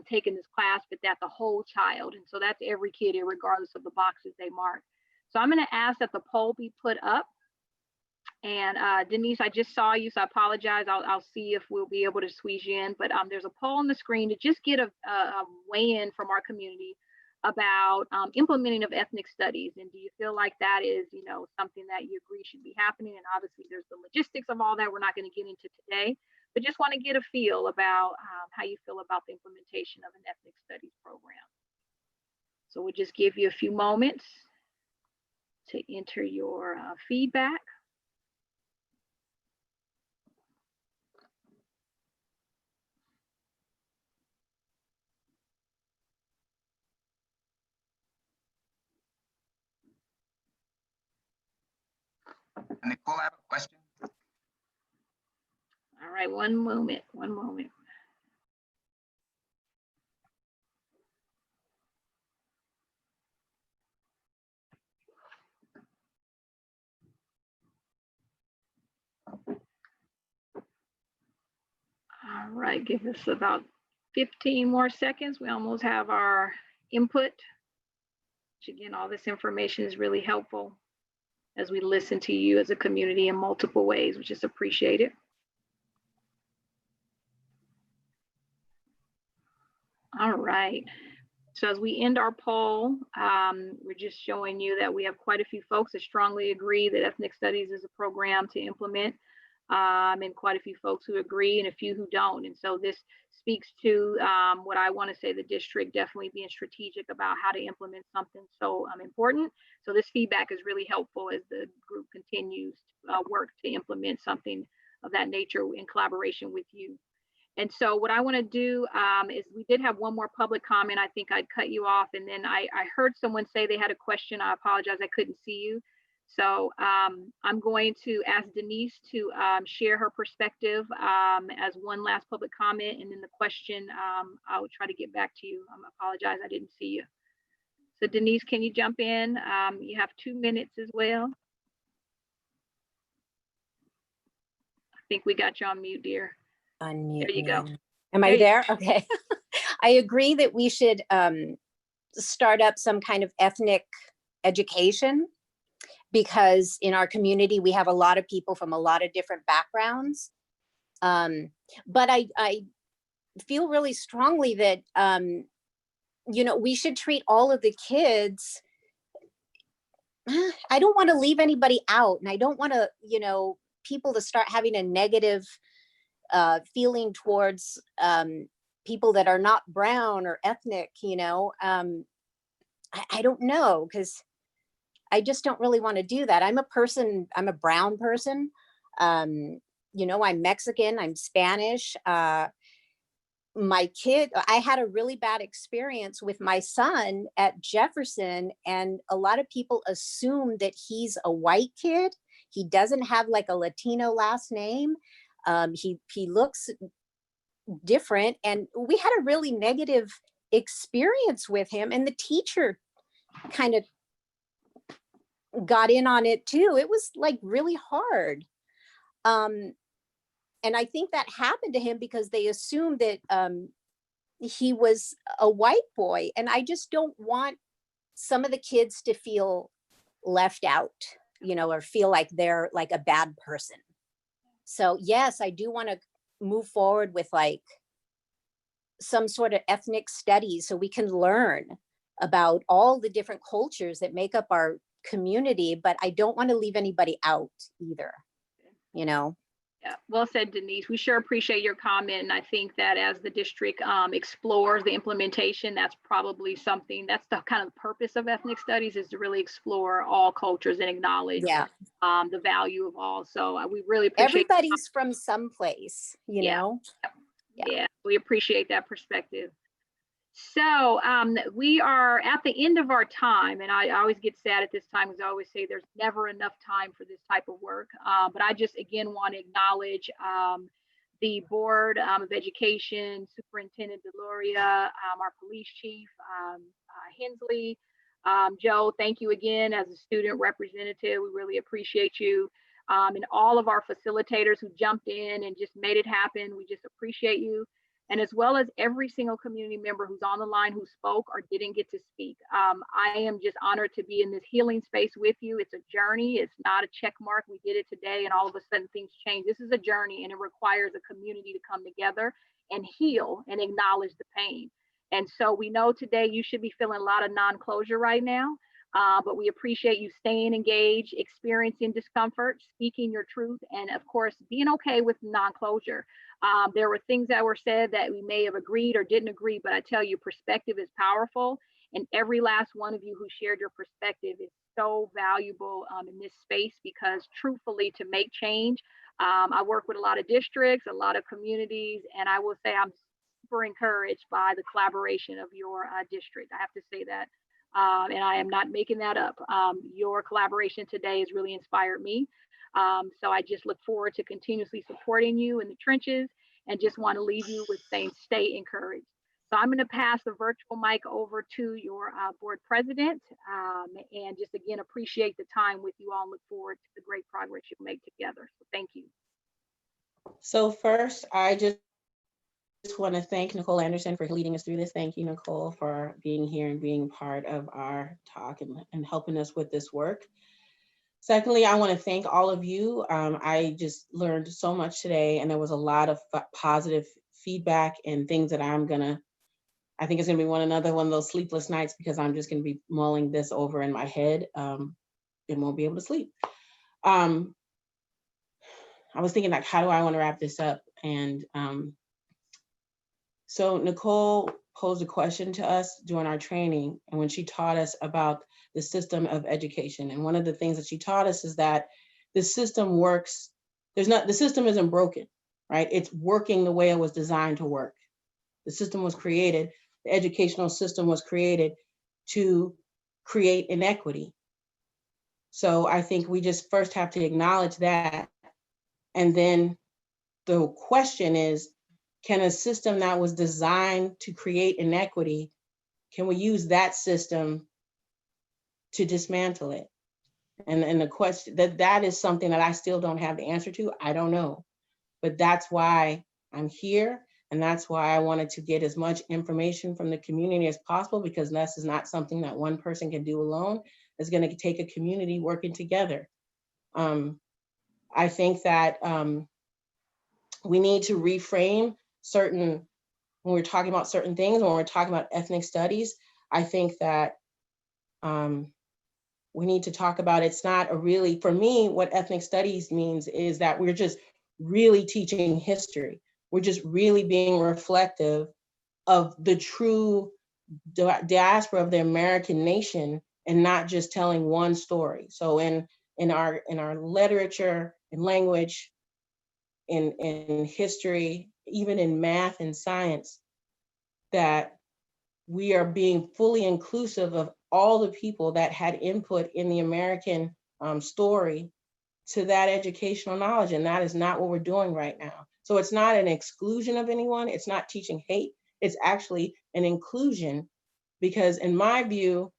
taken this class, but that's the whole child. And so that's every kid, regardless of the boxes they mark. So I'm going to ask that the poll be put up. And Denise, I just saw you, so I apologize. I'll see if we'll be able to squeeze you in. But there's a poll on the screen to just get a weigh-in from our community about implementing of ethnic studies. And do you feel like that is, you know, something that you agree should be happening? And obviously, there's the logistics of all that we're not going to get into today, but just want to get a feel about how you feel about the implementation of an ethnic studies program. So we'll just give you a few moments to enter your feedback. Nicole, I have a question. All right, one moment. All right, give us about 15 more seconds. We almost have our input. Which again, all this information is really helpful as we listen to you as a community in multiple ways, which is appreciated. All right. So as we end our poll, we're just showing you that we have quite a few folks that strongly agree that ethnic studies is a program to implement, and quite a few folks who agree and a few who don't. And so this speaks to what I want to say, the district definitely being strategic about how to implement something so important. So this feedback is really helpful as the group continues to work to implement something of that nature in collaboration with you. And so what I want to do is, we did have one more public comment. I think I'd cut you off. And then I heard someone say they had a question. I apologize, I couldn't see you. So I'm going to ask Denise to share her perspective as one last public comment. And then the question, I will try to get back to you. I apologize, I didn't see you. So Denise, can you jump in? You have 2 minutes as well. I think we got you on mute, dear. Unmute. There you go. Am I there? Okay. I agree that we should start up some kind of ethnic education, because in our community, we have a lot of people from a lot of different backgrounds. But I feel really strongly that, you know, we should treat all of the kids. I don't want to leave anybody out, and I don't want to, you know, people to start having a negative feeling towards people that are not brown or ethnic, you know. I don't know, because I just don't really want to do that. I'm a brown person. You know, I'm Mexican, I'm Spanish. My kid, I had a really bad experience with my son at Jefferson, and a lot of people assume that he's a white kid. He doesn't have like a Latino last name. He looks different, and we had a really negative experience with him, and the teacher kind of got in on it too. It was like really hard. And I think that happened to him because they assumed that he was a white boy, and I just don't want some of the kids to feel left out, you know, or feel like they're like a bad person. So yes, I do want to move forward with like some sort of ethnic studies so we can learn about all the different cultures that make up our community, but I don't want to leave anybody out either, you know? Yeah, well said, Denise. We sure appreciate your comment. And I think that as the district explores the implementation, that's probably something, that's the kind of purpose of ethnic studies, is to really explore all cultures and acknowledge the value of all. So we really appreciate everybody's from someplace, you know? Yeah, we appreciate that perspective. So we are at the end of our time, and I always get sad at this time because I always say there's never enough time for this type of work. But I just, again, want to acknowledge the Board of Education, Superintendent Deloria, our police chief, Hensley. Joe, thank you again as a student representative. We really appreciate you. And all of our facilitators who jumped in and just made it happen. We just appreciate you. And as well as every single community member who's on the line who spoke or didn't get to speak. I am just honored to be in this healing space with you. It's a journey. It's not a check mark. We did it today and all of a sudden things change. This is a journey and it requires a community to come together and heal and acknowledge the pain. And so we know today you should be feeling a lot of non-closure right now, but we appreciate you staying engaged, experiencing discomfort, speaking your truth, and of course, being okay with non-closure. There were things that were said that we may have agreed or didn't agree, but I tell you, perspective is powerful. And every last one of you who shared your perspective is so valuable in this space, because truthfully, to make change, I work with a lot of districts, a lot of communities, and I will say I'm super encouraged by the collaboration of your district. I have to say that, and I am not making that up. Your collaboration today has really inspired me. So I just look forward to continuously supporting you in the trenches, and just want to leave you with saying, stay encouraged. So I'm going to pass the virtual mic over to your board president, and just again, appreciate the time with you all and look forward to the great progress you'll make together. So thank you. So first, I just want to thank Nicole Anderson for leading us through this. Thank you, Nicole, for being here and being part of our talk and helping us with this work. Secondly, I want to thank all of you. I just learned so much today, and there was a lot of positive feedback and things that I think it's going to be another one of those sleepless nights, because I'm just going to be mulling this over in my head and won't be able to sleep. I was thinking, like, how do I want to wrap this up? And so Nicole posed a question to us during our training, and when she taught us about the system of education. And one of the things that she taught us is that the system works, the system isn't broken, right? It's working the way it was designed to work. The system was created, the educational system was created to create inequity. So I think we just first have to acknowledge that. And then the question is, can a system that was designed to create inequity, can we use that system to dismantle it? And the question, that is something that I still don't have the answer to. I don't know, but that's why I'm here. And that's why I wanted to get as much information from the community as possible, because this is not something that one person can do alone. It's going to take a community working together. I think that we need to reframe when we're talking about certain things, when we're talking about ethnic studies. I think that we need to talk about, it's not for me, what ethnic studies means is that we're just really teaching history. We're just really being reflective of the true diaspora of the American nation, and not just telling one story. So in our literature, in language, in history, even in math and science, that we are being fully inclusive of all the people that had input in the American story to that educational knowledge. And that is not what we're doing right now. So it's not an exclusion of anyone. It's not teaching hate. It's actually an inclusion, because in my view,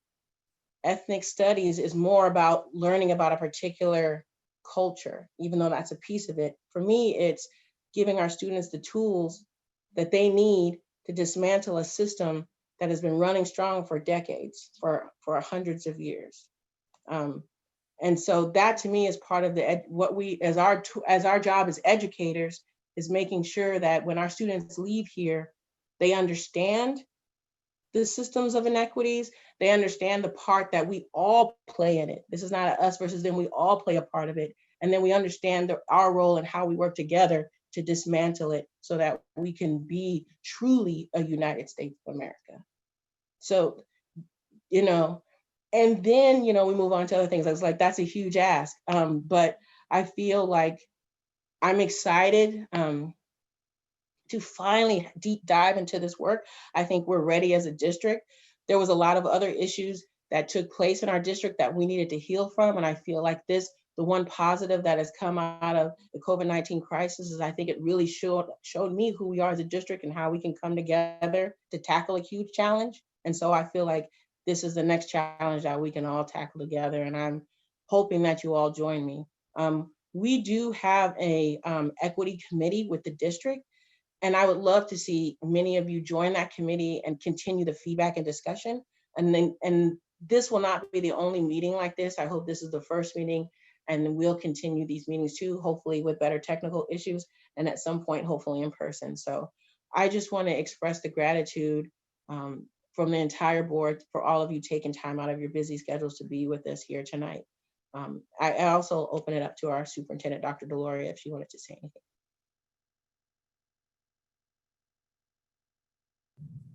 ethnic studies is more about learning about a particular culture, even though that's a piece of it. For me, it's giving our students the tools that they need to dismantle a system that has been running strong for decades, for hundreds of years. And so that to me is part of what we, as our job as educators, is making sure that when our students leave here, they understand the systems of inequities. They understand the part that we all play in it. This is not a us versus them, we all play a part of it. And then we understand our role and how we work together to dismantle it so that we can be truly a United States of America. So, you know, and then, you know, we move on to other things. I was like, that's a huge ask. But I feel like I'm excited to finally deep dive into this work. I think we're ready as a district. There was a lot of other issues that took place in our district that we needed to heal from. And I feel like the one positive that has come out of the COVID-19 crisis is I think it really showed me who we are as a district and how we can come together to tackle a huge challenge. And so I feel like this is the next challenge that we can all tackle together. And I'm hoping that you all join me. We do have a equity committee with the district. And I would love to see many of you join that committee and continue the feedback and discussion. And this will not be the only meeting like this. I hope this is the first meeting, and we'll continue these meetings too, hopefully with better technical issues, and at some point, hopefully in person. So I just want to express the gratitude from the entire board for all of you taking time out of your busy schedules to be with us here tonight. I also open it up to our superintendent, Dr. Deloria, if she wanted to say anything.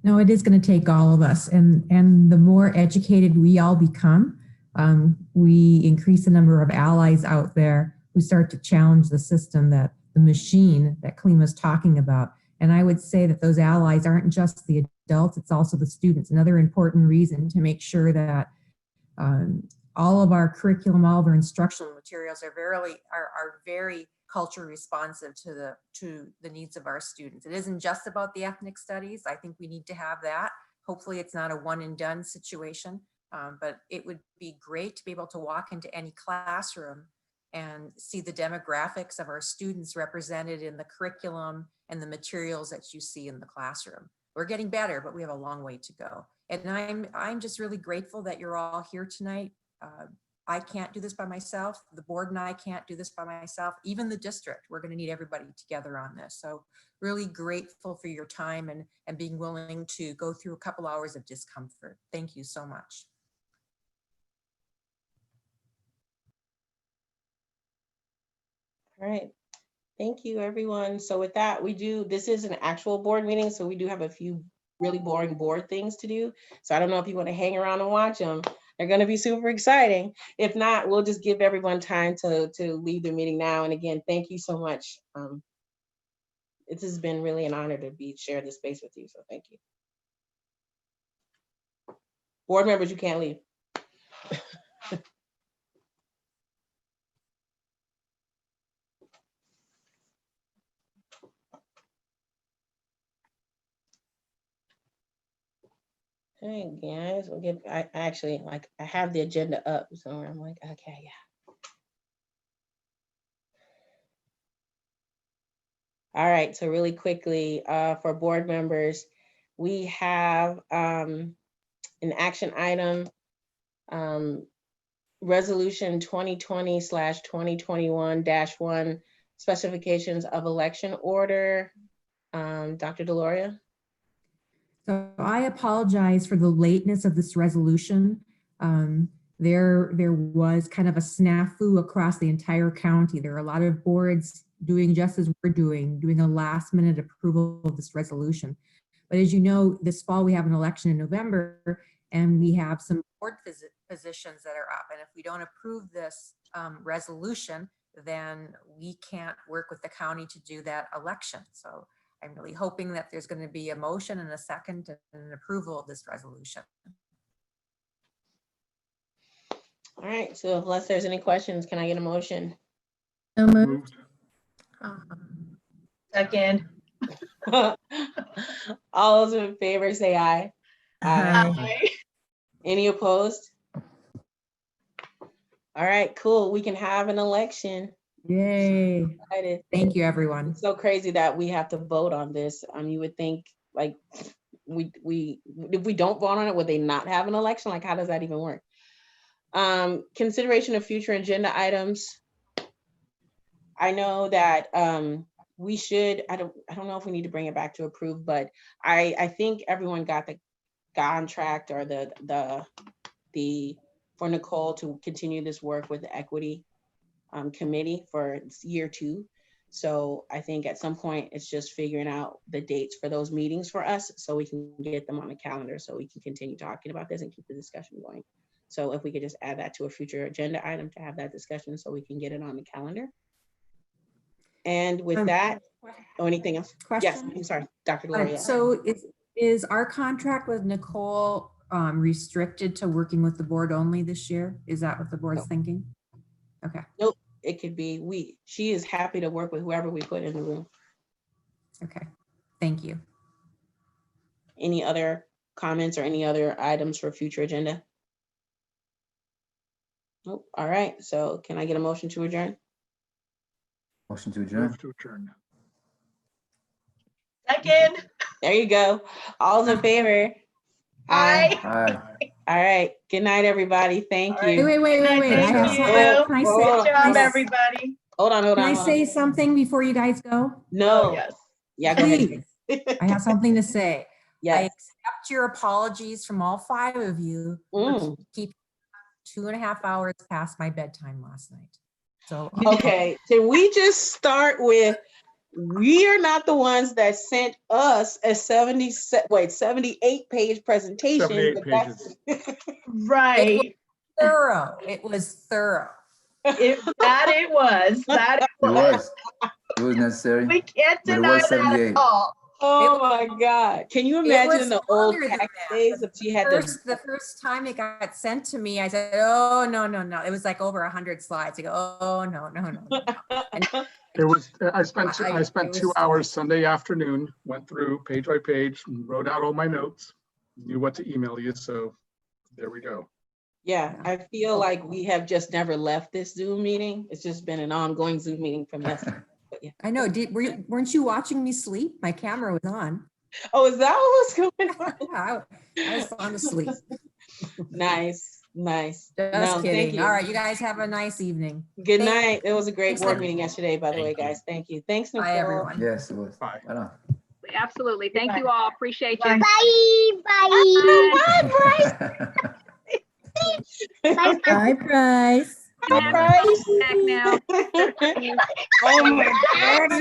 No, it is going to take all of us, and the more educated we all become, we increase the number of allies out there who start to challenge the system, that the machine that Kalima's talking about. And I would say that those allies aren't just the adults, it's also the students. Another important reason to make sure that all of our curriculum, all of our instructional materials are very culture responsive to the needs of our students. It isn't just about the ethnic studies. I think we need to have that. Hopefully it's not a one and done situation, but it would be great to be able to walk into any classroom and see the demographics of our students represented in the curriculum and the materials that you see in the classroom. We're getting better, but we have a long way to go. And I'm just really grateful that you're all here tonight. I can't do this by myself. The board and I can't do this by myself. Even the district, we're going to need everybody together on this. So really grateful for your time and being willing to go through a couple hours of discomfort. Thank you so much. All right. Thank you, everyone. So with that, this is an actual board meeting, so we do have a few really boring board things to do. So I don't know if you want to hang around and watch them. They're going to be super exciting. If not, we'll just give everyone time to leave the meeting now. And again, thank you so much. It has been really an honor to share this space with you. So thank you. Board members, you can't leave. Hey guys, I actually I have the agenda up, so I'm like, okay, yeah. All right, so really quickly, for board members, we have an action item, resolution 2020/2021-1, specifications of election order. Dr. Deloria. So I apologize for the lateness of this resolution. There was kind of a snafu across the entire county. There are a lot of boards doing just as we're doing a last minute approval of this resolution. But as you know, this fall we have an election in November, and we have some board positions that are up. And if we don't approve this resolution, then we can't work with the county to do that election. So I'm really hoping that there's going to be a motion and a second and an approval of this resolution. All right, so unless there's any questions, can I get a motion? So moved. Second. All those in favor say aye. Aye. Any opposed? All right, cool. We can have an election. Yay. So thank you, everyone. It's so crazy that we have to vote on this. You would think like if we don't vote on it, would they not have an election? Like, how does that even work? Consideration of future agenda items. I know that we should, I don't know if we need to bring it back to approve, but I think everyone got contract or for Nicole to continue this work with the equity committee for year 2. So I think at some point it's just figuring out the dates for those meetings for us so we can get them on the calendar so we can continue talking about this and keep the discussion going. So if we could just add that to a future agenda item to have that discussion so we can get it on the calendar. And with that, anything else? Yes, I'm sorry, Dr. Gloria. So is our contract with Nicole restricted to working with the board only this year? Is that what the board's thinking? Okay. Nope, it could be she is happy to work with whoever we put in the room. Okay, thank you. Any other comments or any other items for future agenda? Nope. All right, so can I get a motion to adjourn? Motion to adjourn. Move to adjourn. Second. There you go. All's in favor? Aye. Aye. All right. Good night, everybody. Thank you. Wait. I have Thank you. something. Can I say, Good job, everybody. Hold on. Can I say something before you guys go? No. Oh, yes. Yeah, go ahead. Please. I have something to say. Yes. I accept your apologies from all 5 of you for keeping 2.5 hours past my bedtime last night. So okay, can we just start with we are not the ones that sent us a 78-page presentation. 78 pages. Right. Thorough. It was thorough. It was. It was necessary. We can't but it deny was that 78. at all. Oh my God. Can you imagine the old tax days if she had the first time it got sent to me, I said, oh, no. It was like over 100 slides. I go, oh, no. And It was, I spent 2 hours Sunday afternoon, went through page by page, and wrote out all my notes, knew what to email you. So there we go. Yeah, I feel like we have just never left this Zoom meeting. It's just been an ongoing Zoom meeting from yesterday. Yeah. I know. Weren't you watching me sleep? My camera was on. Oh, is that what was going on? I was falling asleep. Nice. Just No, kidding. thank you. All right, you guys have a nice evening. Good night. It was a great Thanks, board everyone. meeting yesterday, by the way, guys. Thank you. Thanks, Nicole. Bye, everyone. Yes, it was. Bye. Right on. Absolutely. Thank you all. Appreciate you. Bye. Bye, Bryce. Bye, Bryce. Back now. Oh my God.